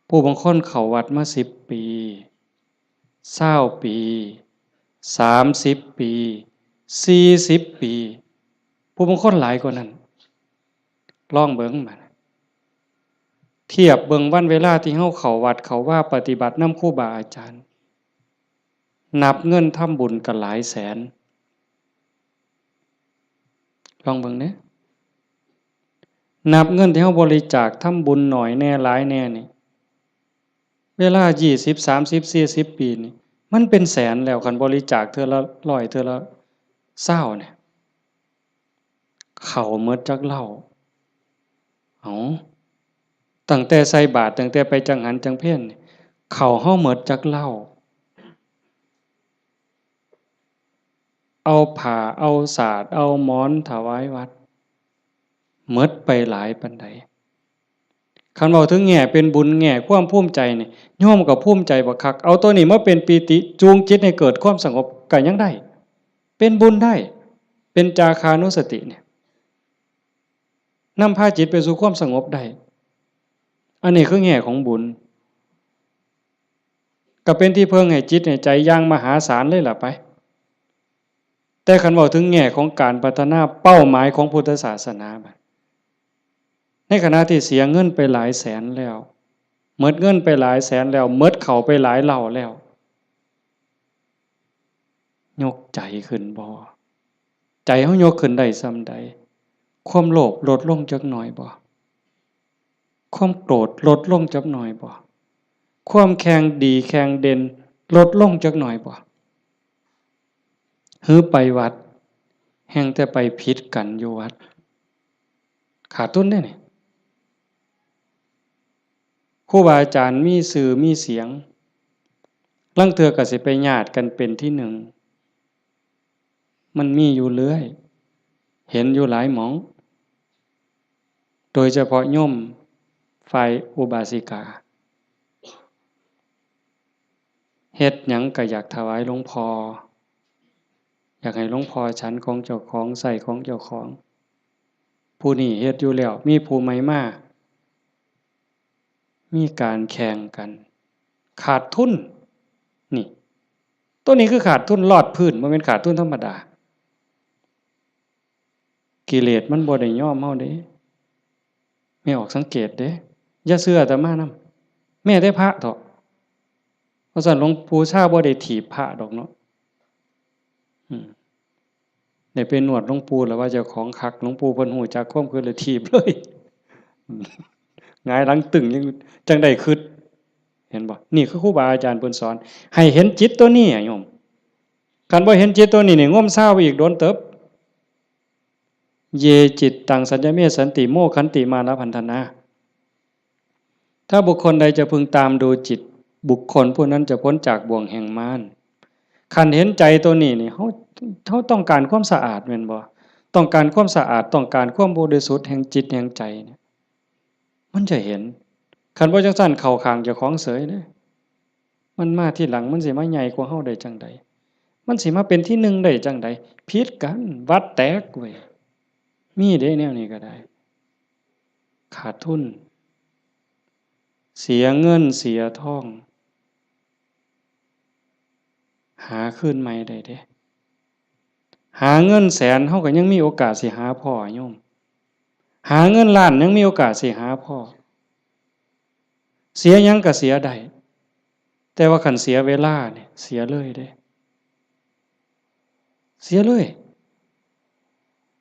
ผู้บางคนเข้าวัดมา10 ปี20 ปี30 ปี40 ปีผู้บางคนหลายกว่านั้นลองเบิ่งบัดเทียบเบิ่งวันเวลาที่เฮาเข้าวัดเข้าว่าปฏิบัตินำครูบาอาจารย์นับเงินทำบุญก็หลายแสนลองเบิ่งเด้นับเงินที่เฮาบริจาคทำบุญน้อยแน่หลายแน่นี่เวลา20 30 40 ปีนี่มันเป็นแสนแล้วคันบริจาคเทื่อละ100เทื่อละ20เนี่ยเข้าหมดจักเหล้าตั้งแต่ใส่บาตรตั้งแต่ไปจังหันจังเพ็ญเข้าเฮาหมดจักเหล้าเอาผ้าเอาสาดเอาหมอนถวายวัดหมดไปหลายปานใดคันเว้าถึงแง่เป็นบุญแง่ความภูมิใจนี่โยมก็ภูมิใจบักคักเอาตัวนี้มาเป็นปีติจูงจิตให้เกิดความสงบก็ยังได้เป็นบุญได้เป็นจาคานุสติเนี่ยนำพาจิตไปสู่ความสงบได้อันนี้คือแง่ของบุญก็เป็นที่เพิ่งให้จิตให้ใจอย่างมหาศาลเลยล่ะไปแต่คันเว้าถึงแง่ของการพัฒนาเป้าหมายของพุทธศาสนาบัดในขณะที่เสียเงินไปหลายแสนแล้วหมดเงินไปหลายแสนแล้วหมดเข้าไปหลายเหล่าแล้วยกใจขึ้นบ่ใจเฮายกขึ้นได้ส่ำใดความโลภลดลงจักหน่อยบ่ความโกรธลดลงจักหน่อยบ่ความแข็งดีแข็งเด่นลดลงจักหน่อยบ่หือไปวัดแห่งแต่ไปผิดกันอยู่วัดขาดทุนได้นี่ครูบาอาจารย์มีสื่อมีเสียงลางเทื่อก็สิไปญาติกันเป็นที่หนึ่งมันมีอยู่เรื่อยเห็นอยู่หลายหมองโดยเฉพาะโยมฝ่ายอุบาสิกาเฮ็ดหยังก็อยากถวายหลวงพ่ออยากให้หลวงพ่อฉันของเจ้าของใส่ของเจ้าของผู้นี้เฮ็ดอยู่แล้วมีผู้ใหม่มามีการแข่งกันขาดทุนนี่ตัวนี้คือขาดทุนลอดพื้นบ่แม่นขาดทุนธรรมดากิเลสมันบ่ได้ยอมเฮาเด้ไม่ออกสังเกตเด้อย่าเชื่ออาตมานำแม้แต่พระเถาะเพราะฉะนั้นหลวงปู่ชาบ่ได้ถีบพระดอกเนาะได้ไปนวดหลวงปู่แล้วว่าเจ้าของคักหลวงปู่เพิ่นฮู้จักความคือเลยถีบเลยหงายหลังตึงยังจังได้คิดเห็นบ่นี่คือครูบาอาจารย์เพิ่นสอนให้เห็นจิตตัวนี้โยมคันบ่เห็นจิตตัวนี้นี่งมเศร้าอีกโดนเติบเยจิตตังสัญญเมสันติโมขันติมานะพันธนาถ้าบุคคลใดจะพึงตามดูจิตบุคคลผู้นั้นจะพ้นจากบ่วงแห่งมารคันเห็นใจตัวนี้นี่เฮาต้องการความสะอาดแม่นบ่ต้องการความสะอาดต้องการความบริสุทธิ์แห่งจิตแห่งใจเนี่ยมันจะเห็นคันบ่จังซั่นเข้าข้างเจ้าของเสยเด้มันมาที่หลังมันสิมาใหญ่กว่าเฮาได้จังใดมันสิมาเป็นที่หนึ่งได้จังใดผิดกันวัดแตกเว้ยมีเด้แนวนี้ก็ได้ขาดทุนเสียเงินเสียทองหาคืนใหม่ได้เด้หาเงินแสนเฮาก็ยังมีโอกาสสิหาพ่อโยมหาเงินล้านยังมีโอกาสสิหาพ่อเสียหยังก็เสียได้แต่ว่าคันเสียเวลาเนี่ยเสียเลยเด้เสียเลย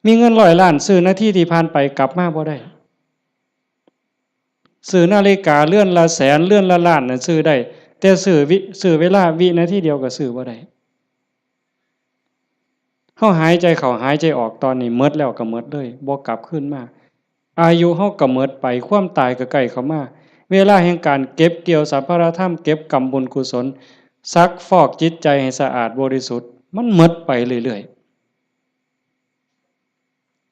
มีเงิน100 ล้านซื้อนาทีที่ผ่านไปกลับมาบ่ได้ซื้อนาฬิกาเลื่อนละแสนเลื่อนละล้านน่ะซื้อได้แต่ซื้อเวลาวินาทีเดียวก็ซื้อบ่ได้เฮาหายใจเข้าหายใจออกตอนนี้หมดแล้วก็หมดเลยบ่กลับคืนมาอายุเฮาก็หมดไปความตายก็ใกล้เข้ามาเวลาแห่งการเก็บเกี่ยวสัพพะธรรมเก็บกรรมบุญกุศลซักฟอกจิตใจให้สะอาดบริสุทธิ์มันหมดไปเรื่อย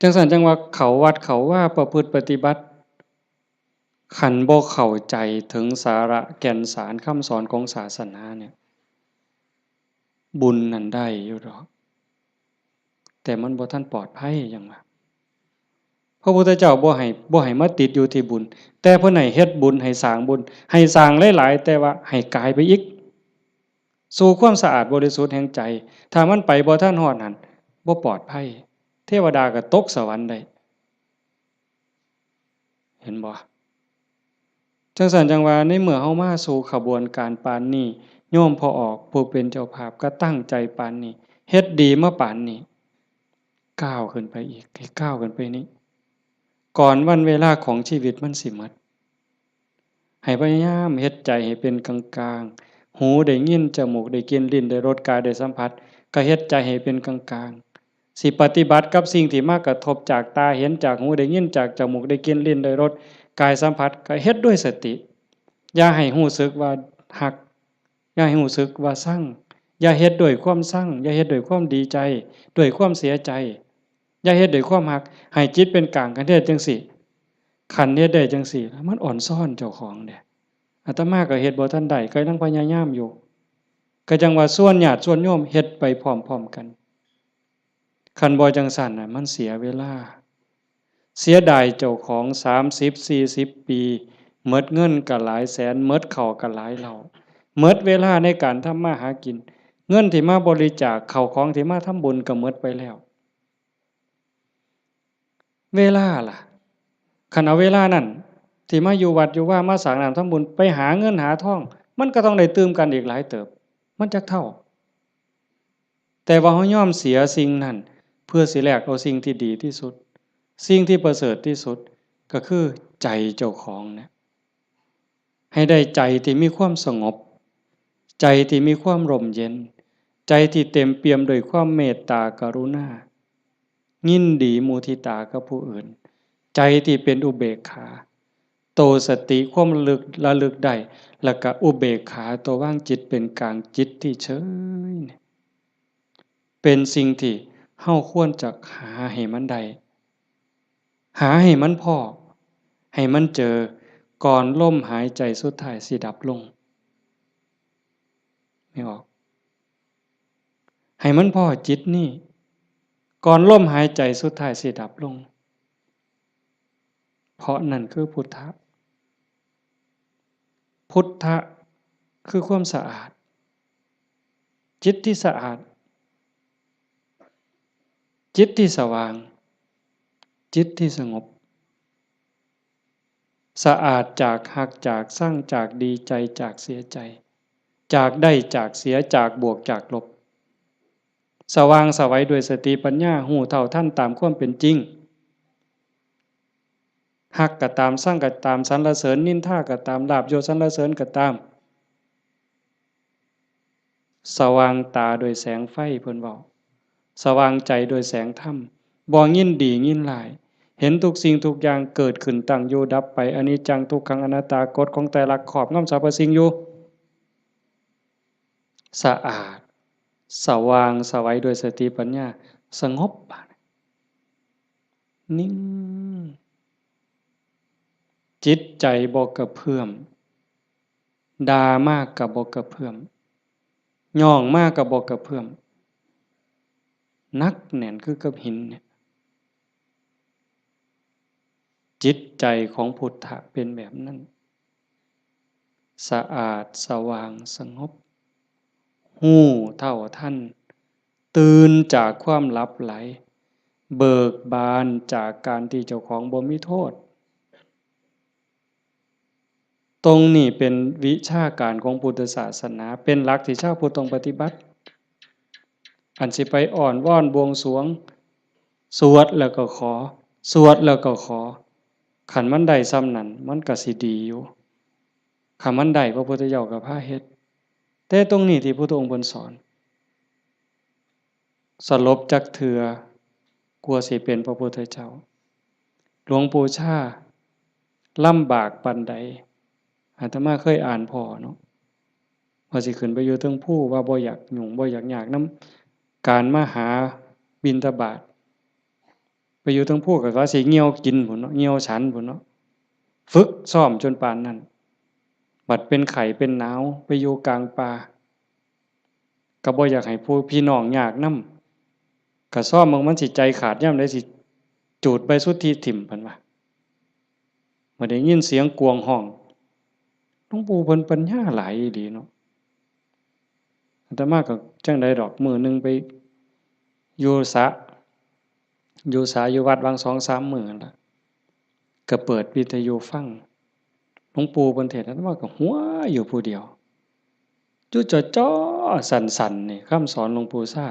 จังซั่นจังว่าเขาวัดเขาว่าประพฤติปฏิบัติคันบ่เข้าใจถึงสาระแก่นสารคำสอนของศาสนาเนี่ยบุญนั่นได้อยู่ดอกแต่มันบ่ทันปลอดภัยหยังว่าพระพุทธเจ้าบ่ให้มาติดอยู่ที่บุญแต่เพิ่นให้เฮ็ดบุญให้สร้างบุญให้สร้างหลายๆแต่ว่าให้กายไปอีกสู่ความสะอาดบริสุทธิ์แห่งใจถ้ามันไปบ่ทันฮอดนั่นบ่ปลอดภัยเทวดาก็ตกสวรรค์ได้เห็นบ่จังซั่นจังว่าในเมื่อเฮามาสู่ขบวนการปานนี้โยมพอออกผู้เป็นเจ้าภาพก็ตั้งใจปานนี้เฮ็ดดีมาปานนี้ก้าวขึ้นไปอีกให้ก้าวขึ้นไปนี้ก่อนวันเวลาของชีวิตมันสิหมดให้พยายามเฮ็ดใจให้เป็นกลางๆหูได้ยินจมูกได้กลิ่นลิ้นได้รสกายได้สัมผัสก็เฮ็ดใจให้เป็นกลางๆสิปฏิบัติกับสิ่งที่มากระทบจากตาเห็นจากหูได้ยินจากจมูกได้กลิ่นลิ้นได้รสกายสัมผัสก็เฮ็ดด้วยสติอย่าให้รู้สึกว่าหักอย่าให้รู้สึกว่าชังอย่าเฮ็ดด้วยความชังอย่าเฮ็ดด้วยความดีใจด้วยความเสียใจอย่าเฮ็ดด้วยความหักให้จิตเป็นกลางกันเฮ็ดจังซี่คันเฮ็ดได้จังซี่มันอ่อนซ้อนเจ้าของเด้อาตมาก็เฮ็ดบ่ทันได้ก็ยังพยายามอยู่ก็จังว่าส่วนญาติส่วนโยมเฮ็ดไปพร้อมๆกันคันบ่จังซั่นน่ะมันเสียเวลาเสียดายเจ้าของ30-40 ปีหมดเงินก็หลายแสนหมดข้าวก็หลายเหล่าหมดเวลาในการทำมาหากินเงินที่มาบริจาคข้าวของที่มาทำบุญก็หมดไปแล้วเวลาล่ะคันเอาเวลานั้นที่มาอยู่วัดอยู่ว่ามาสร้างน้ำทำบุญไปหาเงินหาทองมันก็ต้องได้ตื่มกันอีกหลายเติบมันจักเท่าแต่ว่าเฮายอมเสียสิ่งนั้นเพื่อสิแลกเอาสิ่งที่ดีที่สุดสิ่งที่ประเสริฐที่สุดก็คือใจเจ้าของเนี่ยให้ได้ใจที่มีความสงบใจที่มีความร่มเย็นใจที่เต็มเปี่ยมด้วยความเมตตากรุณายินดีมุทิตากับผู้อื่นใจที่เป็นอุเบกขาโตสติความระลึกได้แล้วก็อุเบกขาตัวว่างจิตเป็นกลางจิตที่เฉยเป็นสิ่งที่เฮาควรจะหาให้มันได้หาให้มันพอให้มันเจอก่อนลมหายใจสุดท้ายสิดับลงไม่ออกให้มันพอจิตนี่ก่อนลมหายใจสุดท้ายสิดับลงเพราะนั่นคือพุทธะพุทธะคือความสะอาดจิตที่สะอาดจิตที่สว่างจิตที่สงบสะอาดจากหักจากสร้างจากดีใจจากเสียใจจากได้จากเสียจากบวกจากลบสว่างสวัยด้วยสติปัญญาหูเท่าท่านตามความเป็นจริงหักก็ตามสร้างก็ตามสรรเสริญนินทาก็ตามลาภยศสรรเสริญก็ตามสว่างตาโดยแสงไฟเพิ่นเว้าสว่างใจโดยแสงธรรมบ่ยินดียินร้ายเห็นทุกสิ่งทุกอย่างเกิดขึ้นตั้งอยู่ดับไปอนิจจังทุกขังอนัตตากฎของไตรลักษณ์ครอบงำสรรพสิ่งอยู่สะอาดสว่างสวัยด้วยสติปัญญาสงบนิ่งจิตใจบ่กระเพื่อมด่ามากก็บ่กระเพื่อมย่องมากก็บ่กระเพื่อมนักแน่นคือกับหินเนี่ยจิตใจของพุทธะเป็นแบบนั้นสะอาดสว่างสงบหู้เท่าทันตื่นจากความหลับไหลเบิกบานจากการที่เจ้าของบ่มีโทษตรงนี้เป็นวิชาการของพุทธศาสนาเป็นหลักที่ชาวพุทธต้องปฏิบัติอันสิไปอ่อนว่อนบวงสรวงสวดแล้วก็ขอสวดแล้วก็ขอขันมันได้ซ้ำนั้นมันก็สิดีอยู่ขันมันได้พระพุทธเจ้าก็พาเฮ็ดแต่ตรงนี้ที่พระพุทธองค์เพิ่นสอนสลบจักเทื่อกลัวสิเป็นพระพุทธเจ้าหลวงปู่ชาลำบากปานใดอาตมาเคยอ่านพอเนาะว่าสิขึ้นไปอยู่เทิงภูว่าบ่อยากยุ่งบ่อยากยากนำการมาหาบิณฑบาต ไปอยู่ทั้งผู้กับว่าสิเหี่ยวกินพุ่นเนาะเหี่ยวฉันพุ่นเนาะฝึกซ้อมจนปานนั้นบัดเป็นไข้เป็นหนาวไปอยู่กลางป่าก็บ่อยากให้ผู้พี่น้องยากนำก็ซ้อมมันสิใจขาดยามใดสิจูดไปสุดที่ถิ่มเพิ่นว่าบ่ได้ยินเสียงกวงห้องหลวงปู่เพิ่นปัญญาหลายอีหลีเนาะอาตมาก็จังได๋ดอกมื้อนึงไปอยู่อยู่วัดวาง 2-3 มื้อนั่นล่ะก็เปิดวิทยุฟังหลวงปู่เพิ่นเทศน์อาตมาก็หัวอยู่ผู้เดียวอยู่จ้อๆสั่นๆนี่คำสอนหลวงปู่ซ่า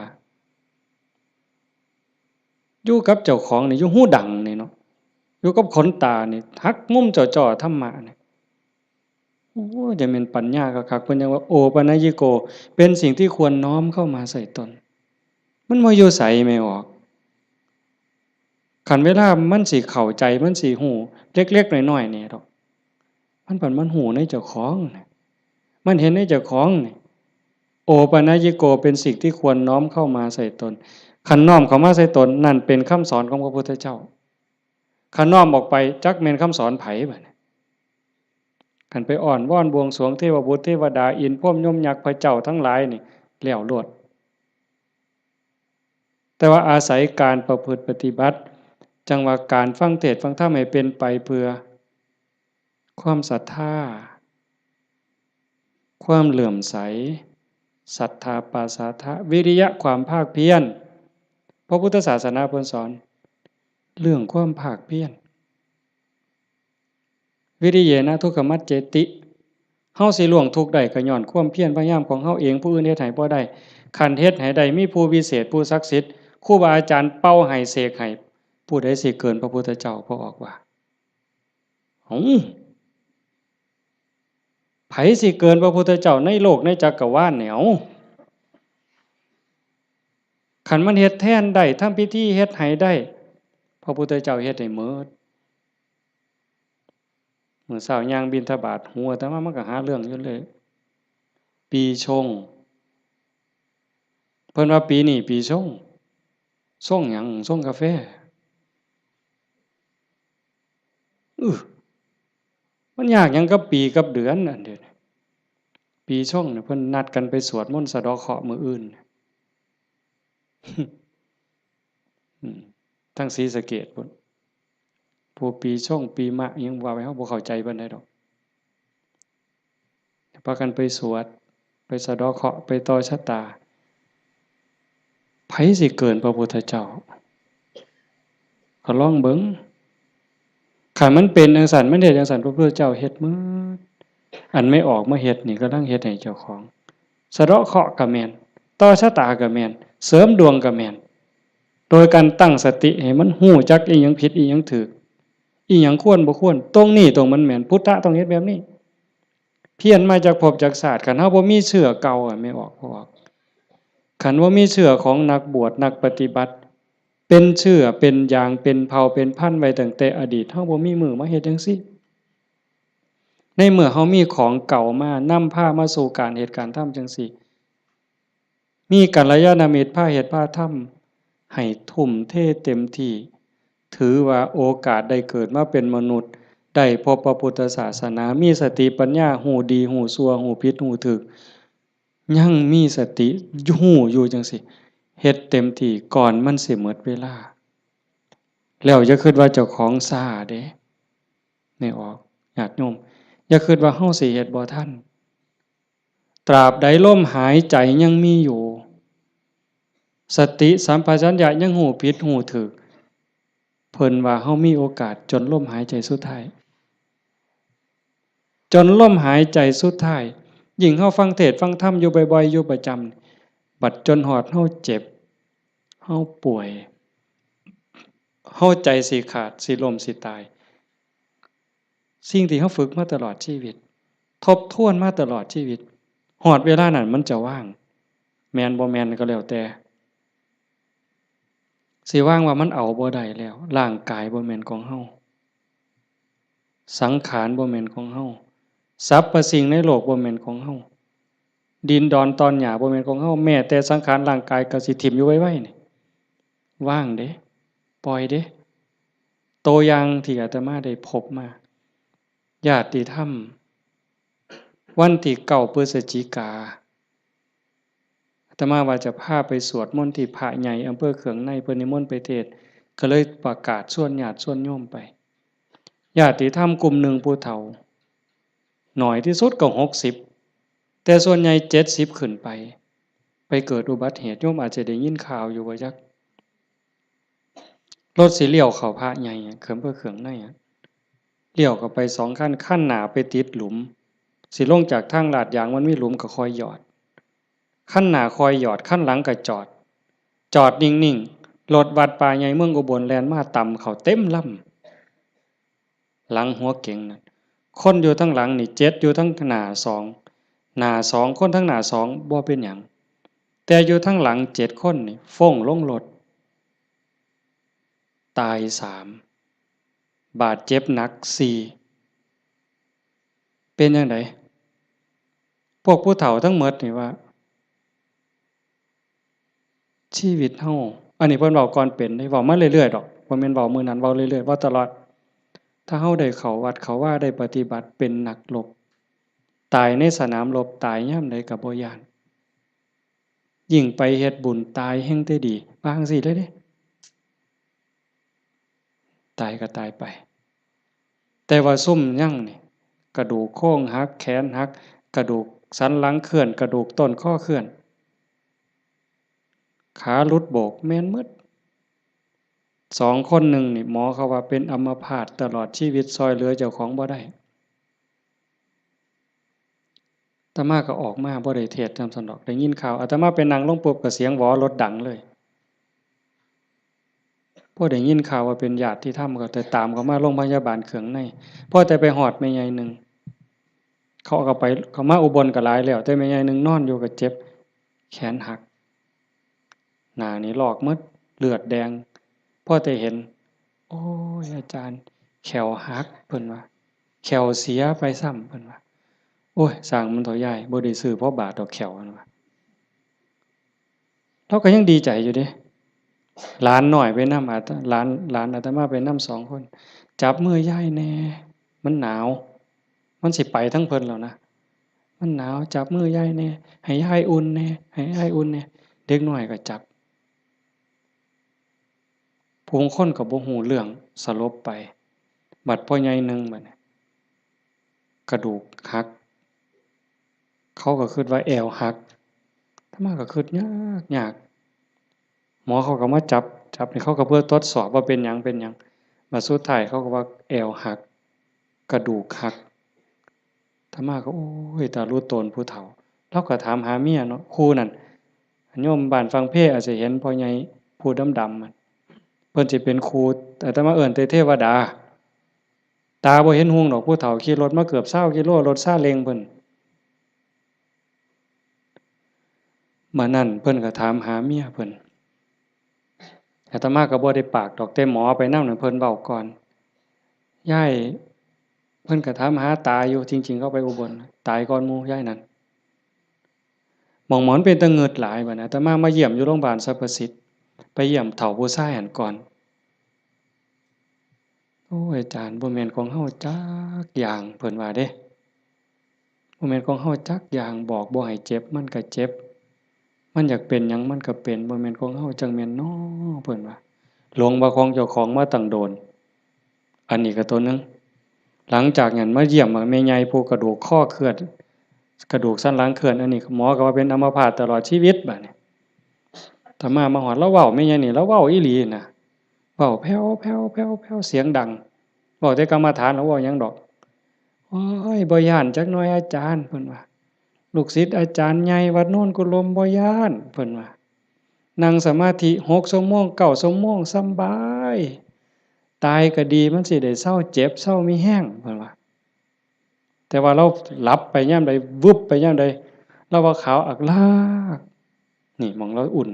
อยู่กับเจ้าของนี่อยู่หูดังนี่เนาะอยู่กับขนตานี่หักมุมจ่อๆธรรมะนี่โอ้จะแม่นปัญญาคักๆเพิ่นยังว่าโอปัญญิโกเป็นสิ่งที่ควรน้อมเข้ามาใส่ตนมันบ่อยู่ไสไม่ออกคันเวลามันสิเข้าใจมันสิฮู้เล็กๆน้อยๆนี่ดอกมันฮู้ในเจ้าของนี่มันเห็นในเจ้าของนี่โอปัญญิโกเป็นสิ่งที่ควรน้อมเข้ามาใส่ตนคันน้อมเข้ามาใส่ตนนั่นเป็นคำสอนของพระพุทธเจ้าคันน้อมออกไปจักแม่นคำสอนไผบัดนี้คันไปอ้อนวอนบวงสรวงเทวบุตรเทวดาอินทร์พรหมยมยักษ์พระเจ้าทั้งหลายนี่แล้วโลดแต่ว่าอาศัยการประพฤติปฏิบัติจังว่าการฟังเทศน์ฟังธรรมให้เป็นไปเพื่อความศรัทธาความเหลื่อมใสศรัทธาปาสาทะวิริยะความภาคเพียรพระพุทธศาสนาเพิ่นสอนเรื่องความภาคเพียรวิริเยนะทุกขมัจเจติเฮาสิล่วงทุกข์ได้ก็ย้อนความเพียรพยายามของเฮาเองผู้อื่นเฮ็ดให้บ่ได้คันเฮ็ดให้ได้มีผู้วิเศษผู้ศักดิ์สิทธิ์ครูบาอาจารย์เป่าให้เสกให้ผู้ใดสิเกินพระพุทธเจ้าบ่ออกว่าไผสิเกินพระพุทธเจ้าในโลกในจักรวาลเนี่ยคันมันเฮ็ดแทนได้ทำพิธีเฮ็ดให้ได้พระพุทธเจ้าเฮ็ดให้หมดมื้อเช้าย่างบิณฑบาตหัวแต่ว่ามันก็หาเรื่องอยู่เลยปีชงเพิ่นว่าปีนี้ปีชงหยังชงกาแฟมันยากหยังกับปีกับเดือนอันเดียวปีชงเนี่ยเพิ่นนัดกันไปสวดมนต์สะเดาะเคราะห์มื้ออื่นทั้งศรีสะเกษพุ่นผู้ปีชงปีมะยังว่าไว้เฮาบ่เข้าใจปานใดดอกพากันไปสวดไปสะเดาะเคราะห์ไปต่อชะตาไผสิเกินพระพุทธเจ้าก็ลองเบิ่งคันมันเป็นจังซั่นมันเฮ็ดจังซั่นพระพุทธเจ้าเฮ็ดหมดอันไม่ออกมาเฮ็ดนี่กำลังเฮ็ดให้เจ้าของสะเดาะเคราะห์ก็แม่นต่อชะตาก็แม่นเสริมดวงก็แม่นโดยการตั้งสติให้มันฮู้จักอีหยังผิดอีหยังถูกอีหยังควรบ่ควรตรงนี้ตรงมันแม่นพุทธะต้องเฮ็ดแบบนี้เพี้ยนมาจากภพจากศาสตร์คันเฮาบ่มีเชื่อเก่าไม่ออกบ่ออกคันว่ามีเชื่อของนักบวชนักปฏิบัติเป็นเชื่อเป็นอย่างเป็นเผ่าเป็นพันธุ์ไว้ตั้งแต่อดีตเฮาบ่มีมือมาเฮ็ดจังซี่ในเมื่อเฮามีของเก่ามานำพามาสู่การเหตุการณ์ทำจังซี่มีกัลยาณมิตรพาเฮ็ดพาทำให้ทุ่มเทเต็มที่ถือว่าโอกาสได้เกิดมาเป็นมนุษย์ได้พบพระพุทธศาสนามีสติปัญญาหูดีหูชั่วหูผิดหูถูกยังมีสติหูอยู่จังซี่เฮ็ดเต็มที่ก่อนมันสิหมดเวลาแล้วอย่าคิดว่าเจ้าของซ่าเด้ไม่ออกญาติโยมอย่าคิดว่าเฮาสิเฮ็ดบ่ทันตราบใดลมหายใจยังมีอยู่สติสัมปชัญญะยังหูผิดหูถูกเพิ่นว่าเฮามีโอกาสจนลมหายใจสุดท้ายจนลมหายใจสุดท้ายยิ่งเฮาฟังเทศน์ฟังธรรมอยู่บ่อยๆอยู่ประจำบัดจนฮอดเฮาเจ็บเฮาป่วยเฮาใจสิขาดสิล้มสิตายสิ่งที่เฮาฝึกมาตลอดชีวิตทบทวนมาตลอดชีวิตฮอดเวลานั้นมันจะว่างแม่นบ่แม่นก็แล้วแต่สิว่างว่ามันเอาบ่ได้แล้วร่างกายบ่แม่นของเฮาสังขารบ่แม่นของเฮาสรรพสิ่งในโลกบ่แม่นของเฮาดินดอนตอนหญ้าบ่แม่นของเฮาแม้แต่สังขารร่างกายก็สิถิ้มอยู่ไว้ๆนี่ว่างเด้ปล่อยเด้ ตัวอย่างที่อาตมาได้พบมาญาติธรรมวันที่9 พฤศจิกาอาตมาว่าจะพาไปสวดมนต์ที่พระใหญ่อำเภอเขืองในเพิ่นนิมนต์ไปเทศน์ก็เลยประกาศชวนญาติชวนโยมไปญาติธรรมกลุ่มหนึ่งผู้เฒ่าหน่อยที่สุดก็60แต่ส่วนใหญ่70ขึ้นไปเกิดอุบัติเหตุโยมอาจจะได้ยินข่าวอยู่ว่าจักรถสิเลี้ยวเข้าพระใหญ่เขื่อนอำเภอเขืองในเลี้ยวเข้าไป2คันหน้าไปติดหลุมสิลงจากทางลาดยางมันมีหลุมก็คอยหยอดคันหน้าคอยหยอดคันหลังก็จอดนิ่งๆรถวัดป่าใหญ่เมืองอุบลแล่นมาต่ำเข้าเต็มลำหลังหัวเก๋งนั่นคนอยู่ทั้งหลังนี่7อยู่ทั้งหน้า2คนทั้งหน้า2บ่เป็นหยังแต่อยู่ทั้งหลัง7คนนี่ฟ้งลงรถตาย3บาดเจ็บหนัก4เป็นจังไดพวกผู้เฒ่าทั้งหมดนี่ว่าชีวิตเฮาอันนี้เพิ่นเว้าก่อนเป็นได้เว้ามาเรื่อยๆดอกบ่แม่นเว้ามื้อนั้นเว้าเรื่อยๆเว้าตลอดถ้าเฮาได้เข้าวัดเข้าว่าได้ปฏิบัติเป็นนักรบตายในสนามรบตายยามใดก็บ่ย้านยิ่งไปเฮ็ดบุญตายแฮ่งแต่ดีว่าจั่งซี้เลยเด้ตายก็ตายไปแต่ว่าซุ่มยังนี่กระดูกโครงหักแขนหักกระดูกสันหลังเคลื่อนกระดูกต้นคอเคลื่อนขาหลุดโบกแม่นหมด2คนหนึ่งนี่หมอเขาว่าเป็นอัมพาตตลอดชีวิตซอยเหลือเจ้าของบ่ได้อาตมาก็ออกมาบ่ได้เทศน์นำซั่นดอกได้ยินข่าวอาตมาไปนั่งลงปุ๊บก็เสียงหวอรถดังเลยพอได้ยินข่าวว่าเป็นญาติธรรมก็แต่ตามเขามาโรงพยาบาลเขืองในพอแต่ไปฮอดแม่ใหญ่นึงเขาก็ไปเขามาอุบลก็หลายแล้วแต่แม่ใหญ่นึงนอนอยู่ก็เจ็บแขนหักหน้านี่ลอกหมดเลือดแดงพอแต่เห็นโอ้ยอาจารย์แขวหักเพิ่นว่าแขวเสียไปซ้ำเพิ่นว่าโอ้ยสร้างมันเถาใหญ่บ่ได้ซื้อเพราะบาทดอกแขวนั่นว่าเราก็ยังดีใจอยู่เด้หลานน้อยไปนำหลานอาตมาไปนำ2คนจับมือยายแน่มันหนาวมันสิไปทั้งเพิ่นแล้วนะมันหนาวจับมือยายแน่ให้ยายอุ่นแน่ให้ยายอุ่นแน่เด็กน้อยก็จับผู้คนก็บ่ฮู้เรื่องสลบไปบัดพ่อใหญ่นึงบัดนี้กระดูกหักเขาก็คิดว่าแอวหักอาตมาก็คิดยากหมอเขาก็มาจับนี่เขาก็เพื่อทดสอบว่าเป็นหยังบัดสุดท้ายเขาก็ว่าแอวหักกระดูกหักอาตมาก็โอ้ยตารู้ตนผู้เฒ่าเราก็ถามหาเมียเนาะครูนั่นโยมบ้านฟังเพอาจจะเห็นพ่อใหญ่ผู้ดำๆมันเพิ่นสิเป็นครูแต่อาตมาเอิ้นแต่เทวดาตาบ่เห็นหุงดอกผู้เฒ่าขี่รถมาเกือบ20กิโลรถซาเล้งเพิ่นมื้อนั้นเพิ่นก็ถามหาเมียเพิ่นอาตมาก็บ่ได้ปากดอกแต่หมอไปนำนั่นเพิ่นเว้าก่อนยายเพิ่นก็ถามหาตาอยู่จริงๆเขาไปอุบลตายก่อนหมู่ยายนั่นหม่องหมอนเป็นตาเงิดหลายบัดนั้นอาตมามาเยี่ยมอยู่โรงพยาบาลสรรพสิทธิ์ไปเยี่ยมเฒ่าผู้ชายหั้นก่อนโอ้ยอาจารย์บ่แม่นของเฮาจักอย่างเพิ่นว่าเด้บ่แม่นของเฮาจักอย่างบอกบ่ให้เจ็บมันก็เจ็บมันอยากเป็นหยังมันก็เป็นบ่แม่นของเฮาจังแม่นน้อเพิ่นว่าหลงว่าของเจ้าของมาตั้งโดนอันนี้ก็ตัวนึงหลังจากนั้นมาเยี่ยมแม่ใหญ่ผู้กระดูกคอเคลื่อนกระดูกสันหลังเคลื่อนอันนี้หมอก็ว่าเป็นอัมพาตตลอดชีวิตบัดนี้ถ้ามาฮอดเลาเว้าแม่ใหญ่นี่เลาเว้าอีหลีน่ะเว้าแผ่วๆๆๆเสียงดังเว้าแต่กรรมฐานแล้วเว้าหยังดอกโอ้ยบ่ย้านจักหน่อยอาจารย์เพิ่นว่าลูกศิษย์อาจารย์ใหญ่วัดโน่นกุลมบ่ย้านเพิ่นว่านั่งสมาธิ6ชั่วโมง9ชั่วโมงสำบายตายก็ดีมันสิได้เซาเจ็บเซามีแรงเพิ่นว่าแต่ว่าเราหลับไปยามใดวึบไปยามใดเราว่าขาวอักลากนี่หม้องเราอุ่น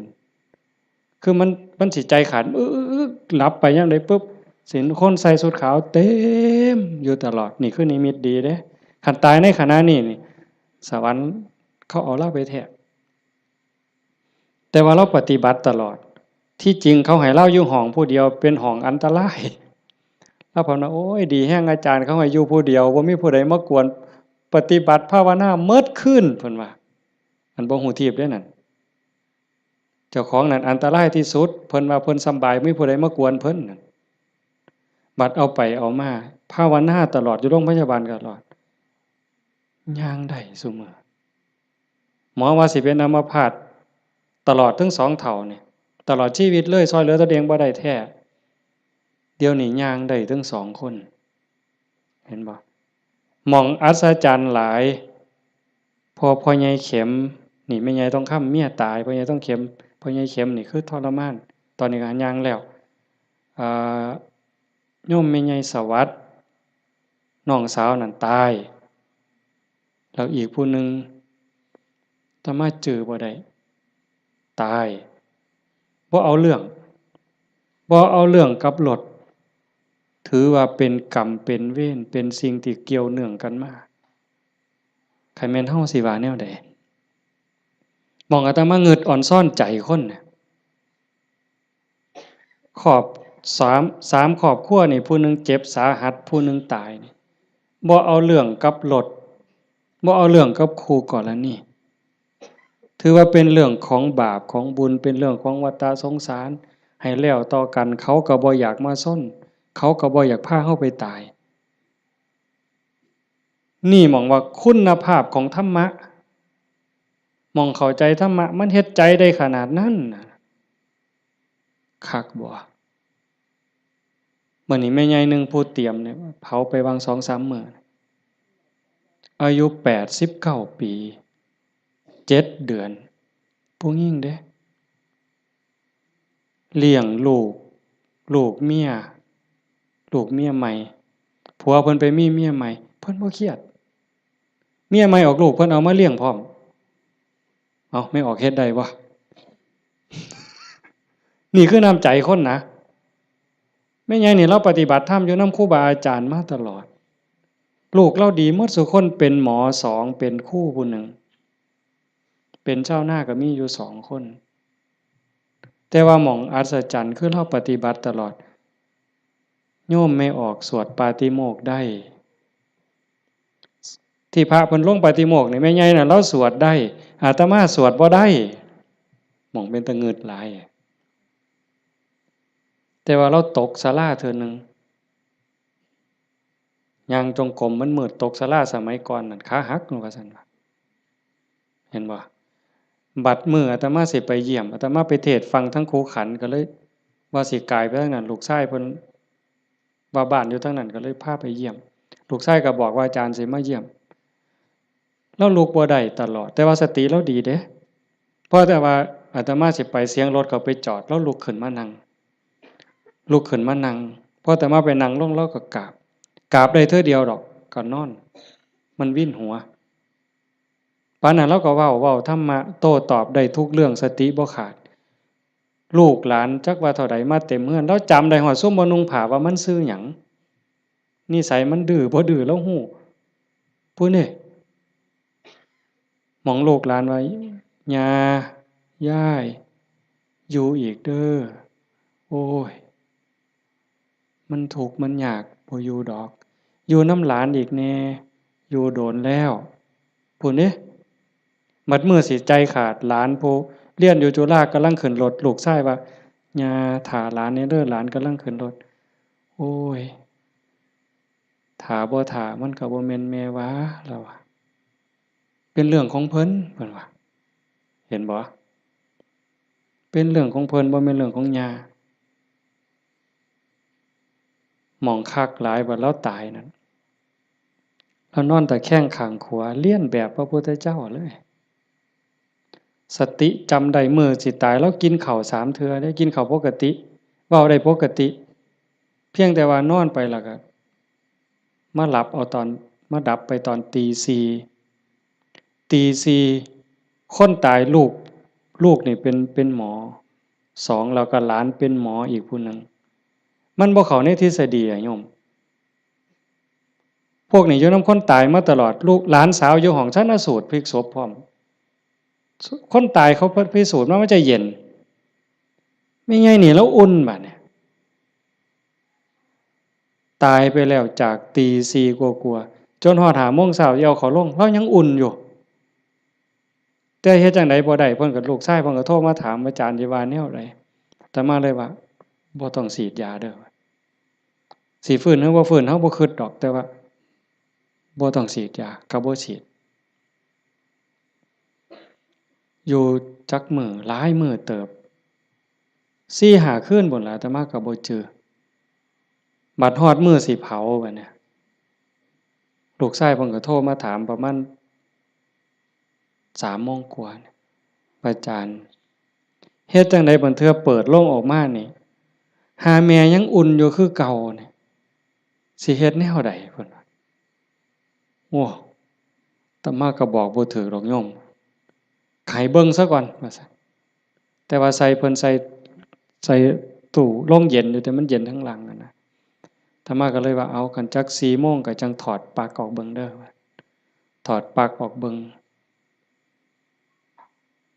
คือมันสิใจขาดหลับไปยามใดปึ๊บสิเห็นคนใส่ชุดขาวเต็มอยู่ตลอดนี่คือนิมิตดีเด้คันตายในขณะนี้นี่สวรรค์เขาเอาเราไปแท้แต่ว่าเราปฏิบัติตลอดที่จริงเขาให้เราอยู่ห้องผู้เดียวเป็นห้องอันตราย แล้วผมว่าโอ้ยดีแห้งอาจารย์เขาให้อยู่ผู้เดียวบ่มีผู้ใดมากวนปฏิบัติภาวนาเมิดขึ้นเพิ่นว่าอันบ่ฮู้ทีบเด้นั่นเจ้าของนั่นอันตรายที่สุดเพิ่นว่าเพิ่นสำบายบ่มีผู้ใดมากวนเพิ่นนั่นบัดเอาไปเอามาภาวนาตลอดอยู่โรงพยาบาลตลอดย่างได้ซุมื้อหมอว่าสิเป็นอัมพาตตลอดถึง2เท่านี่ตลอดชีวิตเลยช่วยเหลือตัวเองบ่ได้แท้เดี๋ยวนี้ย่างได้ถึง2คนเห็นบ่หม่องอัศจรรย์หลายพ่อใหญ่เข็มนี่แม่ใหญ่ต้องค้ำเมียตายพ่อใหญ่ต้องเข็มพ่อใหญ่เข็มนี่คือทรมานตอนนี้ก็ย่างแล้วอ่าโยมแม่ใหญ่สวัสดิ์น้องสาวนั่นตายแล้วอีกผู้หนึ่งอาตมาจื้อบ่ได้ตายบ่เอาเรื่องกับรถถือว่าเป็นกรรมเป็นเวรเป็นสิ่งที่เกี่ยวเนื่องกันมาใครแม่นเฮาสิว่าแนวใดมองอาตมาเงิดอ่อนซ่อนใจคนน่ะขอบสามครอบครัวนี่ผู้หนึงเจ็บสาหัสผู้หนึงตายนี่บ่เอาเรื่องกับรถบ่เอาเรื่องกับคู่กรณีถือว่าเป็นเรื่องของบาปของบุญเป็นเรื่องของวัฏสงสารให้แล้วต่อกันเขาก็บ่อยากมาซนเขาก็บ่อยากพาเฮาไปตายนี่หมองว่าคุณภาพของธรรมะมองเข้าใจธรรมะมันเฮ็ดใจได้ขนาดนั้นน่ะคักบ่มื้อนี้แม่ใหญ่นึงผู้เตรียมเนี่ยเผาไปวาง 2-3 มื้ออายุ89ปี7เดือนผู้หญิงเด้เลี้ยงลูกเมียใหม่ผัวเพิ่นไปมีเมียใหม่เพิ่นบ่เครียดเมียใหม่ออกลูกเพิ่นเอามาเลี้ยงพร้อมเอาไม่ออกเฮ็ดได้บ่นี่คือน้ำใจคนนะแม่ใหญ่นี่เราปฏิบัติธรรมอยู่นำครูบาอาจารย์มาตลอดลูกเราดีหมดซุคนเป็นหมอ2เป็นครูผู้หนึ่งเป็นเจ้าหน้าก็มีอยู่2คนแต่ว่าหม่องอัศจรรย์คือเราปฏิบัติตลอดโยมไม่ออกสวดปาติโมกข์ได้ที่พระเพิ่นลงปาติโมกข์นี่แม่ใหญ่น่ะเราสวดได้อาตมาสวดบ่ได้หม่องเป็นตะงึดหลายแต่ว่าเราตกศาลาเทื่อนึงย่างจงกรมมันมืดตกศาลาสมัยก่อนนั่นขาหักว่าซั่นว่าเห็นบ่บัดมื้ออาตมาสิไปเยี่ยมอาตมาไปเทศน์ฟังทั้งครูขันก็เลยว่าสิกลายไปทางนั้นลูกชายเพิ่นว่าบ้านอยู่ทางนั้นก็เลยพาไปเยี่ยมลูกชายก็บอกว่าอาจารย์สิมาเยี่ยมเราลุกบ่ได้ตลอดแต่ว่าสติเราดีเด้เพราะแต่ว่าอาตมาสิไปเสียงรถก็ไปจอดแล้วลุกขึ้นมานั่งพออาตมาไปนั่งลงเราก็กราบได้เทื่อเดียวดอกก็นอนมันวิ่นหัวปานนั้นเราก็เว้าธรรมะโต้ตอบได้ทุกเรื่องสติบ่ขาดลูกหลานจักว่าเท่าใดมาเต็มเฮือนเราจำได้ฮอดซุมบ่นุ่งผ้าว่ามันชื่อหยังนิสัยมันดื้อบ่ดื้อเราฮู้ผู้นี่หมองลูกหลานไว้ย่าย่ายอยู่อีกเด้อโอ้ยมันทุกข์มันยากบ่อยู่ดอกอยู่นำหลานอีกแน่อยู่โดนแล้วผู้นี่มัดมือสิใจขาดหลานผู้เรียนอยู่จุฬากำลังขึ้นรถลูกชายว่าย่าท่าหลานนี่เด้อหลานกำลังขึ้นรถโอ้ยท่าบ่ท่ามันก็บ่แม่นแม่วะแล้วว่าเป็นเรื่องของเพิ่นว่าเห็นบ่เป็นเรื่องของเพิ่นบ่แม่นเรื่องของย่าหม้องคักหลายบัดเราตายนั่นเรานอนตะแคงข้างขวาเลียนแบบพระพุทธเจ้าเลยสติจำได้มื้อสิตายแล้วกินข้าว3เทื่อได้กินข้าวปกติเว้าได้ปกติเพียงแต่ว่านอนไปแล้วก็มาหลับเอาตอนมาดับไปตอนตี 4ตี 4คนตายลูกนี่เป็นหมอ2แล้วก็หลานเป็นหมออีกผู้หนึ่งมันบ่เข้าในทฤษฎีอะโยมพวกนี้อยู่นำคนตายมาตลอดลูกหลานสาวอยู่ห้องชันสูตรพลิกศพพร้อมคนตายเขาพิสูจน์ว่ามันจะเย็นไม่ไงนี่แล้วอุ่นบัดเนี่ย ตายไปแล้วจากตี 4 กว่าๆจนฮอด 5 โมงเช้าสิเอาเขาลงเรายังอุ่นอยู่แต่เฮ็ดจังได๋บ่ได้เพิ่นก็ลูกชายเพิ่นก็โทรมาถามอาจารย์สิว่าแนวใดอาตมาเลยว่าบ่ต้องฉีดยาเด้อสิฟื้นหรือบ่ฟื้นเฮาบ่คิดดอกแต่ว่าบ่ต้องฉีดยาก็บ่ฉีดอยู่จักมื้อหลายมื้อเติบ 4-5 คืนพู้นล่ะอาตมาก็บ่เจอบัดฮอดมื้อสิเผาบัดเนี่ยลูกชายเพิ่นก็โทรมาถามประมาณ3 โมงกว่าอาจารย์เฮ็ดจั่งใดบัดเทื่อเปิดโรงออกมานี่หาแม่ยังอุ่นอยู่คือเก่านี่สิเฮ็ดแนวใดเพิ่นว่าโอ้อาตมาก็บอกบ่ถูกดอกโยมให้เบิ่งซะก่อนว่าซั่นแต่ว่าใส่เพิ่นใส่ตู้โรงเย็นอยู่แต่มันเย็นทั้งหลังอะนะอาตมาก็เลยว่าเอาคันจัก4 โมงก็จังถอดปลั๊กออกเบิ่งเด้อถอดปลั๊กออกเบิ่ง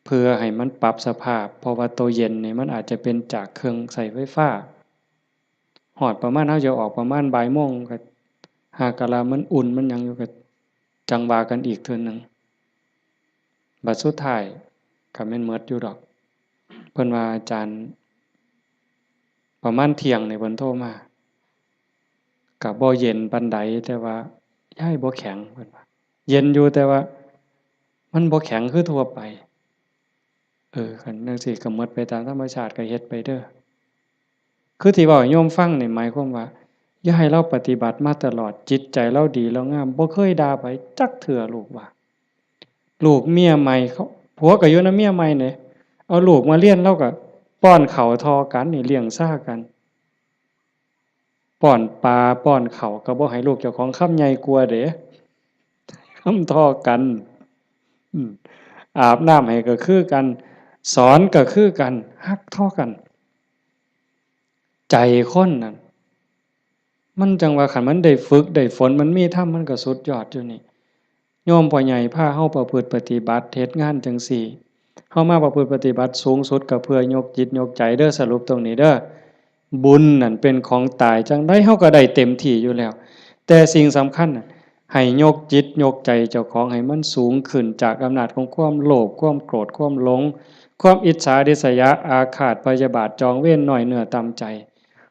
เพื่อให้มันปรับสภาพเพราะว่าตัวเย็นนี่มันอาจจะเป็นจากเครื่องใช้ไฟฟ้าฮอดประมาณเฮาจะออกประมาณบ่ายโมงก็หากะลามันอุ่นมันหยังอยู่ก็จังว่ากันอีกเทื่อหนึ่งบัดสุดท้ายก็แม่นหมดอยู่ดอกเพิ่นว่าอาจารย์ประมาณเที่ยงนี่เพิ่นโทรมาก็บ่เย็นปานใดแต่ว่ายายบ่แข็งเพิ่นว่าเย็นอยู่แต่ว่ามันบ่แข็งคือทั่วไปคันจังซี้ก็หมดไปตามธรรมชาติก็เฮ็ดไปเด้อคือที่เว้าให้โยมฟังนี่หมายความว่าอย่าให้เราปฏิบัติมาตลอดจิตใจเราดีเรางามบ่เคยด่าไผจักเทื่อลูกว่าลูกเมียใหม่เขาผัวก็อยู่นำเมียใหม่นี่เอาลูกมาเรียนเราก็ป้อนข้าวทอกันนี่เลี้ยงซ่ากันป้อนปลาป้อนข้าวก็บ่ให้ลูกเจ้าของคำใหญ่กว่าเด้คำทอกันอืมอาบน้ำให้ก็คือกันสอนก็คือกันรักเท่ากันใจคนนั่นมันจังว่าคันมันได้ฝึกได้ฝนมันมีธรรมมันก็สุดยอดอยู่นี่โยมพ่อใหญ่พาเฮาประพฤติปฏิบัติเฮ็ดงานจังซี่เฮามาประพฤติปฏิบัติสูงสุดก็เพื่อยกจิตยกใจเด้อสรุปตรงนี้เด้อบุญนั่นเป็นของตายจังได๋เฮาก็ได้เต็มที่อยู่แล้วแต่สิ่งสำคัญน่ะให้ยกจิตยกใจเจ้าของให้มันสูงขึ้นจากอำนาจของความโลภความโกรธความหลงความอิจฉาริษยาอาฆาตพยาบาทจองเวรน้อยเนื้อต่ำใจ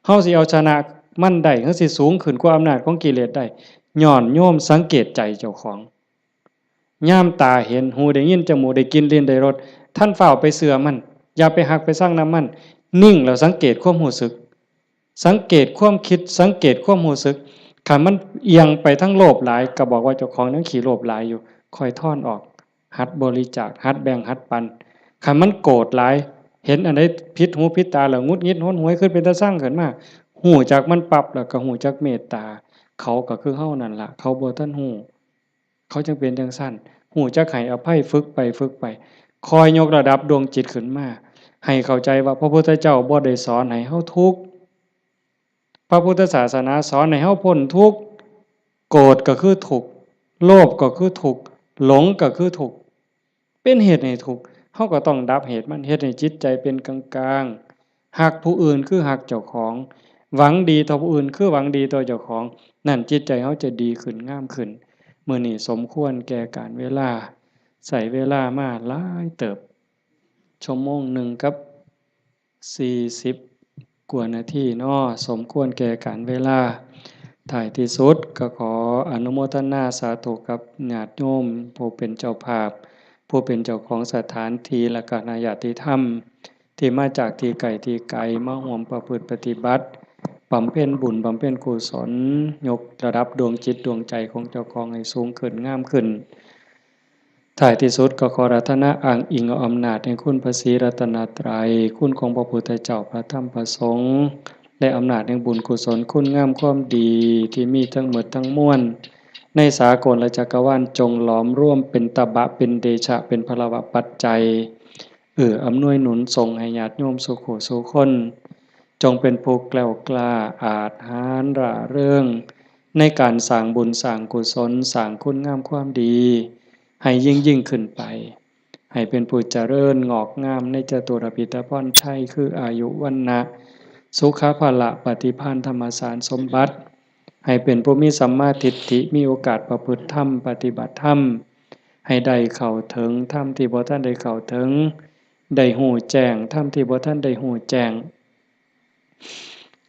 เฮาสิเอาชนะมันได้เฮาสิสูงขึ้นกว่าอำนาจของกิเลสได้ย้อนโยมสังเกตใจเจ้าของยามตาเห็นหูได้ยินจมูกได้กลิ่นลิ้นได้รสท่านเฝ้าไปเชื่อมันอย่าไปหักไปสร้างน้ำมันนิ่งแล้วสังเกตความรู้สึกสังเกตความคิดสังเกตความรู้สึกคันมันเอียงไปทั้งโลภหลายก็บอกว่าเจ้าของนั้นขี้โลภหลายอยู่ค่อยถอนออกหัดบริจาคหัดแบ่งหัดปันคันมันโกรธหลายเห็นอันใดผิดหูผิดตาแล้วงุดหงิดหนหวยขึ้นเป็นตาสร้างขึ้นมาหูจักมันปรับแล้วก็หูจักเมตตาเขาก็คือเฮานั่นล่ะเขาบ่ทันหูเขาจึงเป็นจังซั่นหูจักให้อภัยฝึกไปฝึกไปคอยยกระดับดวงจิตขึ้นมาให้เข้าใจว่าพระพุทธเจ้าบ่ได้สอนให้เฮาทุกข์พระพุทธศาสนาสอนให้เฮาพ้นทุกข์โกรธก็คือทุกข์โลภก็คือทุกข์หลงก็คือทุกข์เป็นเหตุให้ทุกข์เฮาก็ต้องดับเหตุมันเฮ็ดให้จิตใจเป็นกลางๆฮักผู้อื่นคือฮักเจ้าของหวังดีต่อผู้อื่นคือหวังดีต่อเจ้าของนั่นจิตใจเฮาจะดีขึ้นงามขึ้นมื้อนี้สมควรแก่กาลเวลาใช้เวลามาหลายเติบชั่วโมงหนึ่งกับ40กว่านาทีเนาะสมควรแก่กาลเวลาท้ายที่สุดก็ขออนุโมทนาสาธุกับญาติโยมผู้เป็นเจ้าภาพผู้เป็นเจ้าของสถานที่และก็ญาติธรรมที่มาจากที่ไกลที่ไกลมาร่วมประพฤติปฏิบัติบำเพ็ญบุญบำเพ็ญกุศลยกระดับดวงจิตดวงใจของเจ้าของให้สูงขึ้นงามขึ้นท้ายที่สุดก็ขออาราธนาอ้างอิงเอาอำนาจแห่งคุณพระศรีรัตนตรัยคุณของพระพุทธเจ้าพระธรรมพระสงฆ์และอำนาจแห่งบุญกุศลคุณงามความดีที่มีทั้งหมดทั้งมวลในสากลและจักรวาลจงหลอมร่วมเป็นตบะเป็นเดชะเป็นพลวะปัจจัยอำนวยหนุนส่งให้ญาติโยมสุขสุขคนจงเป็นผู้แกล้วกล้าอาจหาญร่าเริงในการสร้างบุญสร้างกุศลสร้างคุณงามความดีให้ยิ่งขึ้นไปให้เป็นผู้เจริญงอกงามในจตุรพิธพรชัยคืออายุวันนะสุขภาละปฏิภาณธรรมสารสมบัติ ให้เป็นผู้มีสัมมาทิฏฐิมีโอกาสประพฤติธรรมปฏิบัติธรรมให้ได้เข้าถึงธรรมที่บ่ทันได้เข้าถึงได้หูแจ้งธรรมที่บ่ทันได้หูแจ้ง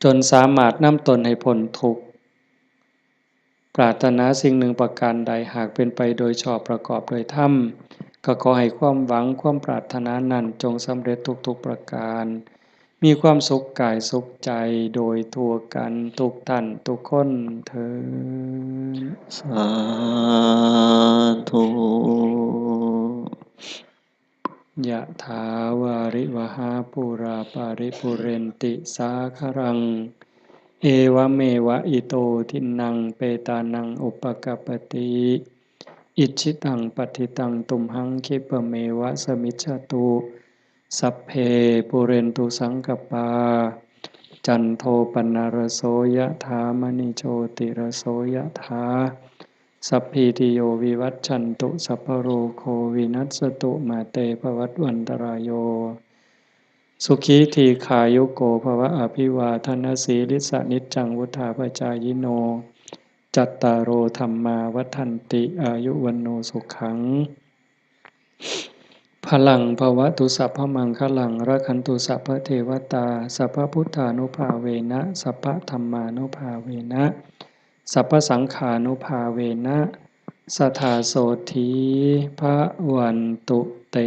จนสามารถนำตนให้พ้นทุกข์ปรารถนาสิ่งหนึ่งประการใดหากเป็นไปโดยชอบประกอบโดยธรรมก็ขอให้ความหวังความปรารถนานั้นจงสำเร็จทุกๆประการมีความสุขกายสุขใจโดยทั่วกันทุกท่านทุกคนเทอญสาธุยะถาวาริวหาปุราปาริปุเรนติสาครังเอวเมวะอิโตทินังเปตานังอุปกัปปติอิชิตังปฏิตังตุมหังคิปะเมวะสมิจฉตุสัพเพปุเรนตุสังกปาจันโทปนารโสยะถามณิโชติรโสยะถาสัพพิติโยวิวัตชันตุสัพพโรโควินัสตุมาเตภวัตวันตรายโยสุขีทีขายุโกภวะอภิวาทนาสีลิสานิจจังวุธาปจายโนจัตตารโอธรรมาวัฏันติอายุวันโนสุขังพลังภวะตุสัพพมังคลังรักขันตุสัพพเทวตาสัพพพุทธานุภาเวนะสัพพธัมมานุภาเวนะสัพพสังฆานุภาเวนะสัทธาโสธีพระวันตุเต